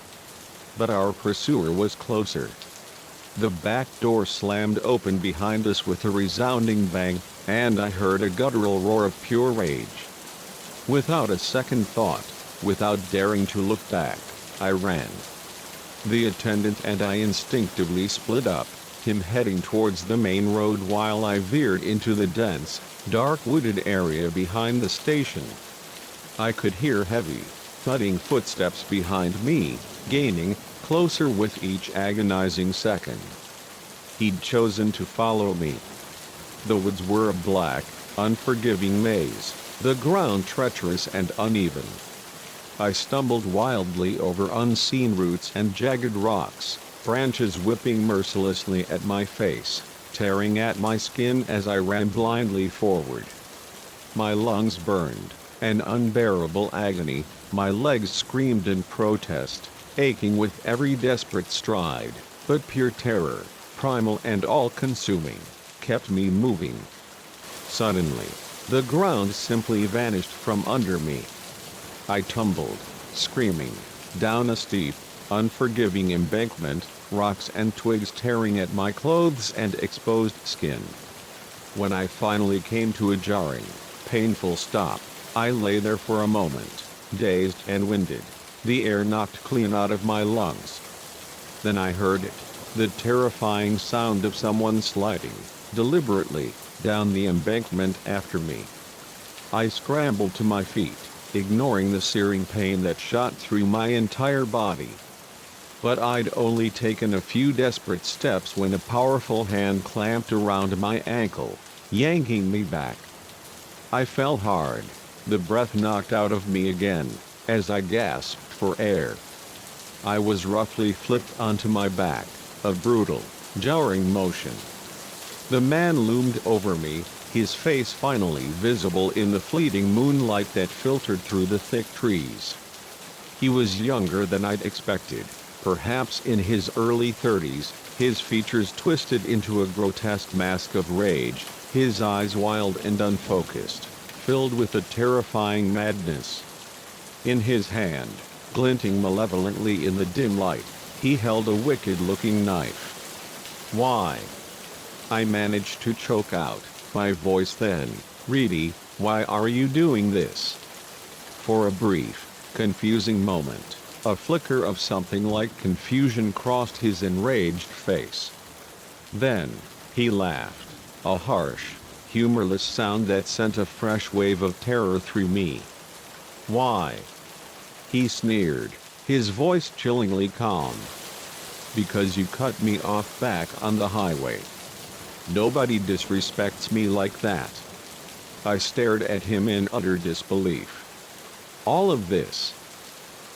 But our pursuer was closer. The back door slammed open behind us with a resounding bang, and I heard a guttural roar of pure rage. Without a second thought, without daring to look back, I ran. The attendant and I instinctively split up, him heading towards the main road while I veered into the dense, dark wooded area behind the station. I could hear heavy, thudding footsteps behind me, gaining closer with each agonizing second. He'd chosen to follow me. The woods were a black, unforgiving maze, the ground treacherous and uneven. I stumbled wildly over unseen roots and jagged rocks, branches whipping mercilessly at my face, tearing at my skin as I ran blindly forward. My lungs burned, an unbearable agony, my legs screamed in protest, aching with every desperate stride, but pure terror, primal and all-consuming, kept me moving, Suddenly, the ground simply vanished from under me. I tumbled, screaming, down a steep, unforgiving embankment, rocks and twigs tearing at my clothes and exposed skin. When I finally came to a jarring, painful stop, I lay there for a moment, dazed and winded, the air knocked clean out of my lungs. Then I heard it, the terrifying sound of someone sliding, deliberately, down the embankment after me. I scrambled to my feet, ignoring the searing pain that shot through my entire body. But I'd only taken a few desperate steps when a powerful hand clamped around my ankle, yanking me back. I fell hard, the breath knocked out of me again, as I gasped for air. I was roughly flipped onto my back, a brutal, jarring motion. The man loomed over me, his face finally visible in the fleeting moonlight that filtered through the thick trees. He was younger than I'd expected, perhaps in his early 30s, his features twisted into a grotesque mask of rage, his eyes wild and unfocused, filled with a terrifying madness. In his hand, glinting malevolently in the dim light, he held a wicked-looking knife. "Why?" I managed to choke out, my voice thin, reedy. "Why are you doing this?" For a brief, confusing moment, a flicker of something like confusion crossed his enraged face. Then, he laughed, a harsh, humorless sound that sent a fresh wave of terror through me. "Why?" he sneered, his voice chillingly calm. "Because you cut me off back on the highway. Nobody disrespects me like that." I stared at him in utter disbelief. All of this,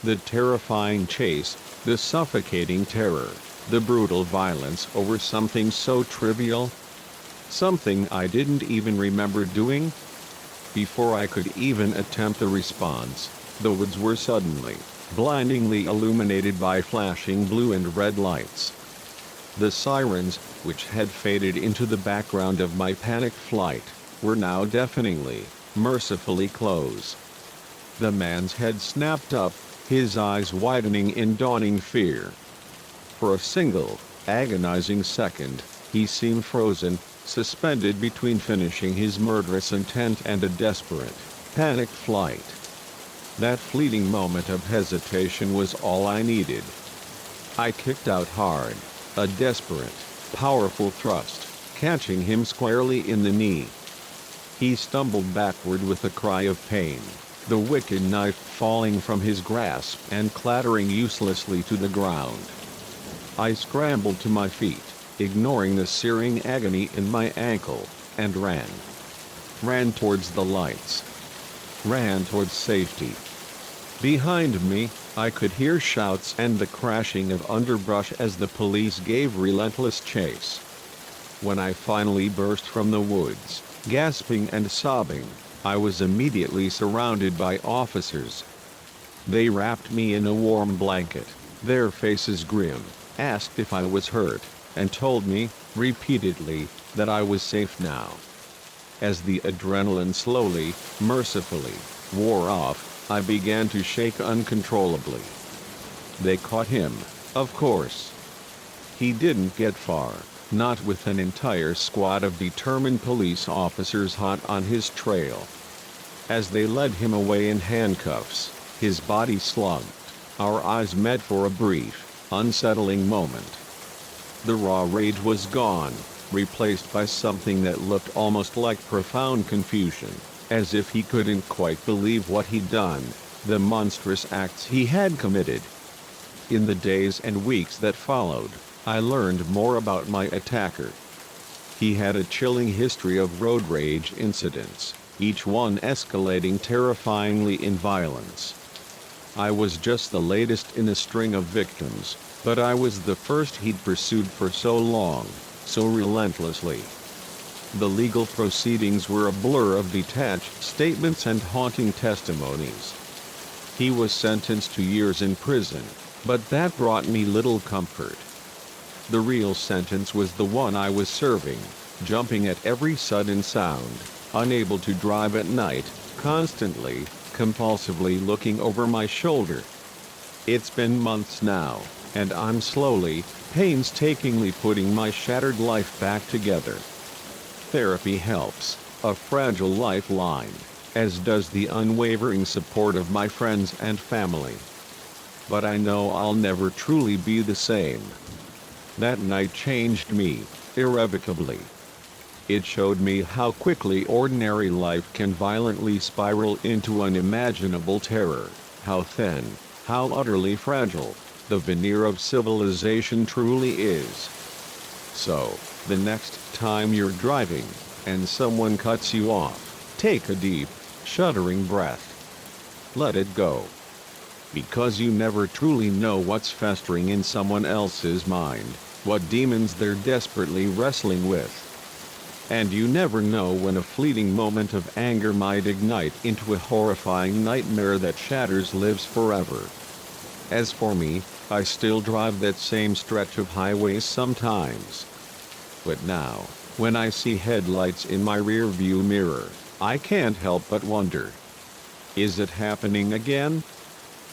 the terrifying chase, the suffocating terror, the brutal violence over something so trivial, something I didn't even remember doing? Before I could even attempt a response, the woods were suddenly, blindingly illuminated by flashing blue and red lights. The sirens, which had faded into the background of my panicked flight, were now deafeningly, mercifully close. The man's head snapped up, his eyes widening in dawning fear. For a single, agonizing second, he seemed frozen, suspended between finishing his murderous intent and a desperate, panicked flight. That fleeting moment of hesitation was all I needed. I kicked out hard, a desperate, powerful thrust, catching him squarely in the knee. He stumbled backward with a cry of pain, the wicked knife falling from his grasp and clattering uselessly to the ground. I scrambled to my feet, ignoring the searing agony in my ankle, and ran. Ran towards the lights. Ran towards safety. Behind me, I could hear shouts and the crashing of underbrush as the police gave relentless chase. When I finally burst from the woods, gasping and sobbing, I was immediately surrounded by officers. They wrapped me in a warm blanket, their faces grim, asked if I was hurt, and told me, repeatedly, that I was safe now. As the adrenaline slowly, mercifully, wore off, I began to shake uncontrollably. They caught him, of course. He didn't get far, not with an entire squad of determined police officers hot on his trail. As they led him away in handcuffs, his body slumped. Our eyes met for a brief, unsettling moment. The raw rage was gone, replaced by something that looked almost like profound confusion, as if he couldn't quite believe what he'd done, the monstrous acts he had committed. In the days and weeks that followed, I learned more about my attacker. He had a chilling history of road rage incidents, each one escalating terrifyingly in violence. I was just the latest in a string of victims, but I was the first he'd pursued for so long, so relentlessly. The legal proceedings were a blur of detached statements and haunting testimonies. He was sentenced to years in prison, but that brought me little comfort. The real sentence was the one I was serving, jumping at every sudden sound. unable to drive at night, constantly, compulsively looking over my shoulder. It's been months now, and I'm slowly, painstakingly putting my shattered life back together. Therapy helps, a fragile lifeline, as does the unwavering support of my friends and family. But I know I'll never truly be the same. That night changed me, irrevocably. It showed me how quickly ordinary life can violently spiral into unimaginable terror, how thin, how utterly fragile, the veneer of civilization truly is. So, the next time you're driving, and someone cuts you off, take a deep, shuddering breath. Let it go. Because you never truly know what's festering in someone else's mind, what demons they're desperately wrestling with. And you never know when a fleeting moment of anger might ignite into a horrifying nightmare that shatters lives forever. As for me, I still drive that same stretch of highways sometimes. But now, when I see headlights in my rearview mirror, I can't help but wonder. Is it happening again?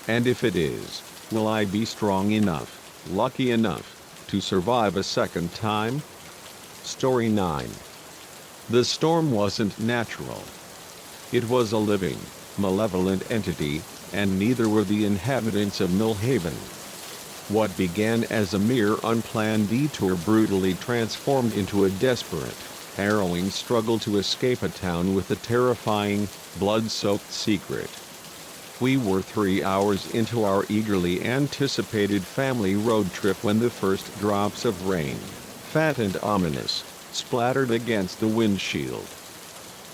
And if it is, will I be strong enough, lucky enough, to survive a second time? Story 9. The storm wasn't natural. It was a living, malevolent entity, and neither were the inhabitants of Millhaven. What began as a mere unplanned detour brutally transformed into a desperate, harrowing struggle to escape a town with a terrifying, blood-soaked secret. We were 3 hours into our eagerly anticipated family road trip when the first drops of rain, fat and ominous, splattered against the windshield.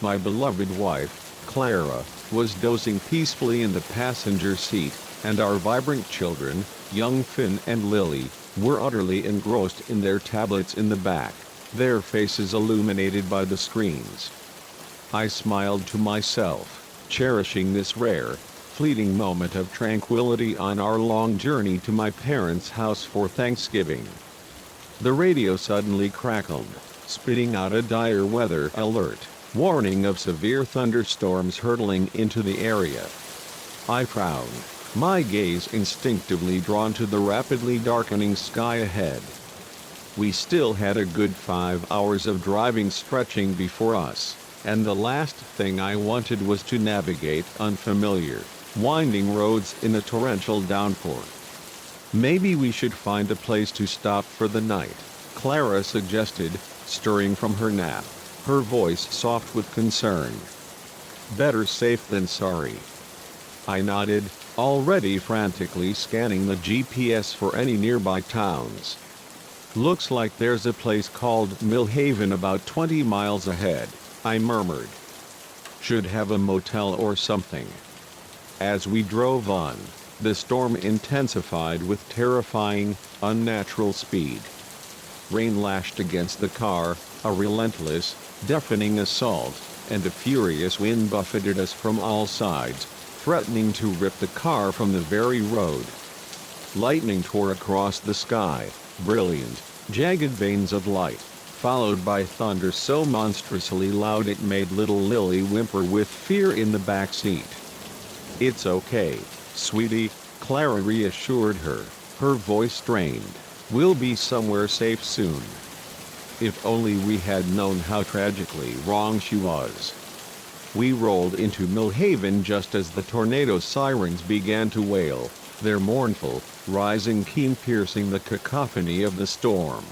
My beloved wife, Clara, was dozing peacefully in the passenger seat, and our vibrant children, young Finn and Lily, were utterly engrossed in their tablets in the back, their faces illuminated by the screens. I smiled to myself, cherishing this rare, fleeting moment of tranquility on our long journey to my parents' house for Thanksgiving. The radio suddenly crackled, spitting out a dire weather alert, warning of severe thunderstorms hurtling into the area. I frowned, my gaze instinctively drawn to the rapidly darkening sky ahead. We still had a good 5 hours of driving stretching before us, and the last thing I wanted was to navigate unfamiliar, winding roads in a torrential downpour. Maybe we should find a place to stop for the night, Clara suggested, stirring from her nap, her voice soft with concern. Better safe than sorry. I nodded, already frantically scanning the GPS for any nearby towns. Looks like there's a place called Millhaven about 20 miles ahead, I murmured. Should have a motel or something. As we drove on, the storm intensified with terrifying, unnatural speed. Rain lashed against the car, a relentless, deafening assault, and a furious wind buffeted us from all sides, threatening to rip the car from the very road. Lightning tore across the sky, brilliant, jagged veins of light, followed by thunder so monstrously loud it made little Lily whimper with fear in the back seat. "It's okay, sweetie," Clara reassured her, her voice strained. "We'll be somewhere safe soon." If only we had known how tragically wrong she was. We rolled into Millhaven just as the tornado sirens began to wail, their mournful, rising keen piercing the cacophony of the storm.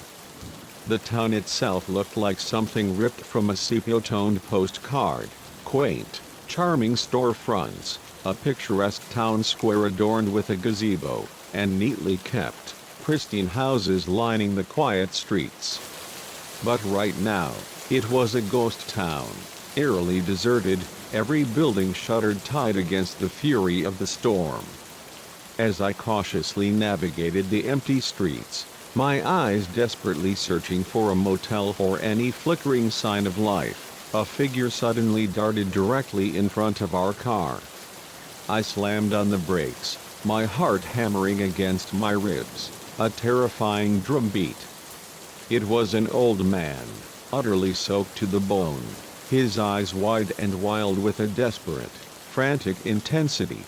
The town itself looked like something ripped from a sepia-toned postcard, quaint, charming storefronts, a picturesque town square adorned with a gazebo, and neatly kept, pristine houses lining the quiet streets. But right now, it was a ghost town, eerily deserted, every building shuttered tight against the fury of the storm. As I cautiously navigated the empty streets, my eyes desperately searching for a motel or any flickering sign of life, a figure suddenly darted directly in front of our car. I slammed on the brakes, my heart hammering against my ribs, a terrifying drumbeat. It was an old man, utterly soaked to the bone, his eyes wide and wild with a desperate, frantic intensity.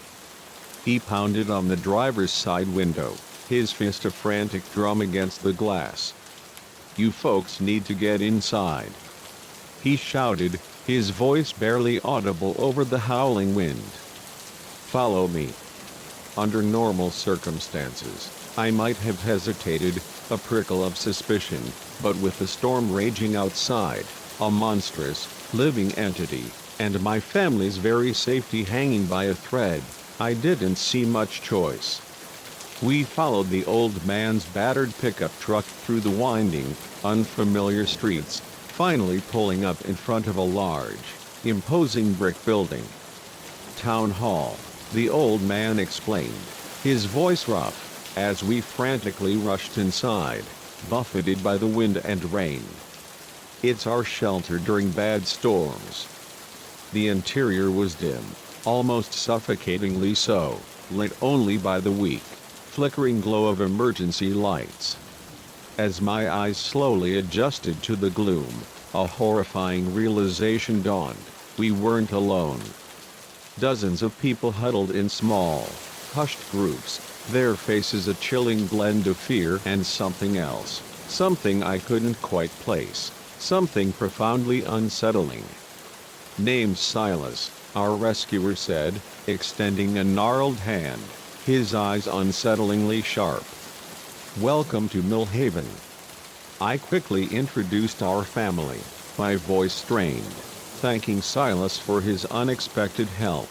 He pounded on the driver's side window, his fist a frantic drum against the glass. "You folks need to get inside," he shouted, his voice barely audible over the howling wind. "Follow me." Under normal circumstances, I might have hesitated, a prickle of suspicion, but with the storm raging outside, a monstrous, living entity, and my family's very safety hanging by a thread, I didn't see much choice. We followed the old man's battered pickup truck through the winding, unfamiliar streets, finally pulling up in front of a large, imposing brick building. "Town Hall," the old man explained, his voice rough, as we frantically rushed inside, buffeted by the wind and rain. "It's our shelter during bad storms." The interior was dim, almost suffocatingly so, lit only by the weak, flickering glow of emergency lights. As my eyes slowly adjusted to the gloom, a horrifying realization dawned: we weren't alone. Dozens of people huddled in small, hushed groups, their faces a chilling blend of fear and something else, something I couldn't quite place, something profoundly unsettling. "Name's Silas," our rescuer said, extending a gnarled hand, his eyes unsettlingly sharp. "Welcome to Millhaven." I quickly introduced our family, my voice strained, thanking Silas for his unexpected help.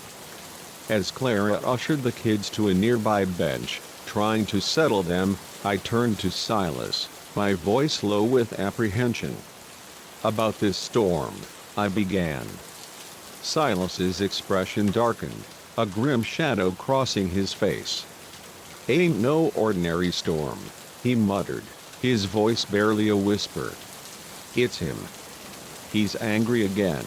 As Clara ushered the kids to a nearby bench, trying to settle them, I turned to Silas, my voice low with apprehension. "About this storm," I began. Silas's expression darkened, a grim shadow crossing his face. "Ain't no ordinary storm," he muttered, his voice barely a whisper. "It's him. He's angry again."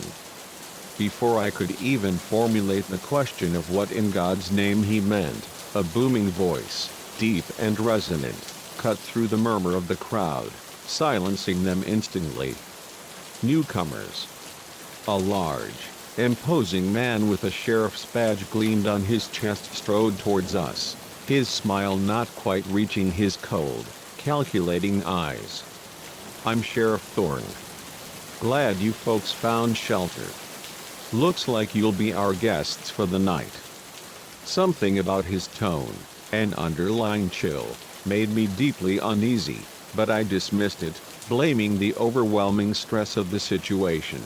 Before I could even formulate the question of what in God's name he meant, a booming voice, deep and resonant, cut through the murmur of the crowd, silencing them instantly. "Newcomers." A large, imposing man with a sheriff's badge gleamed on his chest strode towards us, his smile not quite reaching his cold, calculating eyes. "I'm Sheriff Thorne. Glad you folks found shelter. Looks like you'll be our guests for the night." Something about his tone, an underlying chill, made me deeply uneasy, but I dismissed it, blaming the overwhelming stress of the situation.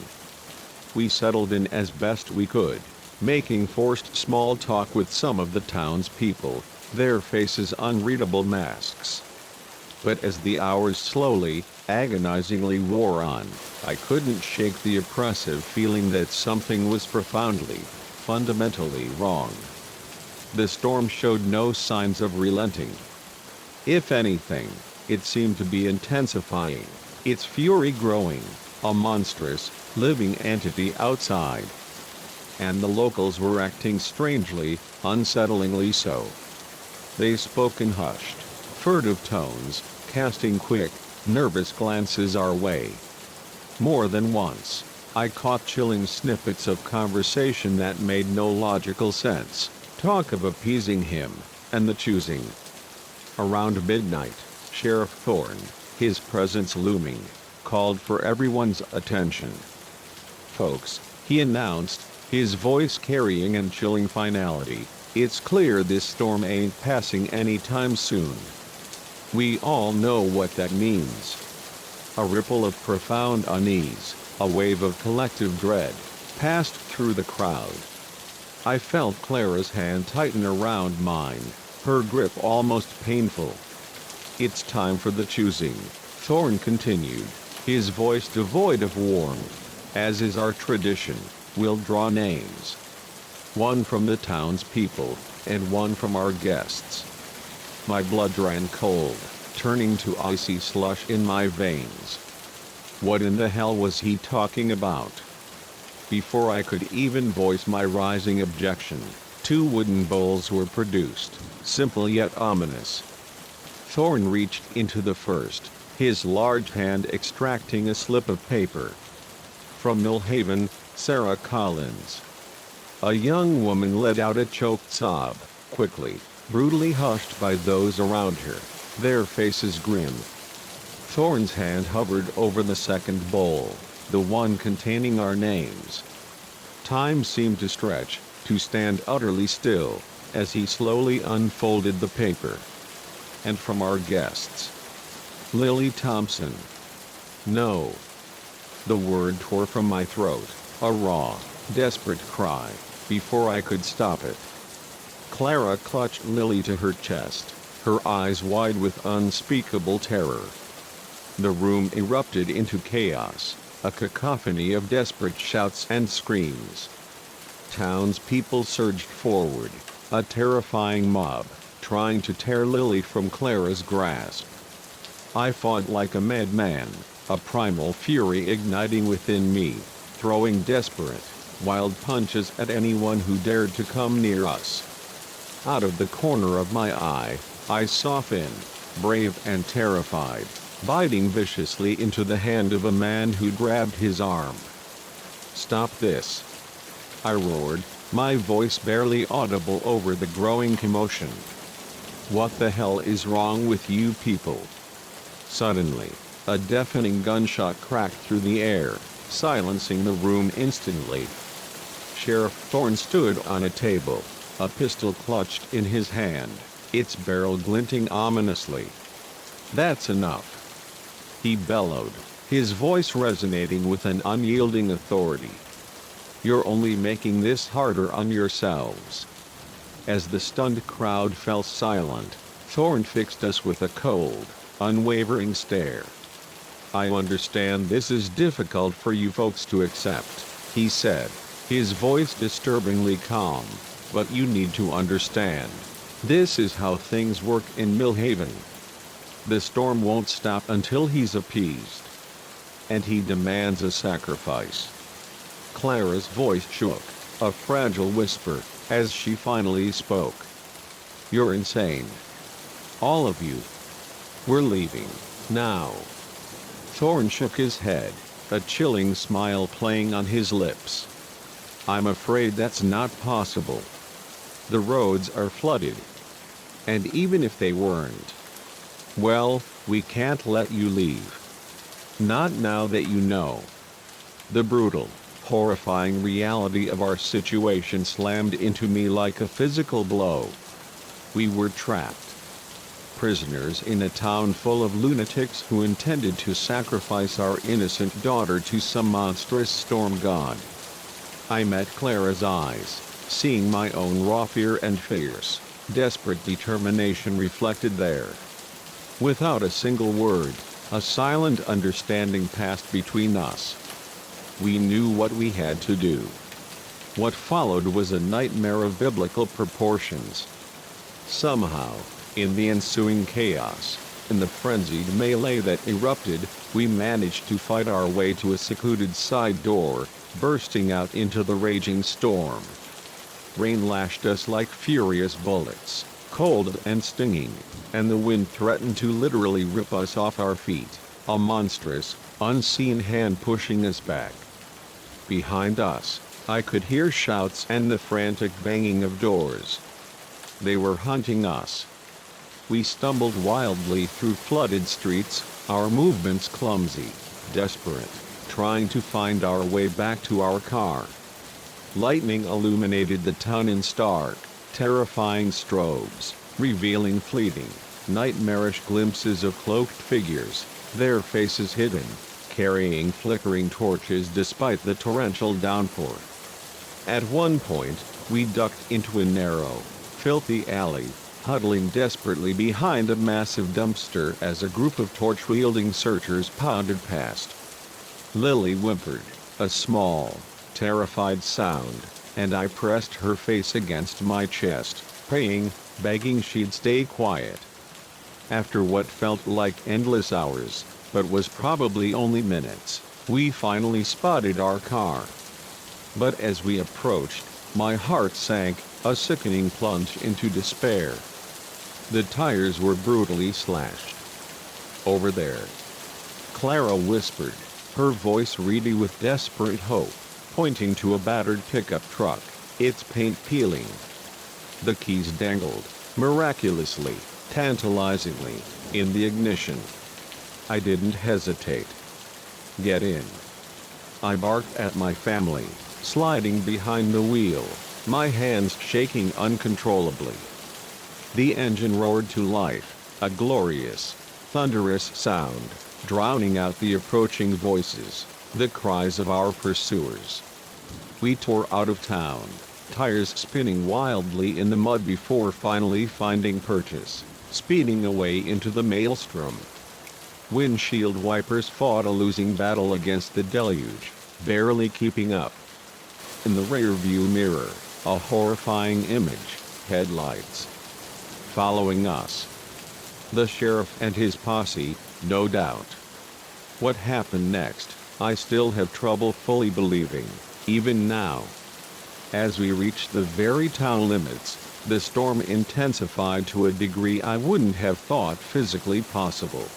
We settled in as best we could, making forced small talk with some of the townspeople, their faces unreadable masks. But as the hours slowly, agonizingly wore on, I couldn't shake the oppressive feeling that something was profoundly, fundamentally wrong. The storm showed no signs of relenting. If anything, it seemed to be intensifying, its fury growing, a monstrous, living entity outside. And the locals were acting strangely, unsettlingly so. They spoke in hushed, furtive tones, casting quick, nervous glances our way. More than once, I caught chilling snippets of conversation that made no logical sense, talk of appeasing him, and the choosing. Around midnight, Sheriff Thorne, his presence looming, called for everyone's attention. "Folks," he announced, his voice carrying an chilling finality, "it's clear this storm ain't passing anytime soon. We all know what that means." A ripple of profound unease, a wave of collective dread, passed through the crowd. I felt Clara's hand tighten around mine, her grip almost painful. "It's time for the choosing," Thorne continued, his voice devoid of warmth. "As is our tradition, we'll draw names. One from the townspeople, and one from our guests." My blood ran cold, turning to icy slush in my veins. What in the hell was he talking about? Before I could even voice my rising objection, 2 wooden bowls were produced, simple yet ominous. Thorne reached into the first, his large hand extracting a slip of paper. From Millhaven, Sarah Collins. A young woman let out a choked sob, quickly, brutally hushed by those around her, their faces grim. Thorn's hand hovered over the second bowl, the one containing our names. Time seemed to stretch, to stand utterly still, as he slowly unfolded the paper. And from our guests. Lily Thompson. No. The word tore from my throat, a raw, desperate cry, before I could stop it. Clara clutched Lily to her chest, her eyes wide with unspeakable terror. The room erupted into chaos, a cacophony of desperate shouts and screams. Townspeople surged forward, a terrifying mob, trying to tear Lily from Clara's grasp. I fought like a madman, a primal fury igniting within me, throwing desperate, wild punches at anyone who dared to come near us. Out of the corner of my eye, I saw Finn, brave and terrified, biting viciously into the hand of a man who grabbed his arm. "Stop this!" I roared, my voice barely audible over the growing commotion. "What the hell is wrong with you people?" Suddenly, a deafening gunshot cracked through the air, silencing the room instantly. Sheriff Thorne stood on a table, a pistol clutched in his hand, its barrel glinting ominously. "That's enough!" he bellowed, his voice resonating with an unyielding authority. "You're only making this harder on yourselves." As the stunned crowd fell silent, Thorne fixed us with a cold, unwavering stare. "I understand this is difficult for you folks to accept," he said, his voice disturbingly calm, "but you need to understand. This is how things work in Millhaven. The storm won't stop until he's appeased. And he demands a sacrifice." Clara's voice shook, a fragile whisper, as she finally spoke. "You're insane. All of you. We're leaving, now." Thorne shook his head, a chilling smile playing on his lips. "I'm afraid that's not possible. The roads are flooded. And even if they weren't, well, we can't let you leave. Not now that you know." The brutal, horrifying reality of our situation slammed into me like a physical blow. We were trapped. Prisoners in a town full of lunatics who intended to sacrifice our innocent daughter to some monstrous storm god. I met Clara's eyes, seeing my own raw fear and fierce, desperate determination reflected there. Without a single word, a silent understanding passed between us. We knew what we had to do. What followed was a nightmare of biblical proportions. Somehow, in the ensuing chaos, in the frenzied melee that erupted, we managed to fight our way to a secluded side door, bursting out into the raging storm. Rain lashed us like furious bullets, cold and stinging, and the wind threatened to literally rip us off our feet, a monstrous, unseen hand pushing us back. Behind us, I could hear shouts and the frantic banging of doors. They were hunting us. We stumbled wildly through flooded streets, our movements clumsy, desperate, trying to find our way back to our car. Lightning illuminated the town in stark, terrifying strobes, revealing fleeting, nightmarish glimpses of cloaked figures, their faces hidden, carrying flickering torches despite the torrential downpour. At one point, we ducked into a narrow, filthy alley, huddling desperately behind a massive dumpster as a group of torch-wielding searchers pounded past. Lily whimpered, a small, terrified sound, and I pressed her face against my chest, praying, begging she'd stay quiet. After what felt like endless hours, but was probably only minutes, we finally spotted our car. But as we approached, my heart sank, a sickening plunge into despair. The tires were brutally slashed. "Over there," Clara whispered, her voice reedy with desperate hope, pointing to a battered pickup truck, its paint peeling. The keys dangled, miraculously, tantalizingly, in the ignition. I didn't hesitate. "Get in," I barked at my family, sliding behind the wheel, my hands shaking uncontrollably. The engine roared to life, a glorious, thunderous sound, drowning out the approaching voices, the cries of our pursuers. We tore out of town, tires spinning wildly in the mud before finally finding purchase, speeding away into the maelstrom. Windshield wipers fought a losing battle against the deluge, barely keeping up. In the rearview mirror, a horrifying image, headlights following us. The sheriff and his posse, no doubt. What happened next, I still have trouble fully believing, even now. As we reached the very town limits, the storm intensified to a degree I wouldn't have thought physically possible.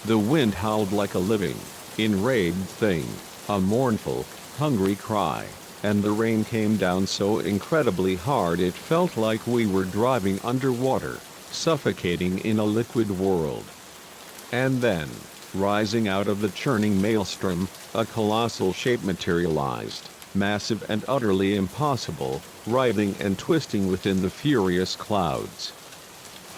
The wind howled like a living, enraged thing, a mournful, hungry cry, and the rain came down so incredibly hard it felt like we were driving underwater, suffocating in a liquid world. And then, rising out of the churning maelstrom, a colossal shape materialized, massive and utterly impossible, writhing and twisting within the furious clouds.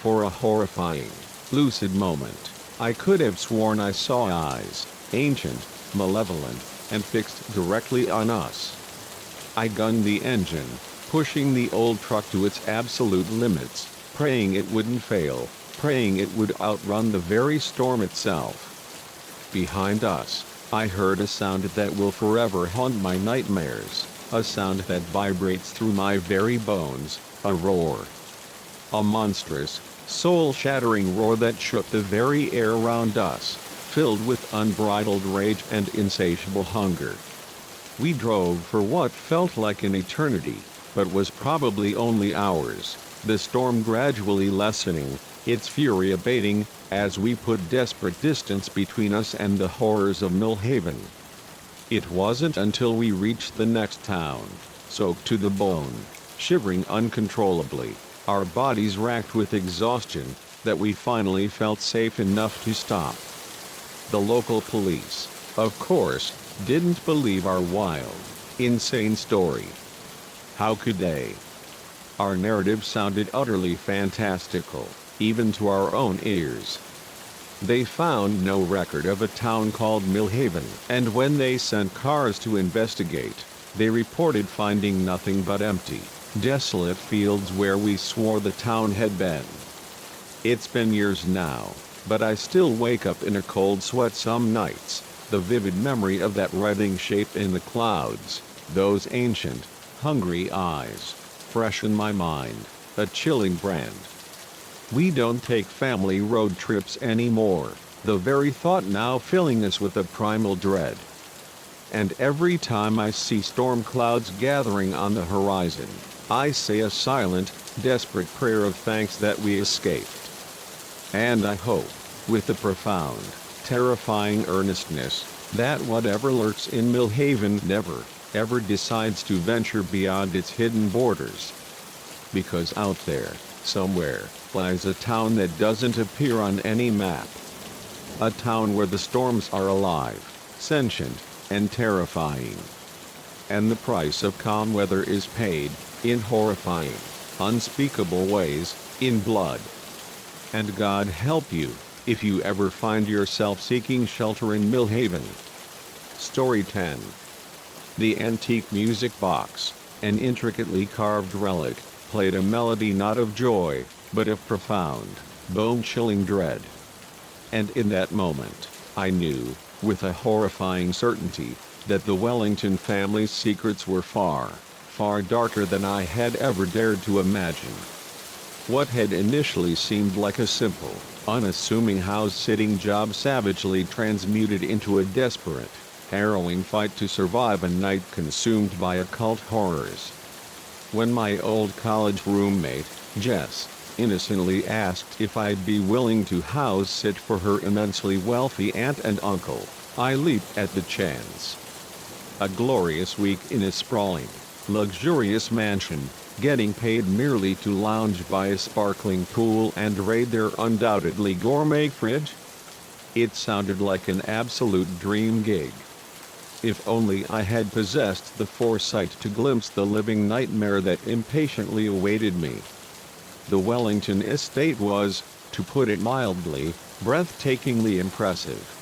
For a horrifying, lucid moment, I could have sworn I saw eyes, ancient, malevolent, and fixed directly on us. I gunned the engine, pushing the old truck to its absolute limits, praying it wouldn't fail, praying it would outrun the very storm itself. Behind us, I heard a sound that will forever haunt my nightmares, a sound that vibrates through my very bones, a roar. A monstrous, soul-shattering roar that shook the very air around us, filled with unbridled rage and insatiable hunger. We drove for what felt like an eternity, but was probably only hours, the storm gradually lessening, its fury abating, as we put desperate distance between us and the horrors of Millhaven. It wasn't until we reached the next town, soaked to the bone, shivering uncontrollably, our bodies racked with exhaustion, that we finally felt safe enough to stop. The local police, of course, didn't believe our wild, insane story. How could they? Our narrative sounded utterly fantastical, even to our own ears. They found no record of a town called Millhaven, and when they sent cars to investigate, they reported finding nothing but empty, desolate fields where we swore the town had been. It's been years now, but I still wake up in a cold sweat some nights, the vivid memory of that writhing shape in the clouds, those ancient, hungry eyes, fresh in my mind, a chilling brand. We don't take family road trips anymore, the very thought now filling us with a primal dread. And every time I see storm clouds gathering on the horizon, I say a silent, desperate prayer of thanks that we escaped. And I hope, with a profound, terrifying earnestness, that whatever lurks in Millhaven never, ever decides to venture beyond its hidden borders. Because out there, somewhere, lies a town that doesn't appear on any map. A town where the storms are alive, sentient, and terrifying. And the price of calm weather is paid, in horrifying, unspeakable ways, in blood. And God help you, if you ever find yourself seeking shelter in Millhaven. Story 10. The antique music box, an intricately carved relic, played a melody not of joy, but of profound, bone-chilling dread. And in that moment, I knew, with a horrifying certainty, that the Wellington family's secrets were far, far darker than I had ever dared to imagine. What had initially seemed like a simple, unassuming house-sitting job savagely transmuted into a desperate, harrowing fight to survive a night consumed by occult horrors. When my old college roommate, Jess, innocently asked if I'd be willing to house sit for her immensely wealthy aunt and uncle, I leaped at the chance. A glorious week in a sprawling, luxurious mansion, getting paid merely to lounge by a sparkling pool and raid their undoubtedly gourmet fridge? It sounded like an absolute dream gig. If only I had possessed the foresight to glimpse the living nightmare that impatiently awaited me. The Wellington estate was, to put it mildly, breathtakingly impressive.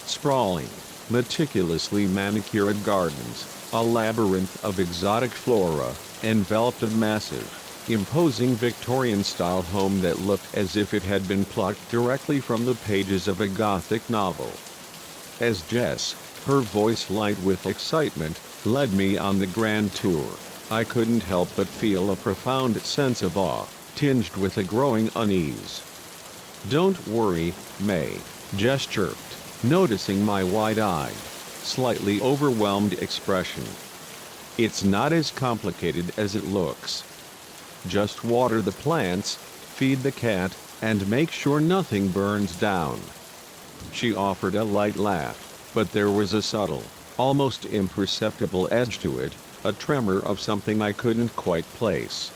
Sprawling, meticulously manicured gardens, a labyrinth of exotic flora, enveloped a massive, imposing Victorian-style home that looked as if it had been plucked directly from the pages of a Gothic novel. As Jess, her voice light with excitement, led me on the grand tour, I couldn't help but feel a profound sense of awe, tinged with a growing unease. "Don't worry, May," Jess chirped, noticing my wide-eyed, slightly overwhelmed expression. "It's not as complicated as it looks. Just water the plants, feed the cat, and make sure nothing burns down." She offered a light laugh, but there was a subtle, almost imperceptible edge to it, a tremor of something I couldn't quite place.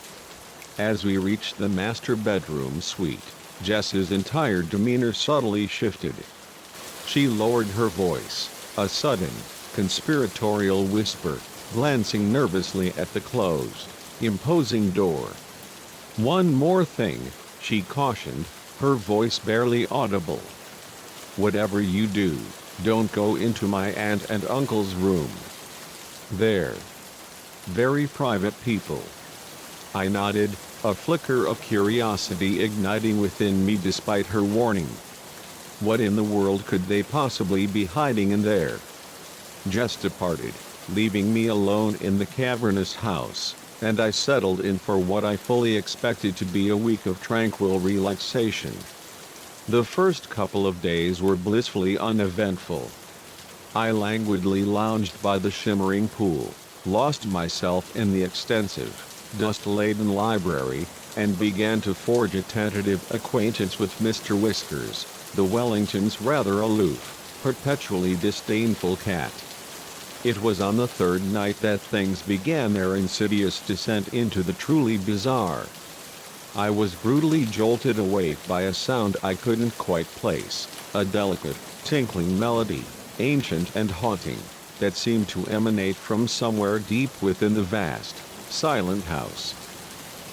As we reached the master bedroom suite, Jess's entire demeanor subtly shifted. She lowered her voice, a sudden, conspiratorial whisper, glancing nervously at the closed, imposing door. "One more thing," she cautioned, her voice barely audible. "Whatever you do, don't go into my aunt and uncle's room. They're very private people." I nodded, a flicker of curiosity igniting within me despite her warning. What in the world could they possibly be hiding in there? Jess departed, leaving me alone in the cavernous house, and I settled in for what I fully expected to be a week of tranquil relaxation. The first couple of days were blissfully uneventful. I languidly lounged by the shimmering pool, lost myself in the extensive, dust-laden library, and began to forge a tentative acquaintance with Mr. Whiskers, the Wellington's rather aloof, perpetually disdainful cat. It was on the third night that things began their insidious descent into the truly bizarre. I was brutally jolted awake by a sound I couldn't quite place, a delicate, tinkling melody, ancient and haunting, that seemed to emanate from somewhere deep within the vast, silent house.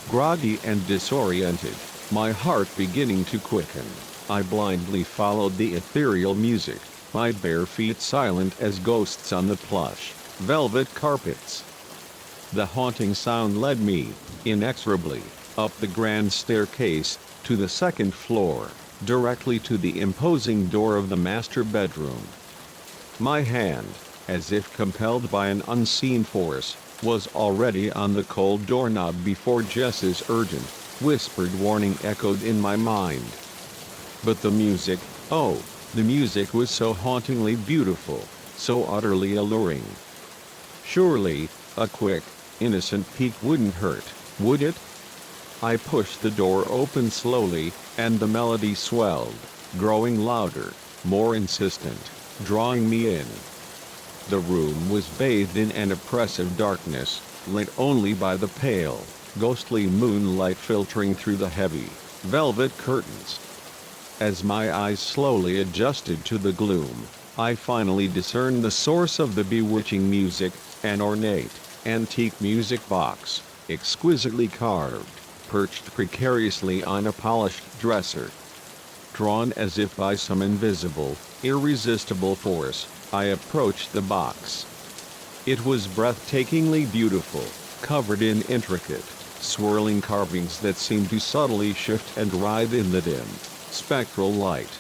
Groggy and disoriented, my heart beginning to quicken, I blindly followed the ethereal music, my bare feet silent as ghosts on the plush, velvet carpets. The haunting sound led me, inexorably, up the grand staircase, to the second floor, directly to the imposing door of the master bedroom. My hand, as if compelled by an unseen force, was already on the cold doorknob before Jess's urgent, whispered warning echoed in my mind. But the music, oh, the music was so hauntingly beautiful, so utterly alluring. Surely, a quick, innocent peek wouldn't hurt, would it? I pushed the door open slowly, and the melody swelled, growing louder, more insistent, drawing me in. The room was bathed in an oppressive darkness, lit only by the pale, ghostly moonlight filtering through the heavy, velvet curtains. As my eyes slowly adjusted to the gloom, I finally discerned the source of the bewitching music, an ornate, antique music box, exquisitely carved, perched precariously on a polished dresser. Drawn as if by some invisible, irresistible force, I approached the box. It was breathtakingly beautiful, covered in intricate, swirling carvings that seemed to subtly shift and writhe in the dim, spectral light.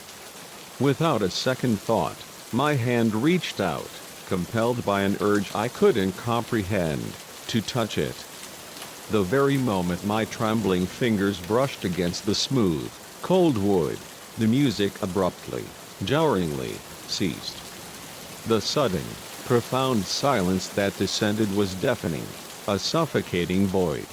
Without a second thought, my hand reached out, compelled by an urge I couldn't comprehend, to touch it. The very moment my trembling fingers brushed against the smooth, cold wood, the music abruptly, jarringly, ceased. The sudden, profound silence that descended was deafening, a suffocating void.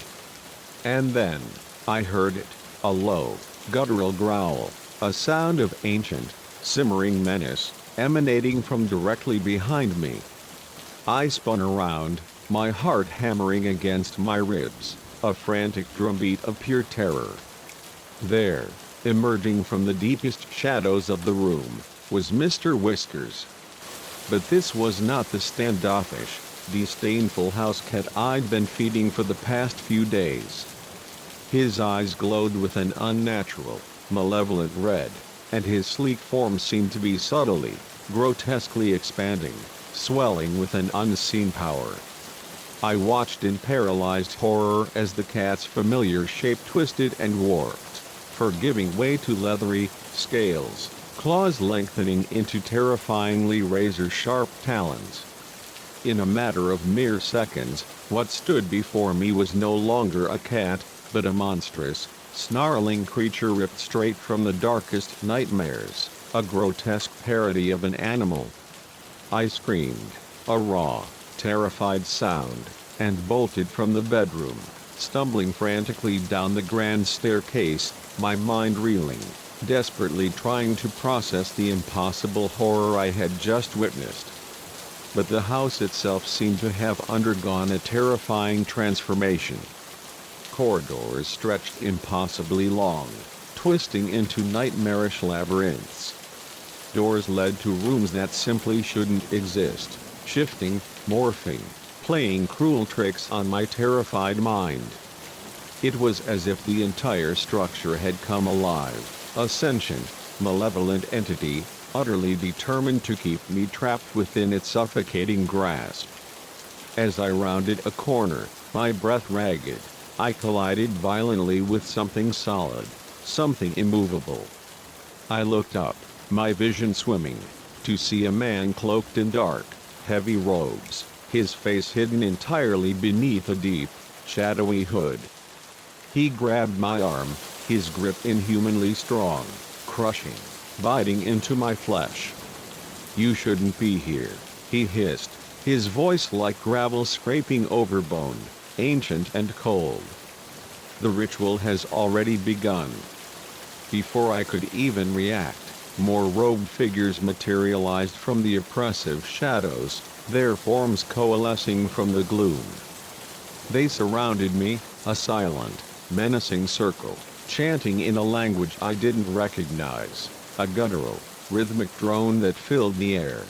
And then, I heard it, a low, guttural growl, a sound of ancient, simmering menace, emanating from directly behind me. I spun around, my heart hammering against my ribs, a frantic drumbeat of pure terror. There, emerging from the deepest shadows of the room, was Mr. Whiskers. But this was not the standoffish, disdainful house cat I'd been feeding for the past few days. His eyes glowed with an unnatural, malevolent red, and his sleek form seemed to be subtly, grotesquely expanding, swelling with an unseen power. I watched in paralyzed horror as the cat's familiar shape twisted and warped, giving way to leathery scales, claws lengthening into terrifyingly razor-sharp talons. In a matter of mere seconds, what stood before me was no longer a cat, but a monstrous, snarling creature ripped straight from the darkest nightmares, a grotesque parody of an animal. I screamed, a raw, terrified sound, and bolted from the bedroom, stumbling frantically down the grand staircase, my mind reeling, desperately trying to process the impossible horror I had just witnessed. But the house itself seemed to have undergone a terrifying transformation. Corridors stretched impossibly long, twisting into nightmarish labyrinths. Doors led to rooms that simply shouldn't exist, shifting, morphing, playing cruel tricks on my terrified mind. It was as if the entire structure had come alive, a sentient, malevolent entity, utterly determined to keep me trapped within its suffocating grasp. As I rounded a corner, my breath ragged, I collided violently with something solid, something immovable. I looked up, my vision swimming, to see a man cloaked in dark, heavy robes, his face hidden entirely beneath a deep, shadowy hood. He grabbed my arm, his grip inhumanly strong, crushing, biting into my flesh. "You shouldn't be here," he hissed, his voice like gravel scraping over bone, ancient and cold. "The ritual has already begun." Before I could even react, more robed figures materialized from the oppressive shadows, their forms coalescing from the gloom. They surrounded me, a silent, menacing circle, chanting in a language I didn't recognize, a guttural, rhythmic drone that filled the air.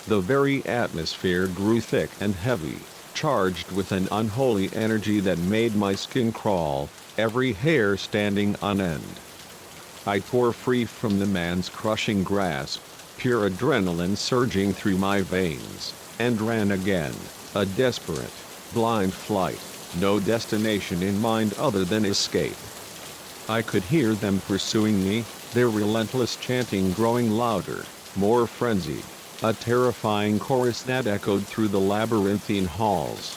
The very atmosphere grew thick and heavy, charged with an unholy energy that made my skin crawl, every hair standing on end. I tore free from the man's crushing grasp, pure adrenaline surging through my veins, and ran again, a desperate, blind flight, no destination in mind other than escape. I could hear them pursuing me, their relentless chanting growing louder, more frenzied, a terrifying chorus that echoed through the labyrinthine halls.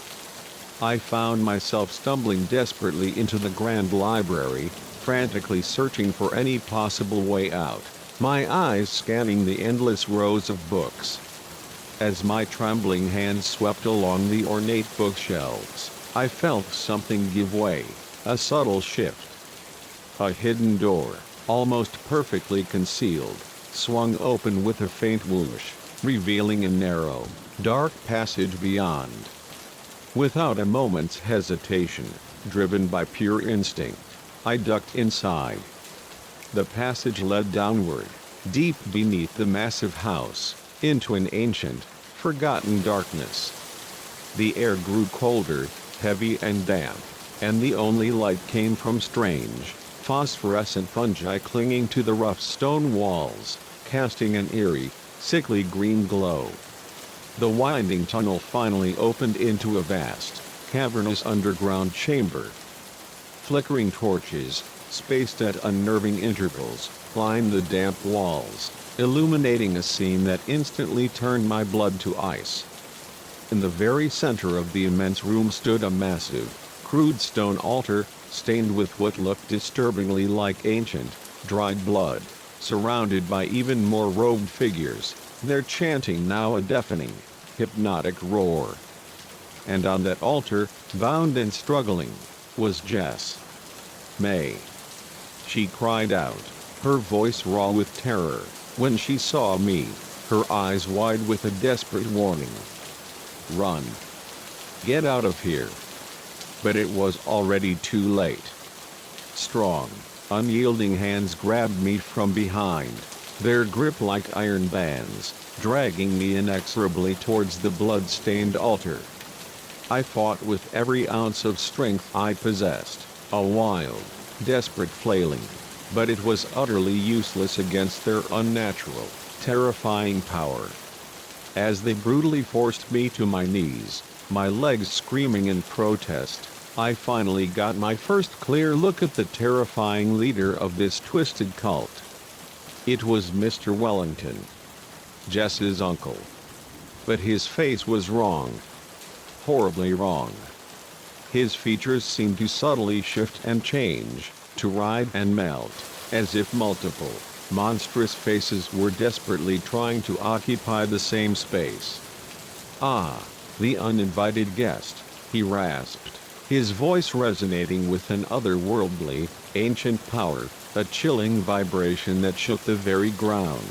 I found myself stumbling desperately into the grand library, frantically searching for any possible way out, my eyes scanning the endless rows of books. As my trembling hands swept along the ornate bookshelves, I felt something give way, a subtle shift. A hidden door, almost perfectly concealed, swung open with a faint whoosh, revealing a narrow, dark passage beyond. Without a moment's hesitation, driven by pure instinct, I ducked inside. The passage led downward, deep beneath the massive house, into an ancient, forgotten darkness. The air grew colder, heavy and damp, and the only light came from strange, phosphorescent fungi clinging to the rough stone walls, casting an eerie, sickly green glow. The winding tunnel finally opened into a vast, cavernous underground chamber. Flickering torches, spaced at unnerving intervals, lined the damp walls, illuminating a scene that instantly turned my blood to ice. In the very center of the immense room stood a massive, crude stone altar, stained with what looked disturbingly like ancient, dried blood, surrounded by even more robed figures, their chanting now a deafening, hypnotic roar. And on that altar, bound and struggling, was Jess. May. She cried out, her voice raw with terror, when she saw me, her eyes wide with a desperate warning. "Run! Get out of here!" But it was already too late. Strong, unyielding hands grabbed me from behind, their grip like iron bands, dragging me inexorably towards the blood-stained altar. I fought with every ounce of strength I possessed, a wild, desperate flailing, but it was utterly useless against their unnatural, terrifying power. As they brutally forced me to my knees, my legs screaming in protest, I finally got my first clear look at the terrifying leader of this twisted cult. It was Mr. Wellington, Jess's uncle. But his face was wrong. Horribly wrong. His features seemed to subtly shift and change, to ride and melt, as if multiple, monstrous faces were desperately trying to occupy the same space. "Ah, the uninvited guest," he rasped, his voice resonating with an otherworldly, ancient power, a chilling vibration that shook the very ground.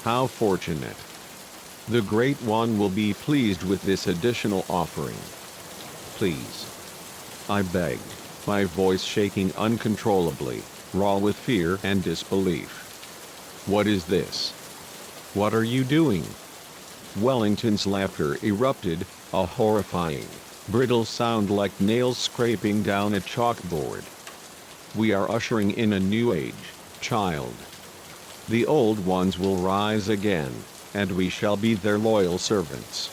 "How fortunate. The Great One will be pleased with this additional offering. Please," I begged, my voice shaking uncontrollably, raw with fear and disbelief. "What is this? What are you doing?" Wellington's laughter erupted, a horrifying, brittle sound like nails scraping down a chalkboard. "We are ushering in a new age, child. The old ones will rise again, and we shall be their loyal servants."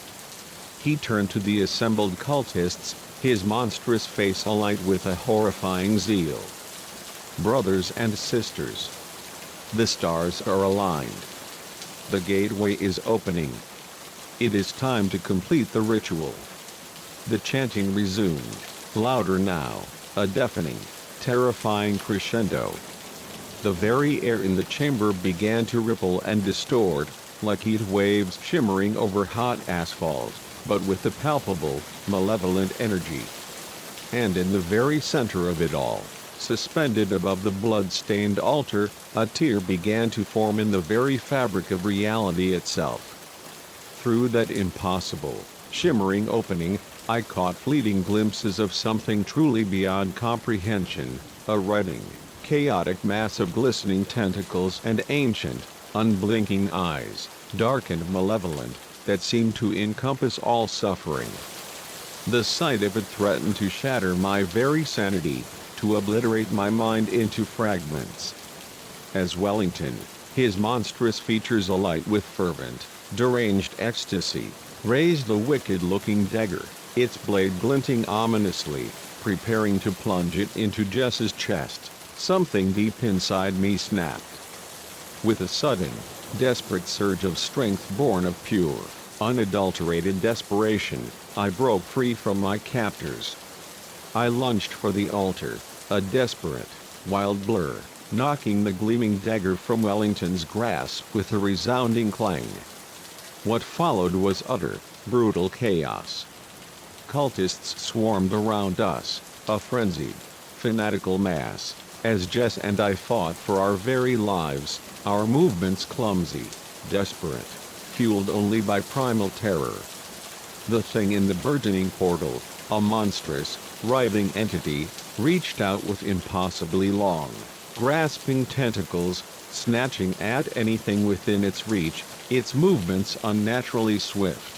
He turned to the assembled cultists, his monstrous face alight with a horrifying zeal. "Brothers and sisters, the stars are aligned. The gateway is opening. It is time to complete the ritual." The chanting resumed, louder now, a deafening, terrifying crescendo. The very air in the chamber began to ripple and distort, like heat waves shimmering over hot asphalt, but with a palpable, malevolent energy. And in the very center of it all, suspended above the blood-stained altar, a tear began to form in the very fabric of reality itself. Through that impossible, shimmering opening, I caught fleeting glimpses of something truly beyond comprehension, a reddening, chaotic mass of glistening tentacles and ancient, unblinking eyes, dark and malevolent, that seemed to encompass all suffering. The sight of it threatened to shatter my very sanity, to obliterate my mind into fragments. As Wellington, his monstrous features alight with fervent, deranged ecstasy, raised the wicked-looking dagger, its blade glinting ominously, preparing to plunge it into Jess's chest, something deep inside me snapped. With a sudden, desperate surge of strength born of pure, unadulterated desperation, I broke free from my captors. I lunged for the altar, a desperate, wild blur, knocking the gleaming dagger from Wellington's grasp with a resounding clang. What followed was utter, brutal chaos. Cultists swarmed around us, a frenzied, fanatical mass, as Jess and I fought for our very lives, our movements clumsy, desperate, fueled only by primal terror. The thing in the burgeoning portal, a monstrous, writhing entity, reached out with impossibly long, grasping tentacles, snatching at anything within its reach, its movements unnaturally swift.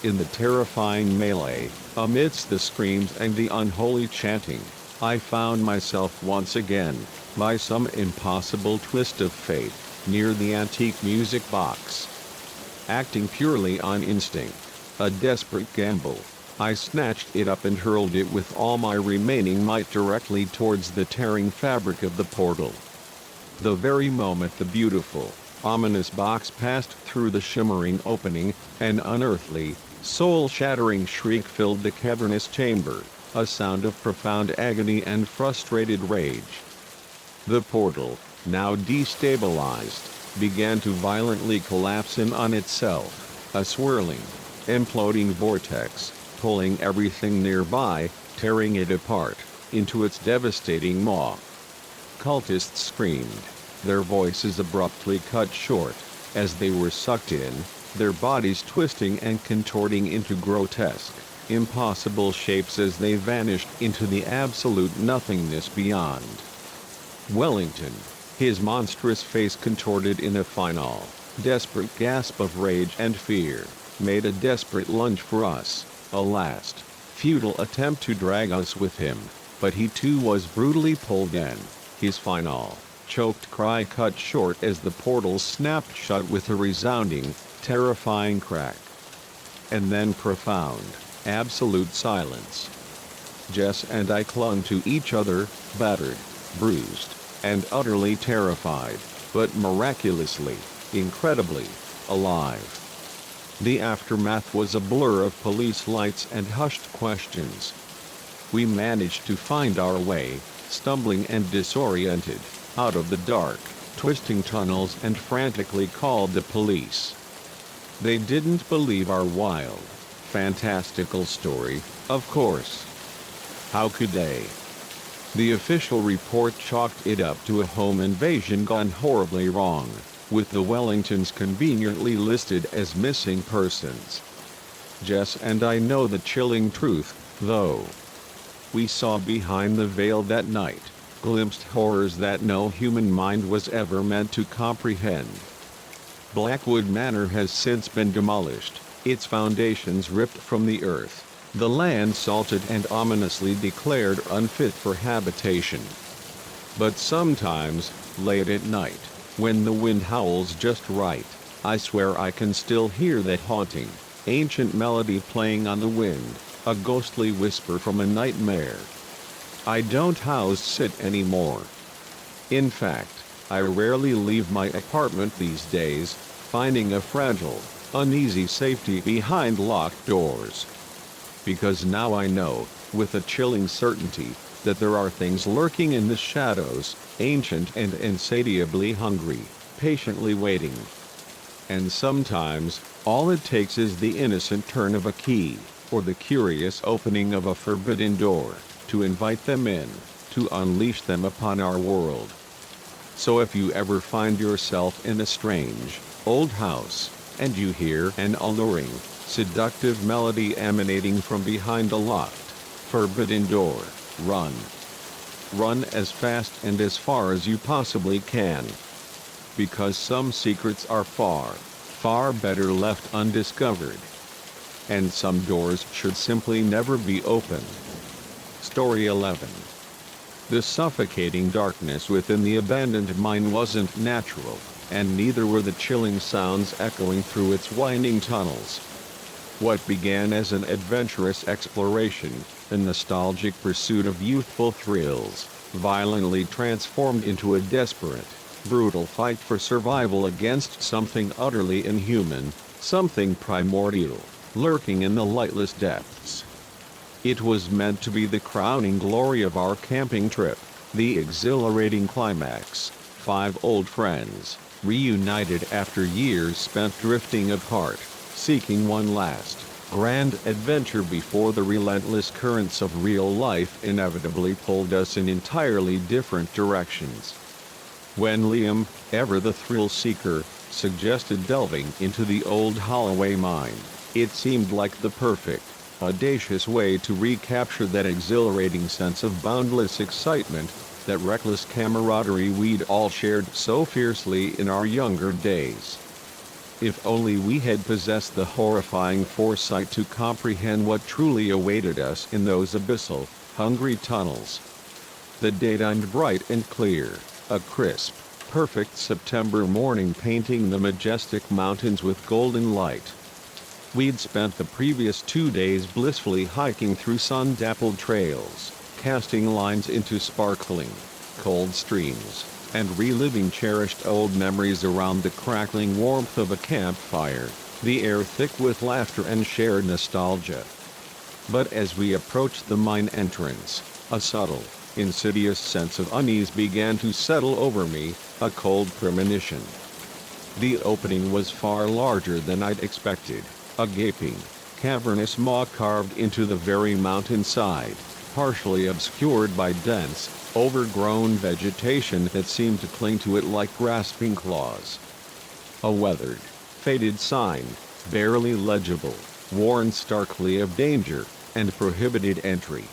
In the terrifying melee, amidst the screams and the unholy chanting, I found myself once again, by some impossible twist of fate, near the antique music box. Acting purely on instinct, a desperate gamble, I snatched it up and hurled it with all my remaining might directly towards the tearing fabric of the portal. The very moment the beautiful, ominous box passed through the shimmering opening, an unearthly, soul-shattering shriek filled the cavernous chamber, a sound of profound agony and frustrated rage. The portal, now destabilized, began to violently collapse in on itself, a swirling, imploding vortex, pulling everything nearby, tearing it apart, into its devastating maw. Cultists screamed, their voices abruptly cut short, as they were sucked in, their bodies twisting and contorting into grotesque, impossible shapes as they vanished into the absolute nothingness beyond. Wellington, his monstrous face contorted in a final, desperate gasp of rage and fear, made a desperate lunge for us, a last, futile attempt to drag us with him, but he too was brutally pulled in, his final, choked cry cut short as the portal snapped shut with a resounding, terrifying crack. And then profound, absolute silence. Jess and I clung to each other, battered, bruised, and utterly terrified, but miraculously, incredibly, alive. The aftermath was a blur of police lights and hushed questions. We managed to find our way, stumbling and disoriented, out of the dark, twisting tunnels and frantically called the police. They didn't believe our wild, fantastical story, of course. How could they? The official report chalked it up to a home invasion gone horribly wrong, with the Wellingtons conveniently listed as missing persons. Jess and I know the chilling truth, though. We saw behind the veil that night, glimpsed horrors that no human mind was ever meant to comprehend. Blackwood Manor has since been demolished, its foundations ripped from the earth, the land salted and ominously declared unfit for habitation. But sometimes, late at night, when the wind howls just right, I swear I can still hear that haunting, ancient melody playing on the wind, a ghostly whisper from a nightmare. I don't house sit anymore. In fact, I rarely leave my apartment these days, finding a fragile, uneasy safety behind locked doors. Because now I know, with a chilling certainty, that there are things lurking in the shadows, ancient and insatiably hungry, patiently waiting. And sometimes, all it takes is the innocent turn of a key, or the curious opening of a forbidden door, to invite them in, to unleash them upon our world. So if you ever find yourself in a strange, old house, and you hear an alluring, seductive melody emanating from behind a locked, forbidden door, run. Run as fast and as far as you possibly can. Because some secrets are far, far better left undiscovered. And some doors should simply never be opened. Story 11. The suffocating darkness within the abandoned mine wasn't natural, and neither were the chilling sounds echoing through its winding tunnels. What began as an adventurous exploration, a nostalgic pursuit of youthful thrills, violently transformed into a desperate, brutal fight for survival against something utterly inhuman, something primordial, lurking in the lightless depths. It was meant to be the crowning glory of our camping trip, the exhilarating climax, 5 old friends, reunited after years spent drifting apart, seeking one last, grand adventure before the relentless currents of real life inevitably pulled us in entirely different directions. When Liam, ever the thrill-seeker, suggested delving into the old Holloway mine, it seemed like the perfect, audacious way to recapture that exhilarating sense of boundless excitement, that reckless camaraderie we'd all shared so fiercely in our younger days. If only we had possessed the horrifying foresight to comprehend what truly awaited us in those abyssal, hungry tunnels. The day dawned bright and clear, a crisp, perfect September morning painting the majestic mountains with golden light. We'd spent the previous 2 days blissfully hiking through sun-dappled trails, casting lines into sparkling, cold streams, and reliving cherished old memories around the crackling warmth of a campfire, the air thick with laughter and shared nostalgia. But as we approached the mine entrance, a subtle, insidious sense of unease began to settle over me, a cold premonition. The opening was far larger than I'd expected, a gaping, cavernous maw carved into the very mountainside, partially obscured by dense, overgrown vegetation that seemed to cling to it like grasping claws. A weathered, faded sign, barely legible, warned starkly of danger and prohibited entry.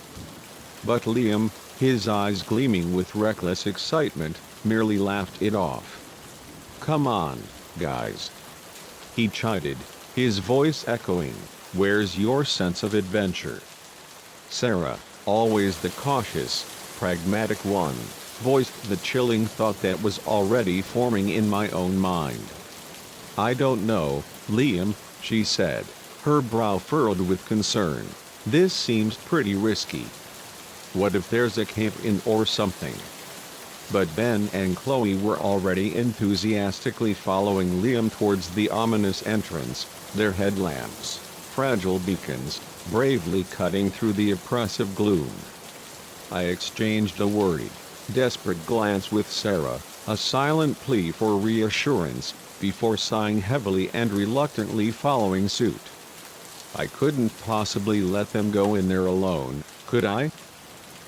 But Liam, his eyes gleaming with reckless excitement, merely laughed it off. "Come on, guys," he chided, his voice echoing, "where's your sense of adventure?" Sarah, always the cautious, pragmatic one, voiced the chilling thought that was already forming in my own mind. "I don't know, Liam," she said, her brow furrowed with concern. "This seems pretty risky. What if there's a cave-in or something?" But Ben and Chloe were already enthusiastically following Liam towards the ominous entrance, their headlamps, fragile beacons, bravely cutting through the oppressive gloom. I exchanged a worried, desperate glance with Sarah, a silent plea for reassurance, before sighing heavily and reluctantly following suit. I couldn't possibly let them go in there alone, could I?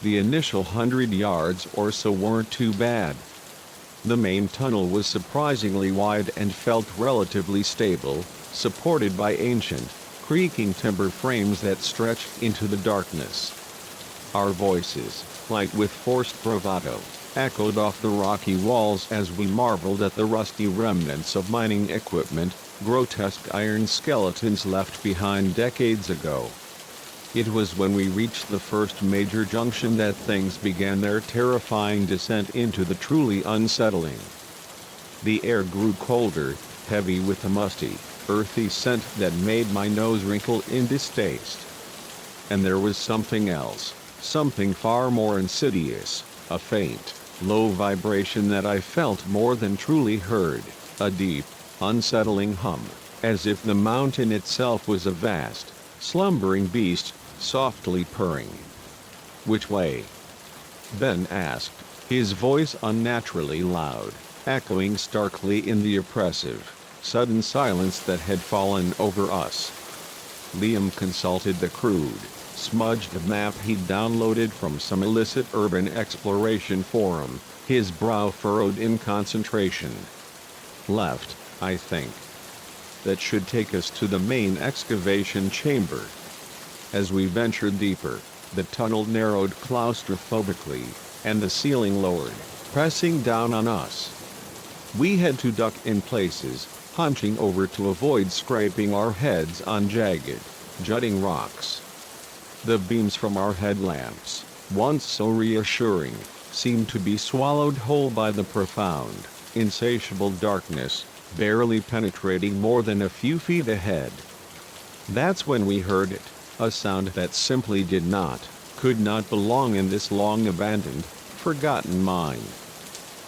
The initial 100 yards or so weren't too bad. The main tunnel was surprisingly wide and felt relatively stable, supported by ancient, creaking timber frames that stretched into the darkness. Our voices, light with forced bravado, echoed off the rocky walls as we marveled at the rusty remnants of mining equipment, grotesque iron skeletons left behind decades ago. It was when we reached the first major junction that things began their terrifying descent into the truly unsettling. The air grew colder, heavy with a musty, earthy scent that made my nose wrinkle in distaste. And there was something else, something far more insidious, a faint, low vibration that I felt more than truly heard, a deep, unsettling hum, as if the mountain itself was a vast, slumbering beast, softly purring. "Which way?" Ben asked, his voice unnaturally loud, echoing starkly in the oppressive, sudden silence that had fallen over us. Liam consulted the crude, smudged map he'd downloaded from some illicit urban exploration forum, his brow furrowed in concentration. "Left, I think. That should take us to the main excavation chamber." As we ventured deeper, the tunnel narrowed claustrophobically, and the ceiling lowered, pressing down on us. We had to duck in places, hunching over to avoid scraping our heads on jagged, jutting rocks. The beams from our headlamps, once so reassuring, seemed to be swallowed whole by the profound, insatiable darkness, barely penetrating more than a few feet ahead. That's when we heard it, a sound that simply could not belong in this long abandoned, forgotten mine.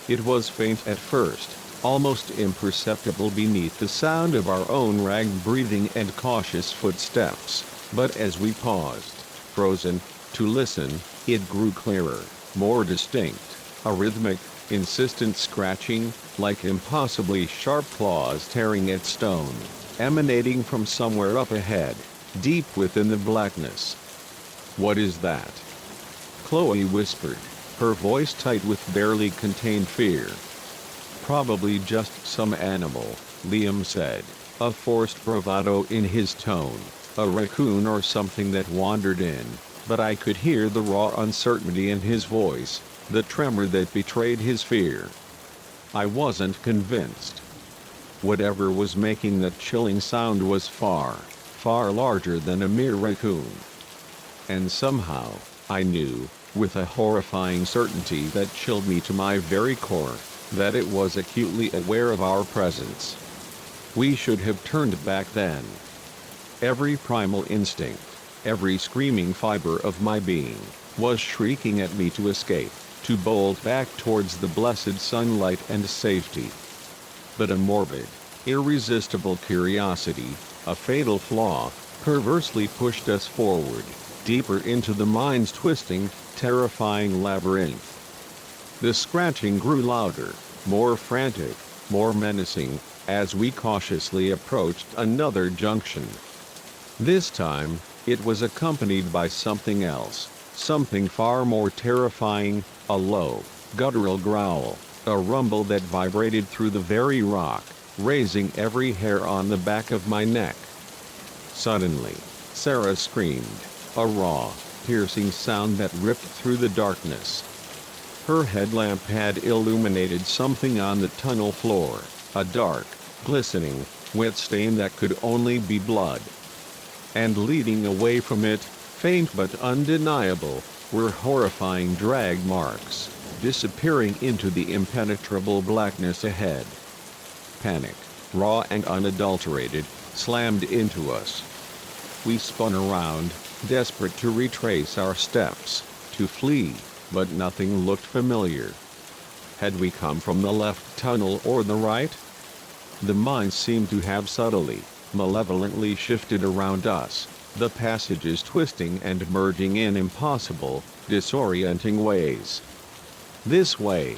It was faint at first, almost imperceptible beneath the sound of our own ragged breathing and cautious footsteps, but as we paused, frozen, to listen, it grew clearer, more distinct, a rhythmic, insistent scratching, like impossibly sharp claws tearing at stone, emanating from somewhere up ahead, deep within the blackness. "What is that?" Chloe whispered, her voice tight with barely contained fear. "Probably just some animal," Liam said, a forced bravado in his tone, "a raccoon or something that wandered in," but I could hear the raw uncertainty in his voice, the tremor that betrayed his fear. I wasn't convinced. Whatever was making that chilling sound was far larger than a mere raccoon. And somehow, I knew, with a horrifying certainty that chilled me to my very core, that it was acutely aware of our presence. We should have turned back then. Every primal instinct, every screaming fiber of my being, was shrieking at me to escape, to bolt back towards the blessed sunlight and safety. But a morbid, irresistible curiosity, a fatal flaw, perversely pushed us forward, deeper into the mind's twisting, terrifying labyrinth. The scratching grew louder, more frantic, more menacing, as we cautiously approached another junction. This time, it was accompanied by something else, something far more terrifying, a low, guttural growl, a rumble that vibrated through the very rock, raising every hair on the back of my neck. Suddenly, Sarah screamed, a raw, piercing sound that ripped through the darkness. Her headlamp had illuminated something on the tunnel floor, a dark, glistening, wet stain that could only be blood. And leading away from it, faint but undeniable, were horrifying drag marks, disappearing into the impenetrable blackness ahead. Panic, raw and unadulterated, slammed into us. We spun around, desperate to retrace our steps, to flee, but nothing looked familiar. Had we come from the left tunnel or the right? The mind seemed to have subtly, malevolently shifted around us, the passages twisting and merging in impossible, disorienting ways. This way!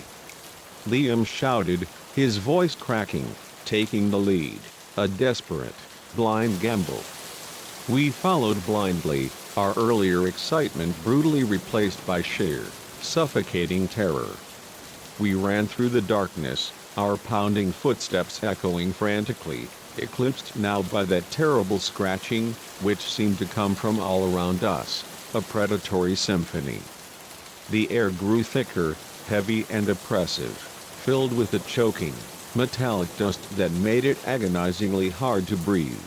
Liam shouted, his voice cracking, taking the lead, a desperate, blind gamble. We followed blindly, our earlier excitement brutally replaced by sheer, suffocating terror. We ran through the darkness, our pounding footsteps echoing frantically, eclipsed now by that terrible scratching, which seemed to come from all around us, a predatory symphony. The air grew thicker, heavy and oppressive, filled with a choking, metallic dust that made it agonizingly hard to breathe.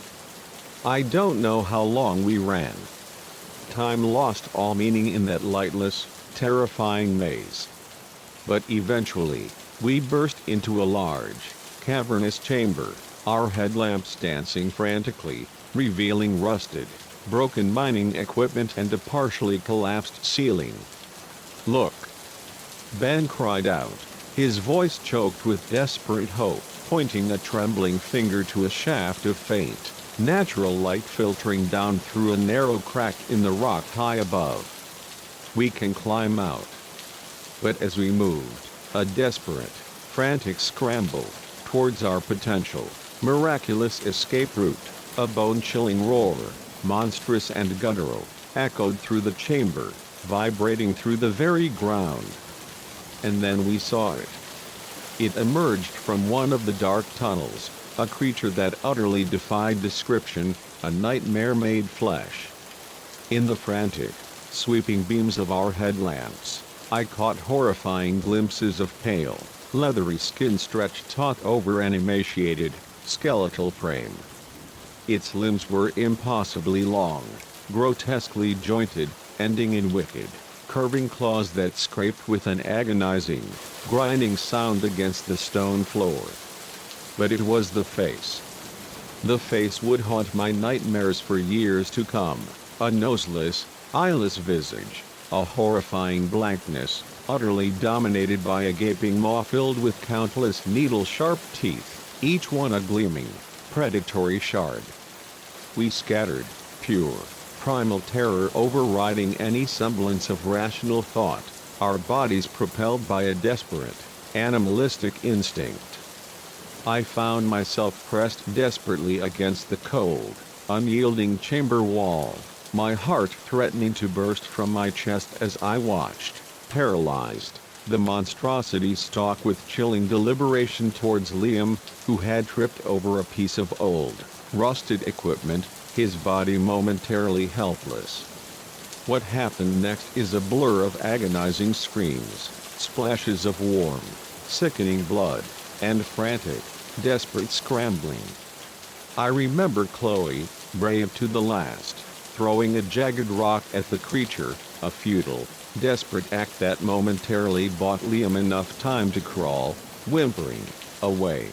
I don't know how long we ran. Time lost all meaning in that lightless, terrifying maze. But eventually, we burst into a large, cavernous chamber, our headlamps dancing frantically, revealing rusted, broken mining equipment and a partially collapsed ceiling. Look! Ben cried out, his voice choked with desperate hope, pointing a trembling finger to a shaft of faint, natural light filtering down through a narrow crack in the rock high above. We can climb out. But as we moved, a desperate, frantic scramble, towards our potential, miraculous escape route, a bone-chilling roar, monstrous and guttural, echoed through the chamber, vibrating through the very ground. And then we saw it. It emerged from one of the dark tunnels, a creature that utterly defied description, a nightmare made flesh. In the frantic, sweeping beams of our headlamps, I caught horrifying glimpses of pale, leathery skin stretched taut over an emaciated, skeletal frame. Its limbs were impossibly long, grotesquely jointed, ending in wicked, curving claws that scraped with an agonizing, grinding sound against the stone floor. But it was the face. The face would haunt my nightmares for years to come, a noseless, eyeless visage, a horrifying blankness, utterly dominated by a gaping maw filled with countless needle-sharp teeth, each one a gleaming, predatory shard. We scattered, pure, primal terror overriding any semblance of rational thought, our bodies propelled by a desperate, animalistic instinct. I found myself pressed desperately against the cold, unyielding chamber wall, my heart threatening to burst from my chest as I watched, paralyzed, the monstrosity stalk with chilling deliberation towards Liam, who had tripped over a piece of old, rusted equipment, his body momentarily helpless. What happened next is a blur of agonizing screams, splashes of warm, sickening blood, and frantic, desperate scrambling. I remember Chloe, brave to the last, throwing a jagged rock at the creature, a futile, desperate act that momentarily bought Liam enough time to crawl, whimpering, away.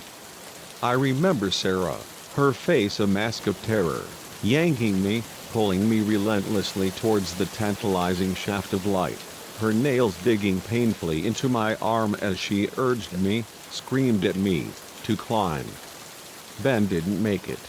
I remember Sarah, her face a mask of terror, yanking me, pulling me relentlessly towards the tantalizing shaft of light, her nails digging painfully into my arm as she urged me, screamed at me, to climb. Ben didn't make it.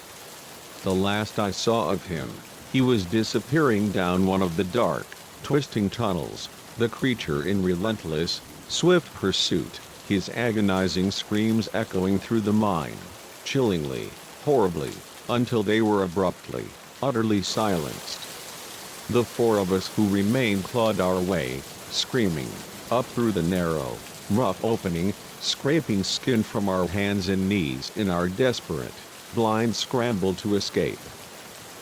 The last I saw of him, he was disappearing down one of the dark, twisting tunnels, the creature in relentless, swift pursuit, his agonizing screams echoing through the mine, chillingly, horribly, until they were abruptly, utterly silenced. The four of us who remained clawed our way, screaming, up through the narrow, rough opening, scraping skin from our hands and knees in our desperate, blind scramble to escape.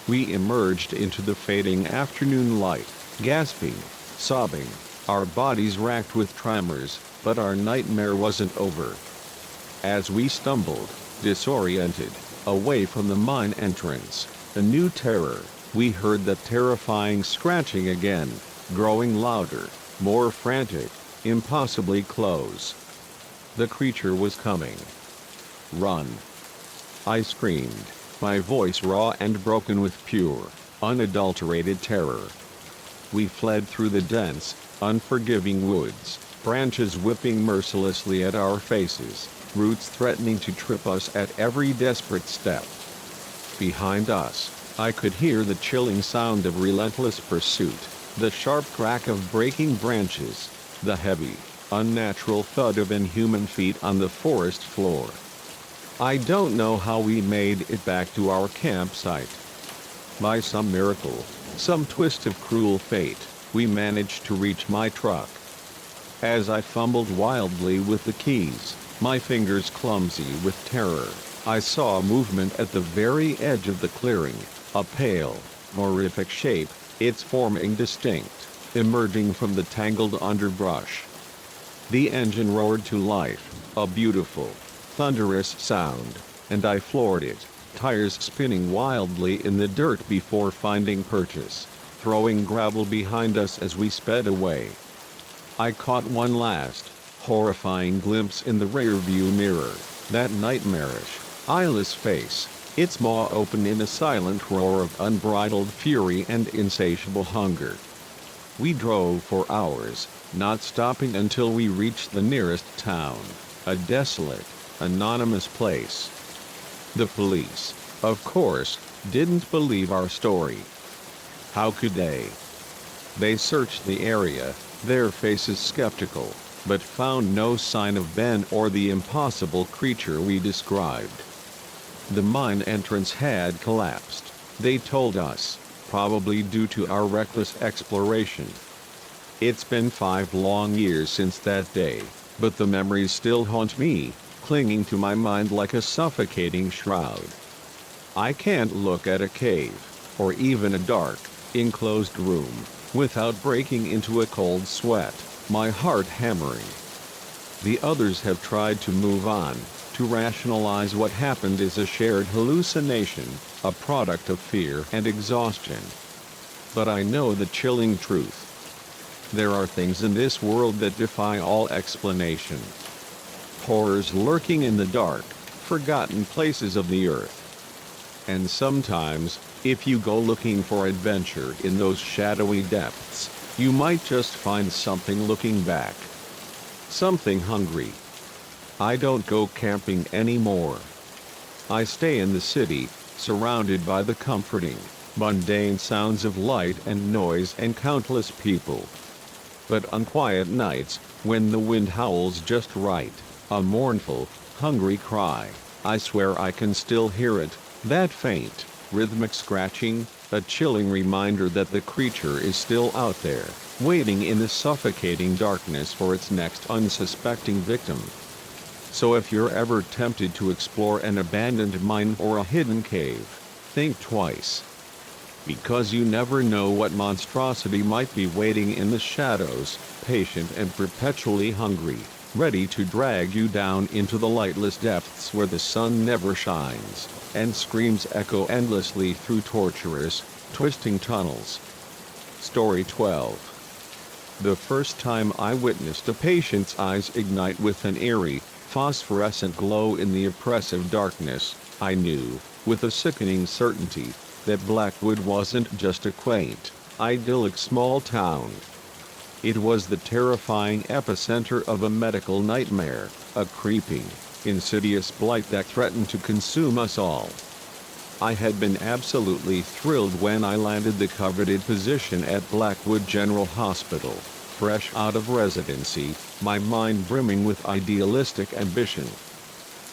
We emerged into the fading afternoon light, gasping, sobbing, our bodies racked with tremors, but our nightmare wasn't over. As we stumbled, disoriented, away from the mine entrance, a new terror, we heard that terrifying scratching again, growing louder, more frantic, impossibly close. The creature was coming. "Run!" I screamed, my voice raw and broken with pure, unadulterated terror. We fled through the dense, unforgiving woods, branches whipping mercilessly at our faces, roots threatening to trip us at every desperate step. Behind us, I could hear the chilling sound of relentless pursuit, the sharp crack of breaking branches, the heavy, unnatural thud of inhuman feet on the forest floor. I don't know how we made it back to our campsite. By some miracle, some twist of cruel fate, we managed to reach my truck. As I fumbled wildly with the keys, my fingers clumsy with terror, I saw movement at the very edge of the clearing, a pale, horrific shape, its form indistinct, emerging from the tangled underbrush. The engine roared to life, a beautiful, thunderous sound, and I floored it, tires spinning wildly in the dirt before finding purchase, throwing gravel behind us as we sped away. I caught one last, horrifying glimpse in the rearview mirror, that nightmarish, eyeless face, its maw open in a silent roar of unbridled fury and insatiable hunger. We drove for hours, not stopping until we reached the nearest town, a desolate, anonymous place. The police, of course, didn't believe our story. How could they? They searched the area, their faces skeptical, but found no sign of Ben or the impossible creature we described. The mine entrance had collapsed, they told us, probably due to our reckless exploration. It's been 5 long years since that day, but the memories still haunt me, clinging to my mind like a suffocating shroud. I can't look at a cave, or even a dark, enclosed room, without breaking into a cold sweat, my heart hammering. The others have tried to move on, to rationalize what happened as a shared hallucination, a product of fear and exhaustion. But I know the chilling truth. There are things in this world that defy all explanation. Horrors lurking in the dark, forgotten places of the earth. And sometimes, if you go looking for adventure in those shadowy depths, you might just find something looking back. Something hungry. I don't go camping anymore. I stay in the city, surrounded by the comforting, mundane sounds of light and noise and countless people. But on quiet nights, when the wind howls just right, a mournful, hungry cry, I swear I can still hear it, that faint, rhythmic scratching, a chilling reminder that the creature is still out there, waiting in the suffocating darkness for its next unsuspecting victim. So if you're ever tempted to explore an abandoned mine or a hidden cave, think twice. Because you never know what monstrosity might be waiting in the shadows, patient and perpetually hungry, ready to drag you down into the lightless depths where the sun never shines, and screams echo endlessly through tortuous, twisting tunnels. Story 12. The first time I witnessed a patient's eyes ignite with an eerie, phosphorescent glow in the oppressive darkness, I knew, with a sickening certainty, that Blackwood wasn't just a quaint, idyllic small town. It was the terrifying epicenter of a medical nightmare, a creeping, insidious blight that threatened to consume us all. I had been absolutely thrilled when I landed the coveted position at Blackwood General Hospital, fresh out of residency, my mind brimming with idealistic ambition.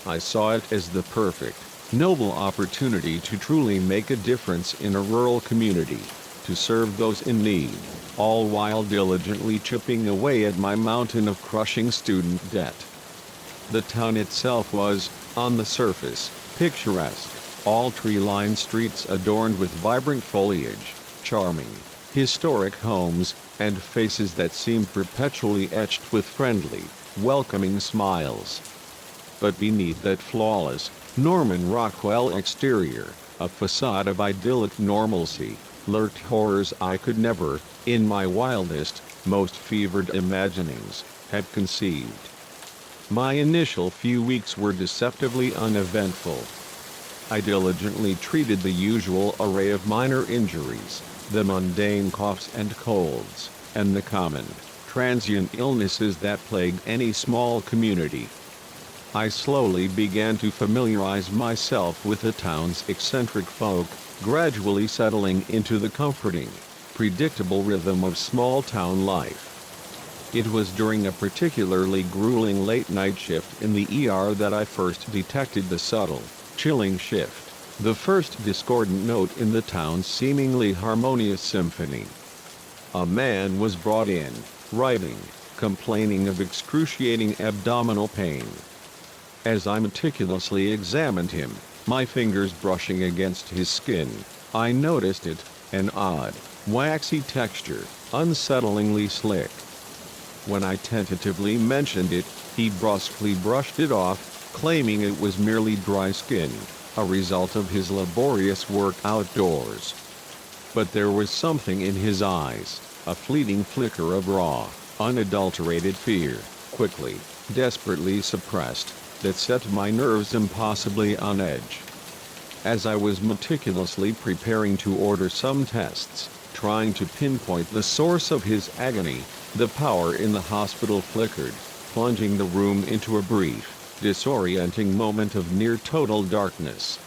I saw it as the perfect, noble opportunity to truly make a difference in a rural community, to serve those in need, all while diligently chipping away at my mountain of crushing student debt. The town itself was, on the surface, picturesque, all tree-lined streets adorned with vibrant foliage, charming, historic homes, and faces that seemed perpetually etched with friendly, welcoming smiles. But beneath that flawless, Norman Rockwell exterior, a facade of idyllic normalcy, lurked horrors I could never, in my wildest, most fevered imaginings, have conceived. My initial few weeks were deceptively uneventful. I diligently treated the usual array of minor injuries, the mundane coughs and colds, and the common, transient illnesses that plague any small community. I slowly began to familiarize myself with the town's eccentric folk, gradually settling into the comforting, predictable rhythm of small-town life. It was during a particularly grueling late-night shift in the ER that I first detected the subtle, chilling shift, the first discordant note in the town's seemingly harmonious symphony. A man was brought in, writing, complaining of excruciating abdominal pain. As I meticulously examined him, my fingers brushing against his skin, I noticed it, an odd, waxy texture, unsettlingly slick. When I tentatively mentioned it, he brusquely brushed it off, claiming it was merely dry skin, a result of his laborious work outdoors. But there was something in his eyes, a fleeting flicker of raw, unadulterated fear, quickly, desperately suppressed, that set my nerves impossibly on edge. As I was meticulously preparing to order some tests, trying to pinpoint the source of his agony, the power in the hospital flickered, plunging the room into a brief, disorienting moment of near total darkness.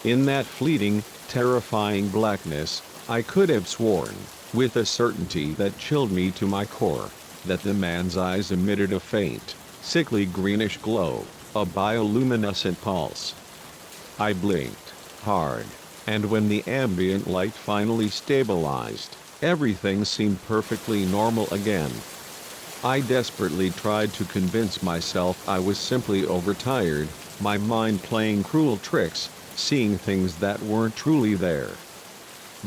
In that fleeting, terrifying blackness, I could have sworn, with a certainty that chilled me to my core, that the man's eyes emitted a faint, sickly greenish glow, a bioluminescent pulse. I blinked, hard, and when the ambient light finally stabilized, everything seemed perfectly normal again. I desperately tried to convince myself I was simply overtired, my mind playing cruel tricks, seeing things that weren't truly there.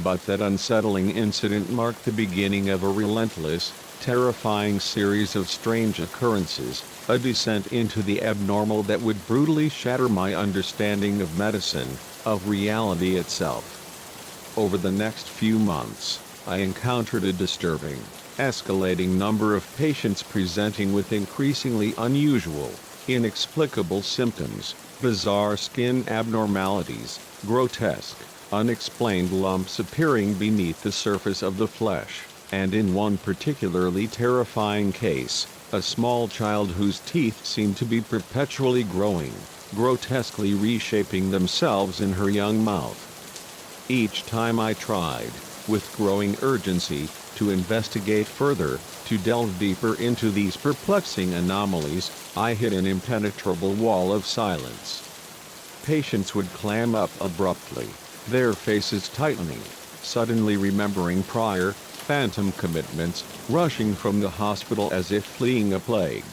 But that unsettling incident marked the beginning of a relentless, terrifying series of strange occurrences, a descent into the abnormal that would brutally shatter my understanding of medicine, of reality itself. Over the next few months, I encountered a disturbing, escalating number of patients presenting with increasingly unusual, inexplicable symptoms, bizarre skin abnormalities, grotesque, unexplained lumps appearing beneath the surface of the flesh, and in one particularly terrifying case, a small child whose teeth seemed to be perpetually growing, grotesquely reshaping themselves in her young mouth. Each time I tried, with growing urgency, to investigate further, to delve deeper into these perplexing anomalies, I hit an impenetrable wall of silence. Patients would clam up abruptly, their faces tightening, suddenly remembering prior, phantom commitments, rushing from the hospital as if fleeing a plague.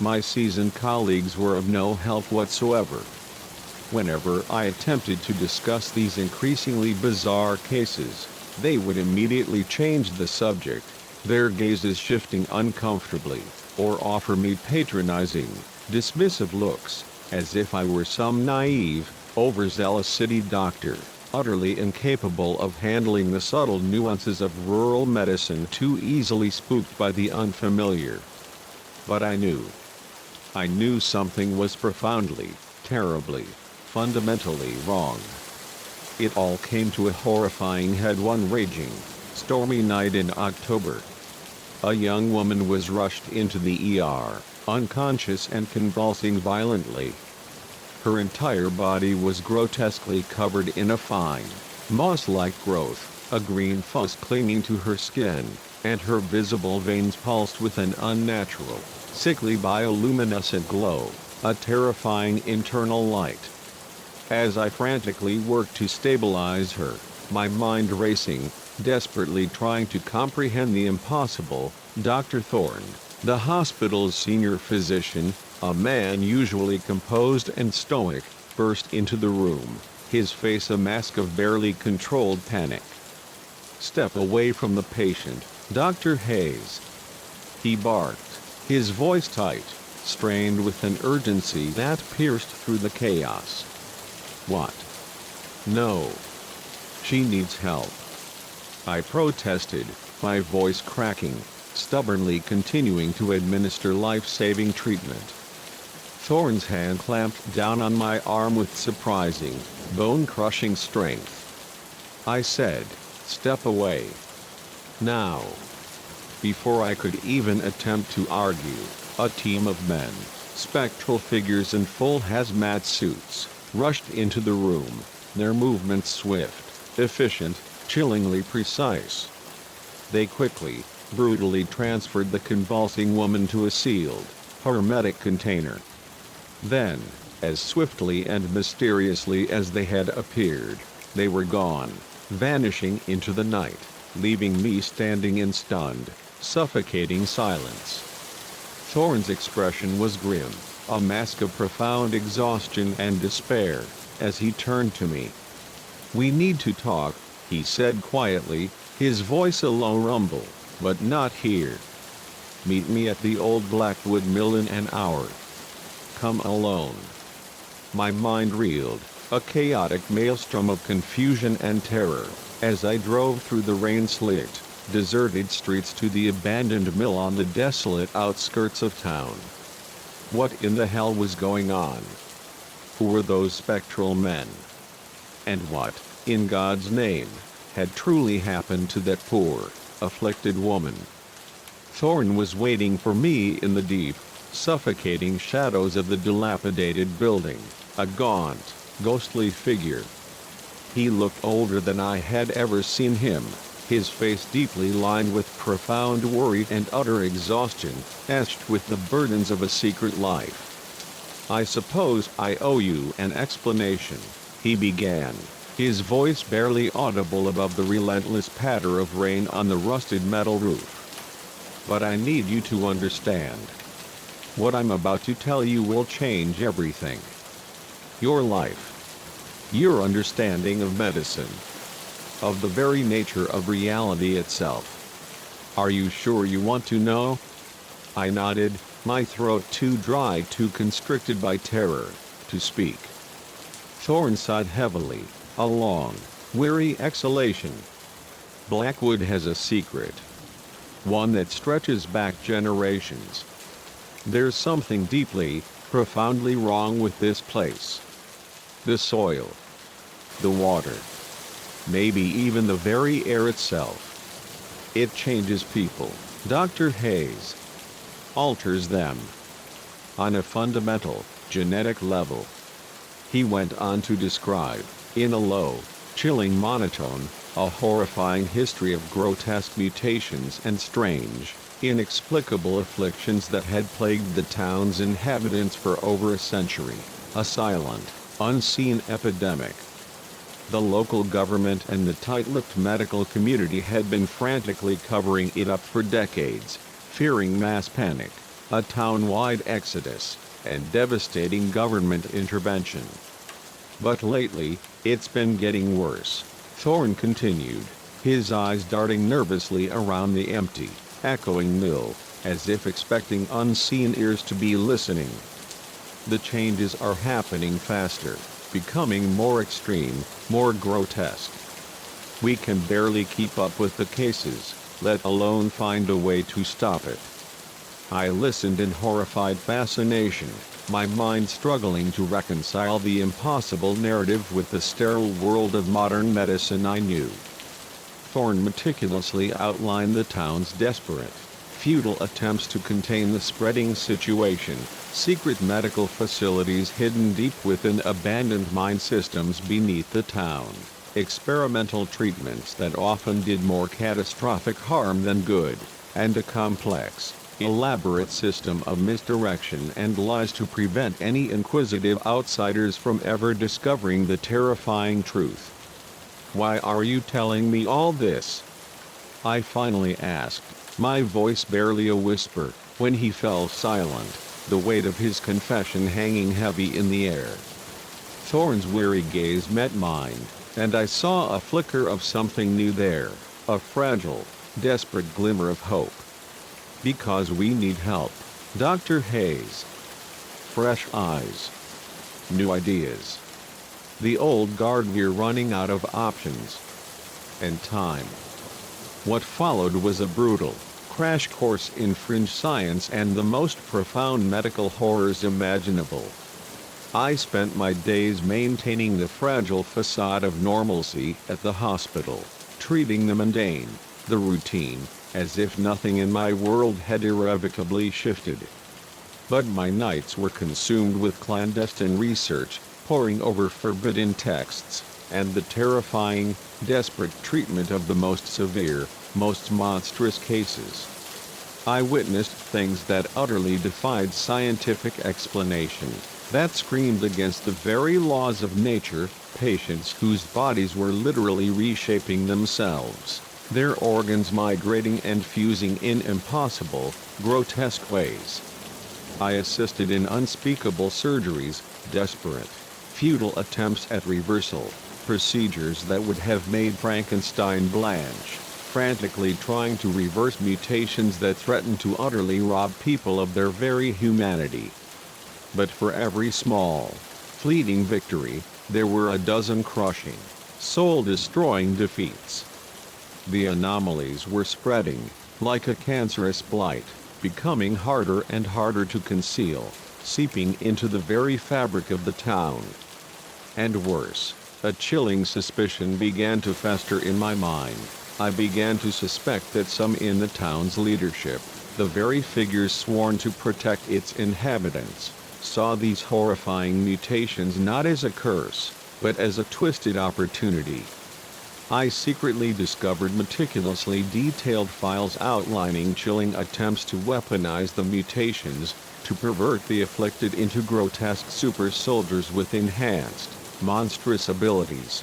My seasoned colleagues were of no help whatsoever. Whenever I attempted to discuss these increasingly bizarre cases, they would immediately change the subject, their gazes shifting uncomfortably, or offer me patronizing, dismissive looks, as if I were some naive, overzealous city doctor, utterly incapable of handling the subtle nuances of rural medicine, too easily spooked by the unfamiliar. But I knew something was profoundly, terribly, fundamentally wrong. It all came to a horrifying head one raging, stormy night in October. A young woman was rushed into the ER, unconscious and convulsing violently. Her entire body was grotesquely covered in a fine, moss-like growth, a green fuzz clinging to her skin, and her visible veins pulsed with an unnatural, sickly bioluminescent glow, a terrifying internal light. As I frantically worked to stabilize her, my mind racing, desperately trying to comprehend the impossible, Dr. Thorne, the hospital's senior physician, A man usually composed and stoic burst into the room, his face a mask of barely controlled panic. "Step away from the patient, Dr. Hayes," he barked, his voice tight, strained with an urgency that pierced through the chaos. "What?" "No. She needs help," I protested, my voice cracking, stubbornly continuing to administer life-saving treatment. Thorne's hand clamped down on my arm with surprising, bone-crushing strength. I said, "Step away. Now." Before I could even attempt to argue, a team of men, spectral figures in full hazmat suits, rushed into the room, their movements swift, efficient, chillingly precise. They quickly, brutally transferred the convulsing woman to a sealed, hermetic container. Then, as swiftly and mysteriously as they had appeared, they were gone, vanishing into the night, leaving me standing in stunned, suffocating silence. Thorne's expression was grim, a mask of profound exhaustion and despair, as he turned to me. "We need to talk," he said quietly, his voice a low rumble, "but not here. Meet me at the old Blackwood Mill in an hour. Come alone." My mind reeled, a chaotic maelstrom of confusion and terror, as I drove through the rain-slicked, deserted streets to the abandoned mill on the desolate outskirts of town. What in the hell was going on? Who were those spectral men? And what, in God's name, had truly happened to that poor, afflicted woman? Thorne was waiting for me in the deep, suffocating shadows of the dilapidated building, a gaunt, ghostly figure. He looked older than I had ever seen him, his face deeply lined with profound worry and utter exhaustion, etched with the burdens of a secret life. "I suppose I owe you an explanation," he began, his voice barely audible above the relentless patter of rain on the rusted metal roof. "But I need you to understand. What I'm about to tell you will change everything. Your life. Your understanding of medicine. Of the very nature of reality itself. Are you sure you want to know?" I nodded, my throat too dry, too constricted by terror, to speak. Thorne sighed heavily, a long, weary exhalation. "Blackwood has a secret. One that stretches back generations. There's something deeply, profoundly wrong with this place. The soil. The water. Maybe even the very air itself. It changes people, Dr. Hayes. Alters them. On a fundamental, genetic level." He went on to describe, in a low, chilling monotone, a horrifying history of grotesque mutations and strange, inexplicable afflictions that had plagued the town's inhabitants for over a century, a silent, unseen epidemic. The local government and the tight-lipped medical community had been frantically covering it up for decades, fearing mass panic, a town-wide exodus, and devastating government intervention. "But lately, it's been getting worse," Thorne continued, his eyes darting nervously around the empty, echoing mill, as if expecting unseen ears to be listening. "The changes are happening faster, becoming more extreme, more grotesque. We can barely keep up with the cases, let alone find a way to stop it." I listened in horrified fascination, my mind struggling to reconcile the impossible narrative with the sterile world of modern medicine I knew. Thorne meticulously outlined the town's desperate, futile attempts to contain the spreading situation, secret medical facilities hidden deep within abandoned mine systems beneath the town, experimental treatments that often did more catastrophic harm than good, and a complex, elaborate system of misdirection and lies to prevent any inquisitive outsiders from ever discovering the terrifying truth. "Why are you telling me all this?" I finally asked, my voice barely a whisper, when he fell silent. the weight of his confession hanging heavy in the air. Thorne's weary gaze met mine, and I saw a flicker of something new there, a fragile, desperate glimmer of hope. "Because we need help, Dr. Hayes." Fresh eyes. New ideas. The old guard, we're running out of options. And time. What followed was a brutal crash course in fringe science and the most profound medical horrors imaginable. I spent my days maintaining the fragile facade of normalcy at the hospital, treating the mundane, the routine, as if nothing in my world had irrevocably shifted. But my nights were consumed with clandestine research, poring over forbidden texts, and the terrifying, desperate treatment of the most severe, most monstrous cases. I witnessed things that utterly defied scientific explanation, that screamed against the very laws of nature, patients whose bodies were literally reshaping themselves, their organs migrating and fusing in impossible, grotesque ways. I assisted in unspeakable surgeries, desperate, futile attempts at reversal, procedures that would have made Frankenstein blanch, frantically trying to reverse mutations that threatened to utterly rob people of their very humanity. But for every small, fleeting victory, there were a dozen crushing, soul-destroying defeats. The anomalies were spreading, like a cancerous blight, becoming harder and harder to conceal, seeping into the very fabric of the town. And worse, a chilling suspicion began to fester in my mind. I began to suspect that some in the town's leadership, the very figures sworn to protect its inhabitants, saw these horrifying mutations not as a curse, but as a twisted opportunity. I secretly discovered meticulously detailed files outlining chilling attempts to weaponize the mutations, to pervert the afflicted into grotesque super soldiers with enhanced, monstrous abilities.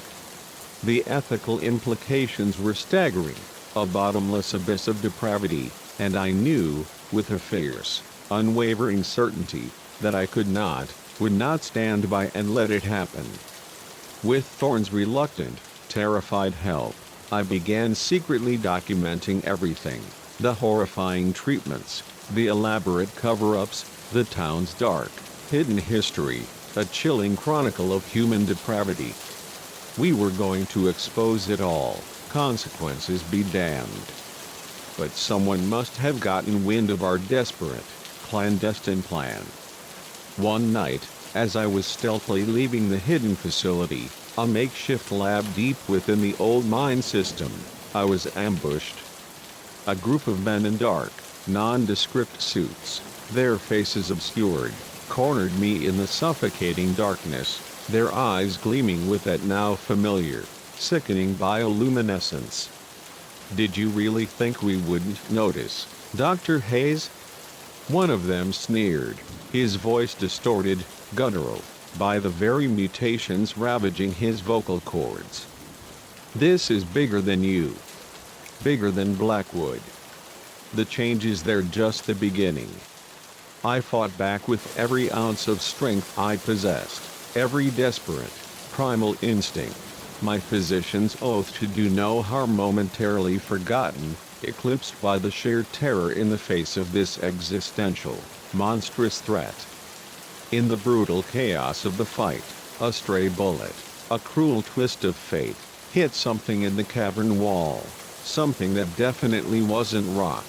The ethical implications were staggering, a bottomless abyss of depravity, and I knew, with a fierce, unwavering certainty, that I would not stand by and let it happen. With Thorne's reluctant, terrified help, I began secretly documenting everything: the horrifying treatments, the elaborate cover-ups, the town's dark, hidden history, a chilling chronicle of human depravity. We were going to expose it all, consequences be damned. But someone must have gotten wind of our desperate, clandestine plan. One night, as I was stealthily leaving the hidden facility, a makeshift lab deep within the old mine system, I was ambushed. A group of men in dark, nondescript suits, their faces obscured, cornered me in the suffocating darkness, their eyes gleaming with that now familiar, sickening bioluminescence. "Did you really think we wouldn't notice, Dr. Hayes?" One of them sneered, his voice distorted, guttural, by the very mutations ravaging his vocal cords. "This is bigger than you. Bigger than Blackwood. The changes, they're just the beginning." I fought back with every ounce of strength I possessed, every desperate, primal instinct, my physician's oath to do no harm momentarily forgotten, eclipsed by the sheer terror in the face of this existential, monstrous threat. In the brutal chaos of the fight, a stray bullet, a cruel twist of fate, hit something in the cavern wall, something that definitely wasn't rock.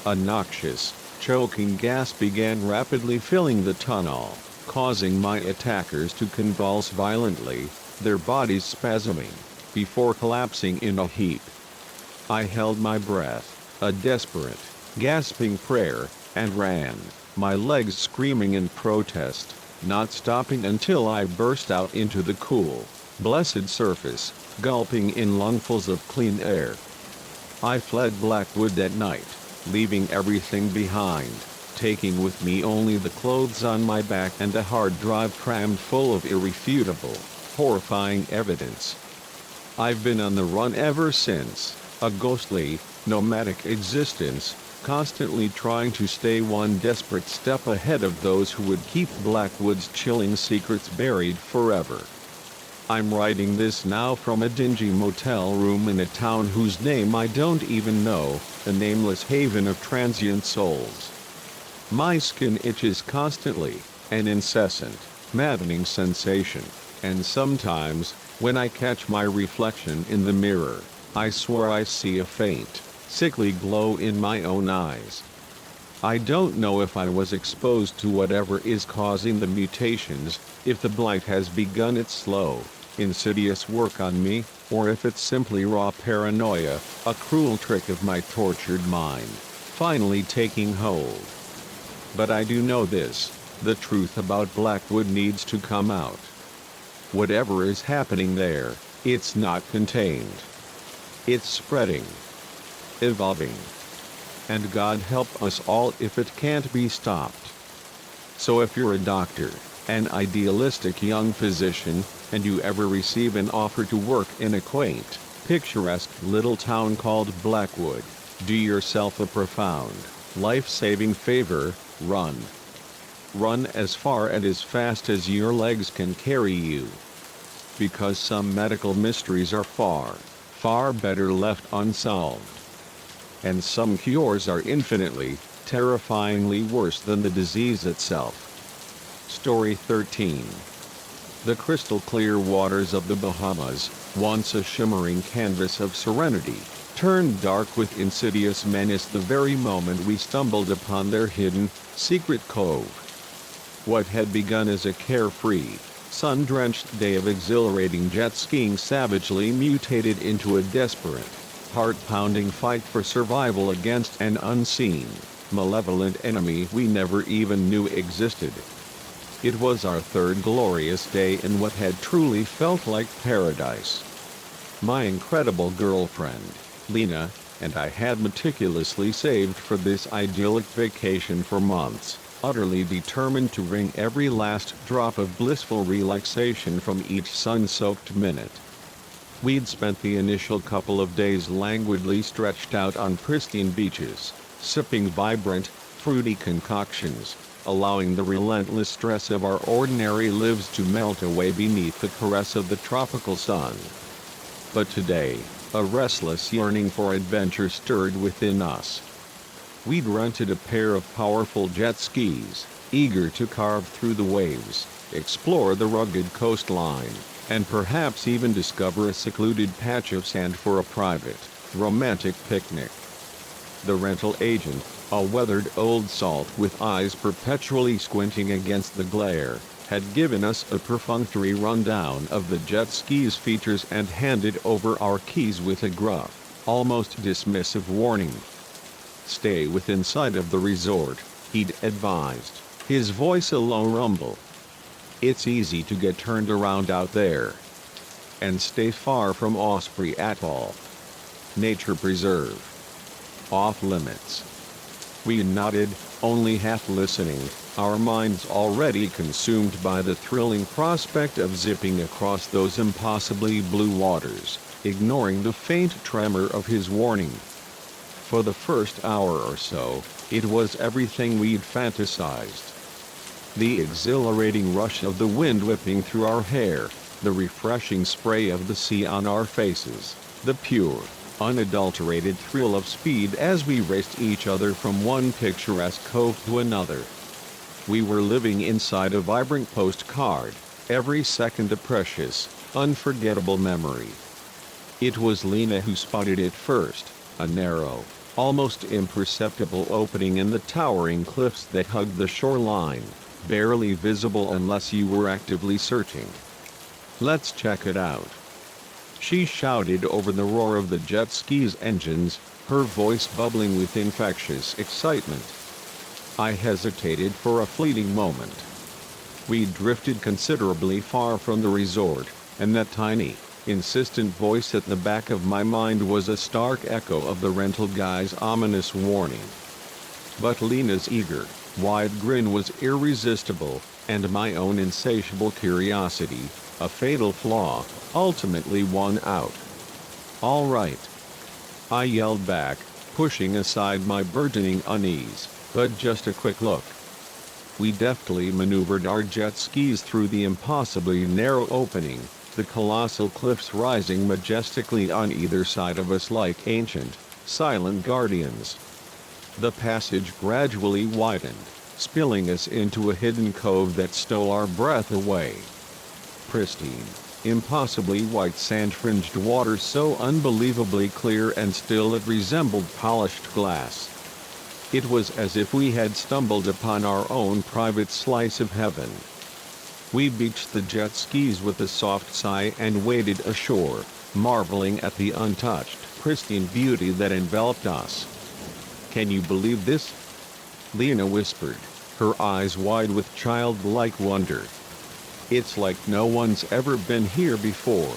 A noxious, choking gas began rapidly filling the tunnel, causing my attackers to convulse violently, their bodies spasming, before collapsing in a heap. I held my breath, a desperate, gasping prayer, and ran, my legs screaming in protest, not stopping until I burst out into the cool, blessed surface, gulping in lungfuls of clean air. I fled Blackwood that night, leaving everything behind, taking with me only the clothes on my back and a hard drive crammed full of irrefutable, horrifying evidence. I've been on the run ever since, a ghostly, nomadic existence, constantly trying to stay one desperate step ahead of those who would keep Blackwood's chilling secrets buried forever. I'm writing this now from a dingy motel room in a town whose name I don't even know, a nameless haven of transient souls. My skin itches constantly, an incessant, maddening sensation, and sometimes, when I catch my reflection in the mirror, I swear I see a faint, sickly glow in my own eyes. I don't know if I was exposed to whatever is causing the mutations, if the blight has begun its slow, insidious work on me, or if it's simply raw paranoia, a cruel trick of my tortured mind, finally taking hold. But I do know this, the truth about Blackwood needs to come out. Whatever is happening there, it's not contained. It's spreading, evolving. And God help us all if it can't be stopped. So if you're a doctor, an idealistic young physician, and you ever receive an offer to work in a quaint, picturesque little town called Blackwood, do yourself a profound, life-saving favor, run. Run as far and as fast as your legs can carry you. Because some medical mysteries are far, far better left unsolved. And some cures are infinitely, terrifyingly worse than the disease itself. Story 13. The crystal-clear waters of the Bahamas, once a shimmering canvas of serenity, turned dark with insidious menace the very moment we stumbled upon their hidden, secret cove. What had begun as a carefree, sun-drenched day of exhilarating jet skiing savagely mutated into a desperate, heart-pounding fight for survival against an unseen, malevolent enemy we never even knew existed. It was our third glorious day in what had truly felt like paradise. My incredible girlfriend, Lena, and I had meticulously saved for this idyllic vacation for months, utterly determined to wring every last drop of blissful relaxation from each sun-soaked minute. We'd spent the initial couple of days languidly stretched out on pristine beaches, sipping vibrant, fruity concoctions, allowing the relentless stress of our ordinary lives to melt away beneath the caress of the tropical sun. But today, a restless yearning for adventure stirred within us. We'd rented a pair of powerful jet skis, eager to carve through the waves, explore the rugged coastline, and perhaps even discover a secluded patch of sand for a private, romantic picnic. The rental agent, a weathered old salt with eyes perpetually squinting against the glare, had given us a perfunctory rundown of the jet ski's features and handed over our keys with a gruff, almost dismissive warning. Stay within sight of the resort, he'd advised, his voice a low rumble. It's easy to get turned around out there. And stay far from Osprey Atoll. Nature preserve. Off limits. We nodded, only half listening, our minds already consumed by the thrilling prospect of zipping across those impossibly blue waters, ignoring the faint tremor of his warning. For the first hour or so, it was everything we'd fantasized. The exhilarating rush of the wind whipping through our hair, the refreshing spray of the sea on our faces, the pure, unadulterated thrill of speed as we raced each other from one picturesque cove to another. We were living inside a vibrant postcard, every second a precious, unforgettable memory. It was Lena who spotted it first, a narrow, almost imperceptible opening in the towering cliffs that hugged the shoreline, barely visible unless you were actively searching. "Let's check it out," she shouted over the roar of the jet ski's engines, her voice bubbling with infectious excitement. I hesitated for a fleeting moment. We drifted considerably far from the resort, and that tiny, insistent voice at the back of my mind was a stark echo of the rental guy's ominous warning. But Lena's eager, wide grin was irresistible, and my own insatiable curiosity, a fatal flaw, ultimately won out. "All right," I yelled back, pushing aside my burgeoning unease, but just a quick look. We deftly maneuvered our jet skis through the impossibly narrow opening, the colossal cliffs rising majestically on either side of us like ancient, silent guardians. The passage gradually widened, spilling us into a hidden cove that stole our breath away. Pristine, impossibly white sand-fringed water so unbelievably clear and still it resembled polished glass. It was as if we had stumbled upon our own private slice of heaven. We beached the jet skis with a soft sigh and waded ashore, marveling at the untouched, pristine beauty that enveloped us. "Can you believe this?" Lena whispered, her eyes wide with childlike wonder. "It's like no one's ever been here before."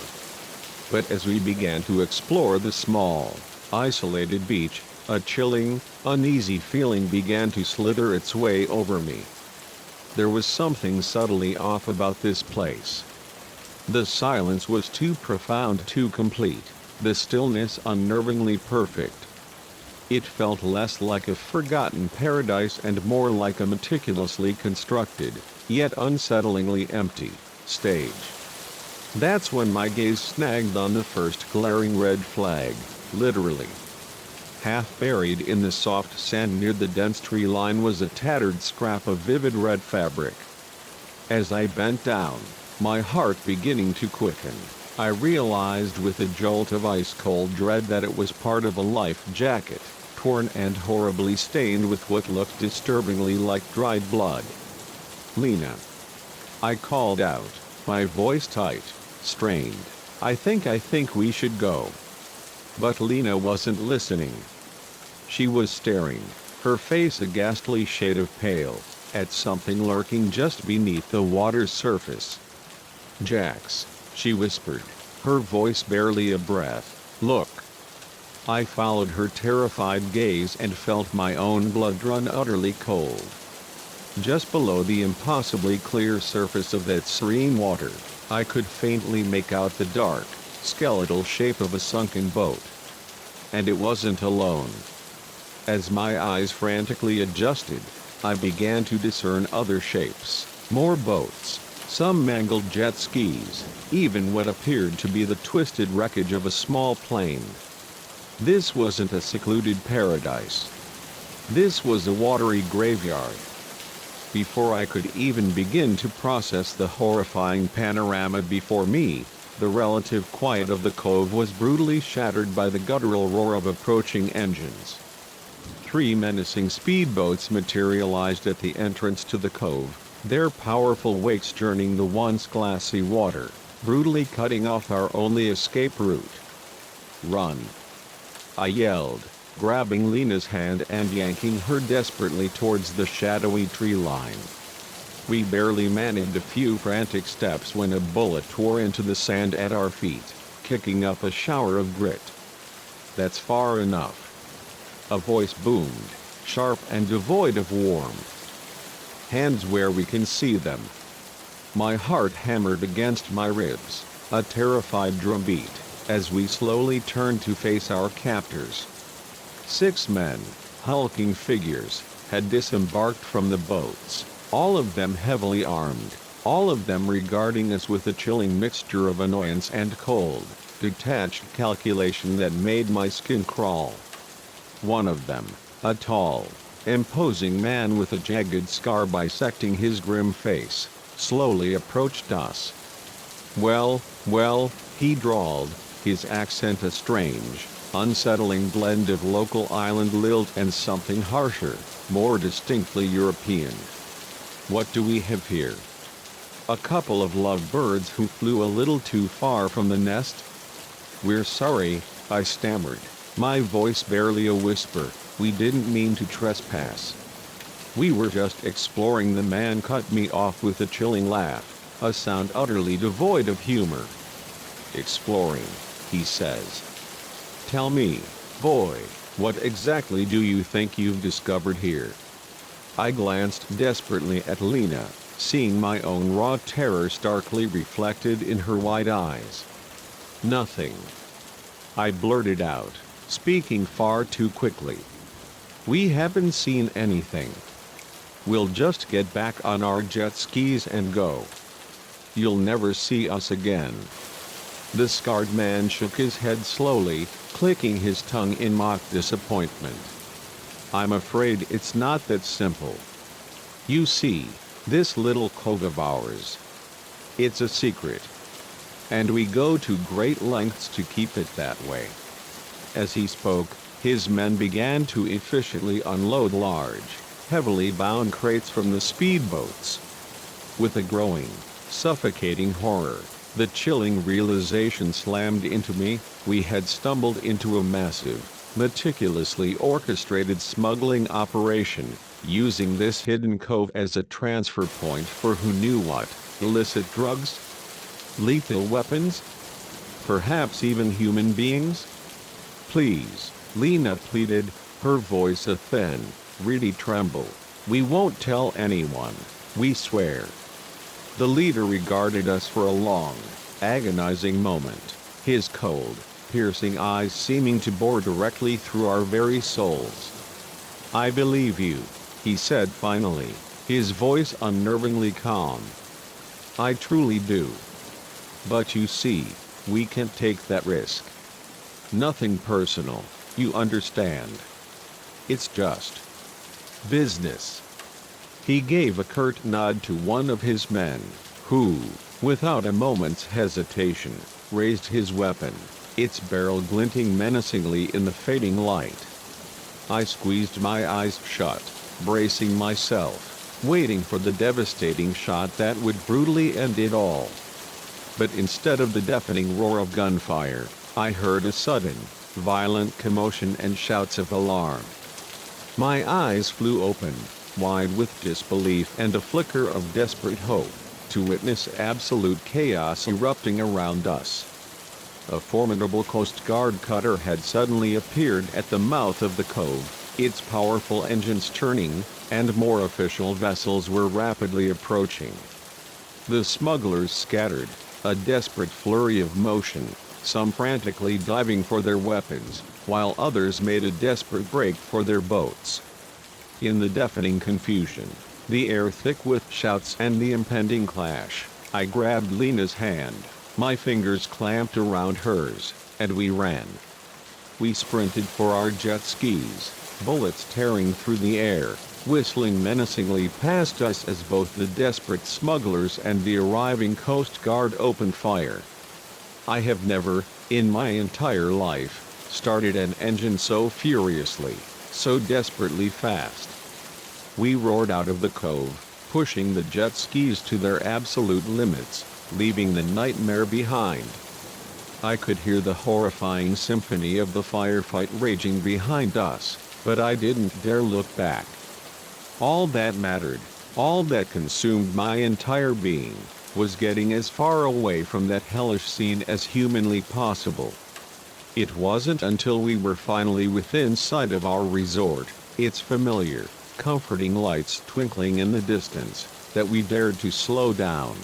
But as we began to explore the small, isolated beach, a chilling, uneasy feeling began to slither its way over me. There was something subtly off about this place. The silence was too profound, too complete, the stillness unnervingly perfect. It felt less like a forgotten paradise and more like a meticulously constructed, yet unsettlingly empty, stage. That's when my gaze snagged on the first glaring red flag, literally. Half buried in the soft sand near the dense tree line was a tattered scrap of vivid red fabric. As I bent down, my heart beginning to quicken, I realized with a jolt of ice-cold dread that it was part of a life jacket, torn and horribly stained with what looked disturbingly like dried blood. "Lena!" I called out, my voice tight, strained. I think we should go." But Lena wasn't listening. She was staring, her face a ghastly shade of pale, at something lurking just beneath the water's surface. "Jax," she whispered, her voice barely a breath, "look." I followed her terrified gaze and felt my own blood run utterly cold. Just below the impossibly clear surface of that serene water, I could faintly make out the dark, skeletal shape of a sunken boat. And it wasn't alone. As my eyes frantically adjusted, I began to discern other shapes, more boats, some mangled jet skis, even what appeared to be the twisted wreckage of a small plane. This wasn't a secluded paradise. This was a watery graveyard. Before I could even begin to process the horrifying panorama before me, the relative quiet of the cove was brutally shattered by the guttural roar of approaching engines. 3 menacing speedboats materialized at the entrance to the cove, their powerful wakes churning the once glassy water, brutally cutting off our only escape route. "Run!" I yelled, grabbing Lena's hand and yanking her desperately towards the shadowy tree line. We barely managed a few frantic steps when a bullet tore into the sand at our feet, kicking up a shower of grit. "That's far enough." A voice boomed, sharp and devoid of warmth. "Hands where we can see them." My heart hammered against my ribs, a terrified drumbeat, as we slowly turned to face our captors. 6 men, hulking figures, had disembarked from the boats, all of them heavily armed, all of them regarding us with a chilling mixture of annoyance and cold, detached calculation that made my skin crawl. One of them, a tall, imposing man with a jagged scar bisecting his grim face, slowly approached us. Well, he drawled, his accent a strange, unsettling blend of local island lilt and something harsher, more distinctly European. "What do we have here?" "A couple of lovebirds who flew a little too far from the nest." "We're sorry," I stammered, my voice barely a whisper, "we didn't mean to trespass." "We were just exploring." The man cut me off with a chilling laugh, a sound utterly devoid of humor. "Exploring," he says. "Tell me, boy, what exactly do you think you've discovered here?" I glanced desperately at Lena, seeing my own raw terror starkly reflected in her wide eyes. "Nothing," I blurted out. speaking far too quickly. "We haven't seen anything. We'll just get back on our jet skis and go. You'll never see us again." The scarred man shook his head slowly, clicking his tongue in mock disappointment. "I'm afraid it's not that simple. You see, this little cove of ours, it's a secret. And we go to great lengths to keep it that way." As he spoke, his men began to efficiently unload large, heavily bound crates from the speedboats. With a growing, suffocating horror, the chilling realization slammed into me: we had stumbled into a massive, meticulously orchestrated smuggling operation, using this hidden cove as a transfer point for who knew what: illicit drugs, lethal weapons, perhaps even human beings. "Please," Lena pleaded, her voice a thin, reedy tremble. "We won't tell anyone, we swear." The leader regarded us for a long, agonizing moment, his cold, piercing eyes seeming to bore directly through our very souls. "I believe you," he said finally, his voice unnervingly calm. "I truly do. But you see, we can't take that risk. Nothing personal, you understand. It's just business." He gave a curt nod to one of his men, who, without a moment's hesitation, raised his weapon, its barrel glinting menacingly in the fading light. I squeezed my eyes shut, bracing myself, waiting for the devastating shot that would brutally end it all. But instead of the deafening roar of gunfire, I heard a sudden, violent commotion and shouts of alarm. My eyes flew open, wide with disbelief and a flicker of desperate hope, to witness absolute chaos erupting around us. A formidable Coast Guard cutter had suddenly appeared at the mouth of the cove, its powerful engines churning, and more official vessels were rapidly approaching. The smugglers scattered, a desperate flurry of motion, some frantically diving for their weapons, while others made a desperate break for their boats. In the deafening confusion, the air thick with shouts and the impending clash, I grabbed Lena's hand, my fingers clamped around hers, and we ran. We sprinted for our jet skis, bullets tearing through the air, whistling menacingly past us as both the desperate smugglers and the arriving Coast Guard opened fire. I have never, in my entire life, started an engine so furiously, so desperately fast. We roared out of the cove, pushing the jet skis to their absolute limits, leaving the nightmare behind. I could hear the horrifying symphony of the firefight raging behind us, but I didn't dare look back. All that mattered, all that consumed my entire being, was getting as far away from that hellish scene as humanly possible. It wasn't until we were finally within sight of our resort, its familiar, comforting lights twinkling in the distance, that we dared to slow down.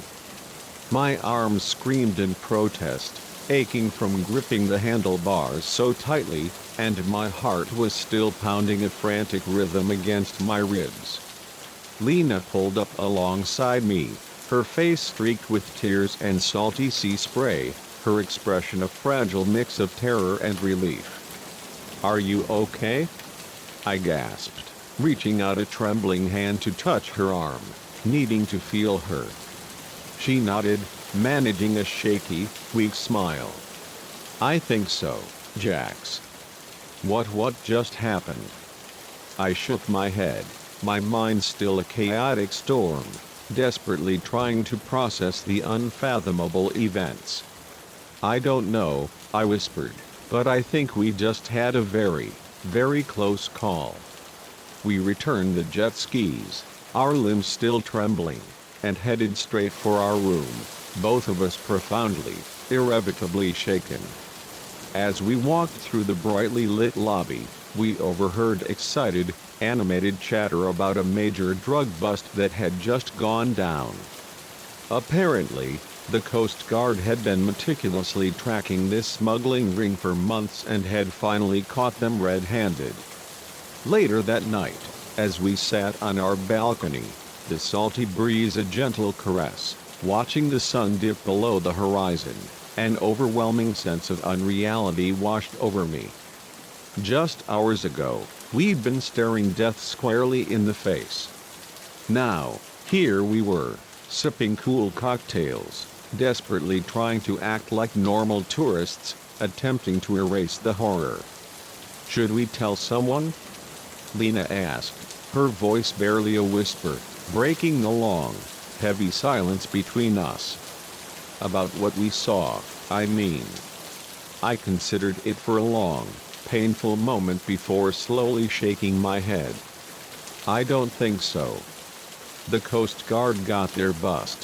My arms screamed in protest, aching from gripping the handlebars so tightly, and my heart was still pounding a frantic rhythm against my ribs. Lena pulled up alongside me, her face streaked with tears and salty sea spray, her expression a fragile mix of terror and relief. "Are you okay?" I gasped, reaching out a trembling hand to touch her arm, needing to feel her. She nodded, managing a shaky, weak smile. "I think so, Jax." What just happened?" I shook my head, my mind still a chaotic storm, desperately trying to process the unfathomable events. "I don't know," I whispered, "but I think we just had a very, very close call." We returned the jet skis, our limbs still trembling, and headed straight for our room, both of us profoundly, irrevocably shaken. As we walked through the brightly lit lobby, we overheard excited, animated chatter about a major drug bust that had just gone down. Apparently, The Coast Guard had been meticulously tracking this smuggling ring for months and had finally caught them red-handed. Later that night, as we sat on our balcony, the salty breeze a gentle caress, watching the sun dip below the horizon, an overwhelming sense of unreality washed over me. Just hours ago, we'd been staring death squarely in the face. Now, here we were, sipping cool cocktails, desperately trying to act like normal tourists, attempting to erase the horror. "Should we tell someone?" Lena asked, her voice barely a whisper, breaking the long, heavy silence between us. "About what we saw, I mean." I considered it for a long, painful moment before slowly shaking my head. "I don't think so. The Coast Guard got their bust.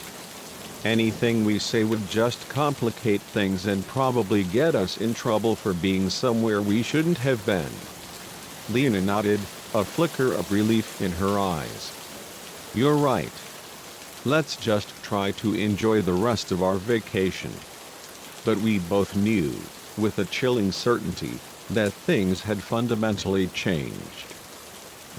Anything we say would just complicate things and probably get us in trouble for being somewhere we shouldn't have been." Lena nodded, a flicker of relief in her eyes. "You're right. Let's just try to enjoy the rest of our vacation." But we both knew, with a chilling certainty, that things had fundamentally changed.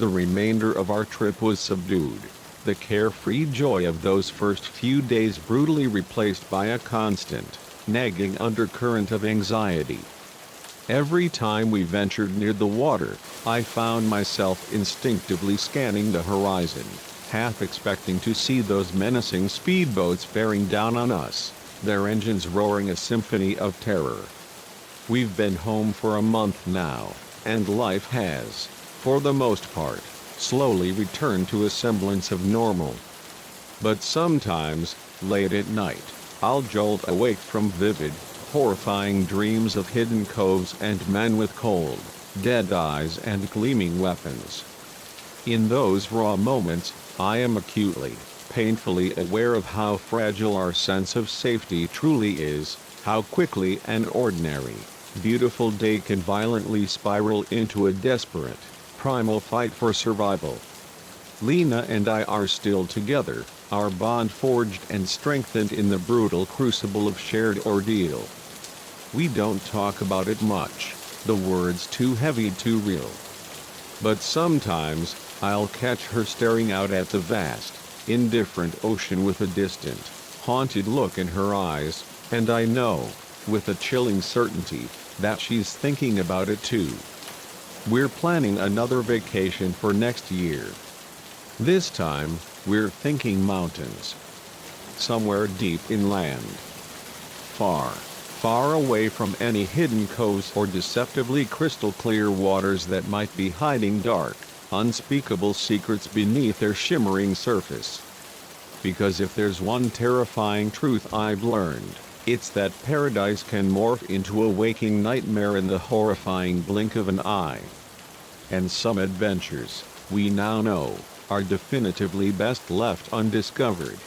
The remainder of our trip was subdued, the carefree joy of those first few days brutally replaced by a constant, nagging undercurrent of anxiety. Every time we ventured near the water, I found myself instinctively scanning the horizon, half expecting to see those menacing speedboats bearing down on us, their engines roaring a symphony of terror. We've been home for a month now, and life has, for the most part, slowly returned to a semblance of normal. But sometimes, late at night, I'll jolt awake from vivid, horrifying dreams of hidden coves and men with cold, dead eyes and gleaming weapons. In those raw moments, I am acutely, painfully aware of how fragile our sense of safety truly is, how quickly an ordinary, beautiful day can violently spiral into a desperate, primal fight for survival. Lena and I are still together, our bond forged and strengthened in the brutal crucible of shared ordeal. We don't talk about it much, the words too heavy too real. But sometimes, I'll catch her staring out at the vast, indifferent ocean with a distant, haunted look in her eyes, and I know, with a chilling certainty, that she's thinking about it too. We're planning another vacation for next year. This time, we're thinking mountains. Somewhere deep inland. Far, far away from any hidden coves or deceptively crystal clear waters that might be hiding dark, unspeakable secrets beneath their shimmering surface. Because if there's one terrifying truth I've learned, it's that paradise can morph into a waking nightmare in the horrifying blink of an eye. And some adventures, we now know, are definitively best left undiscovered.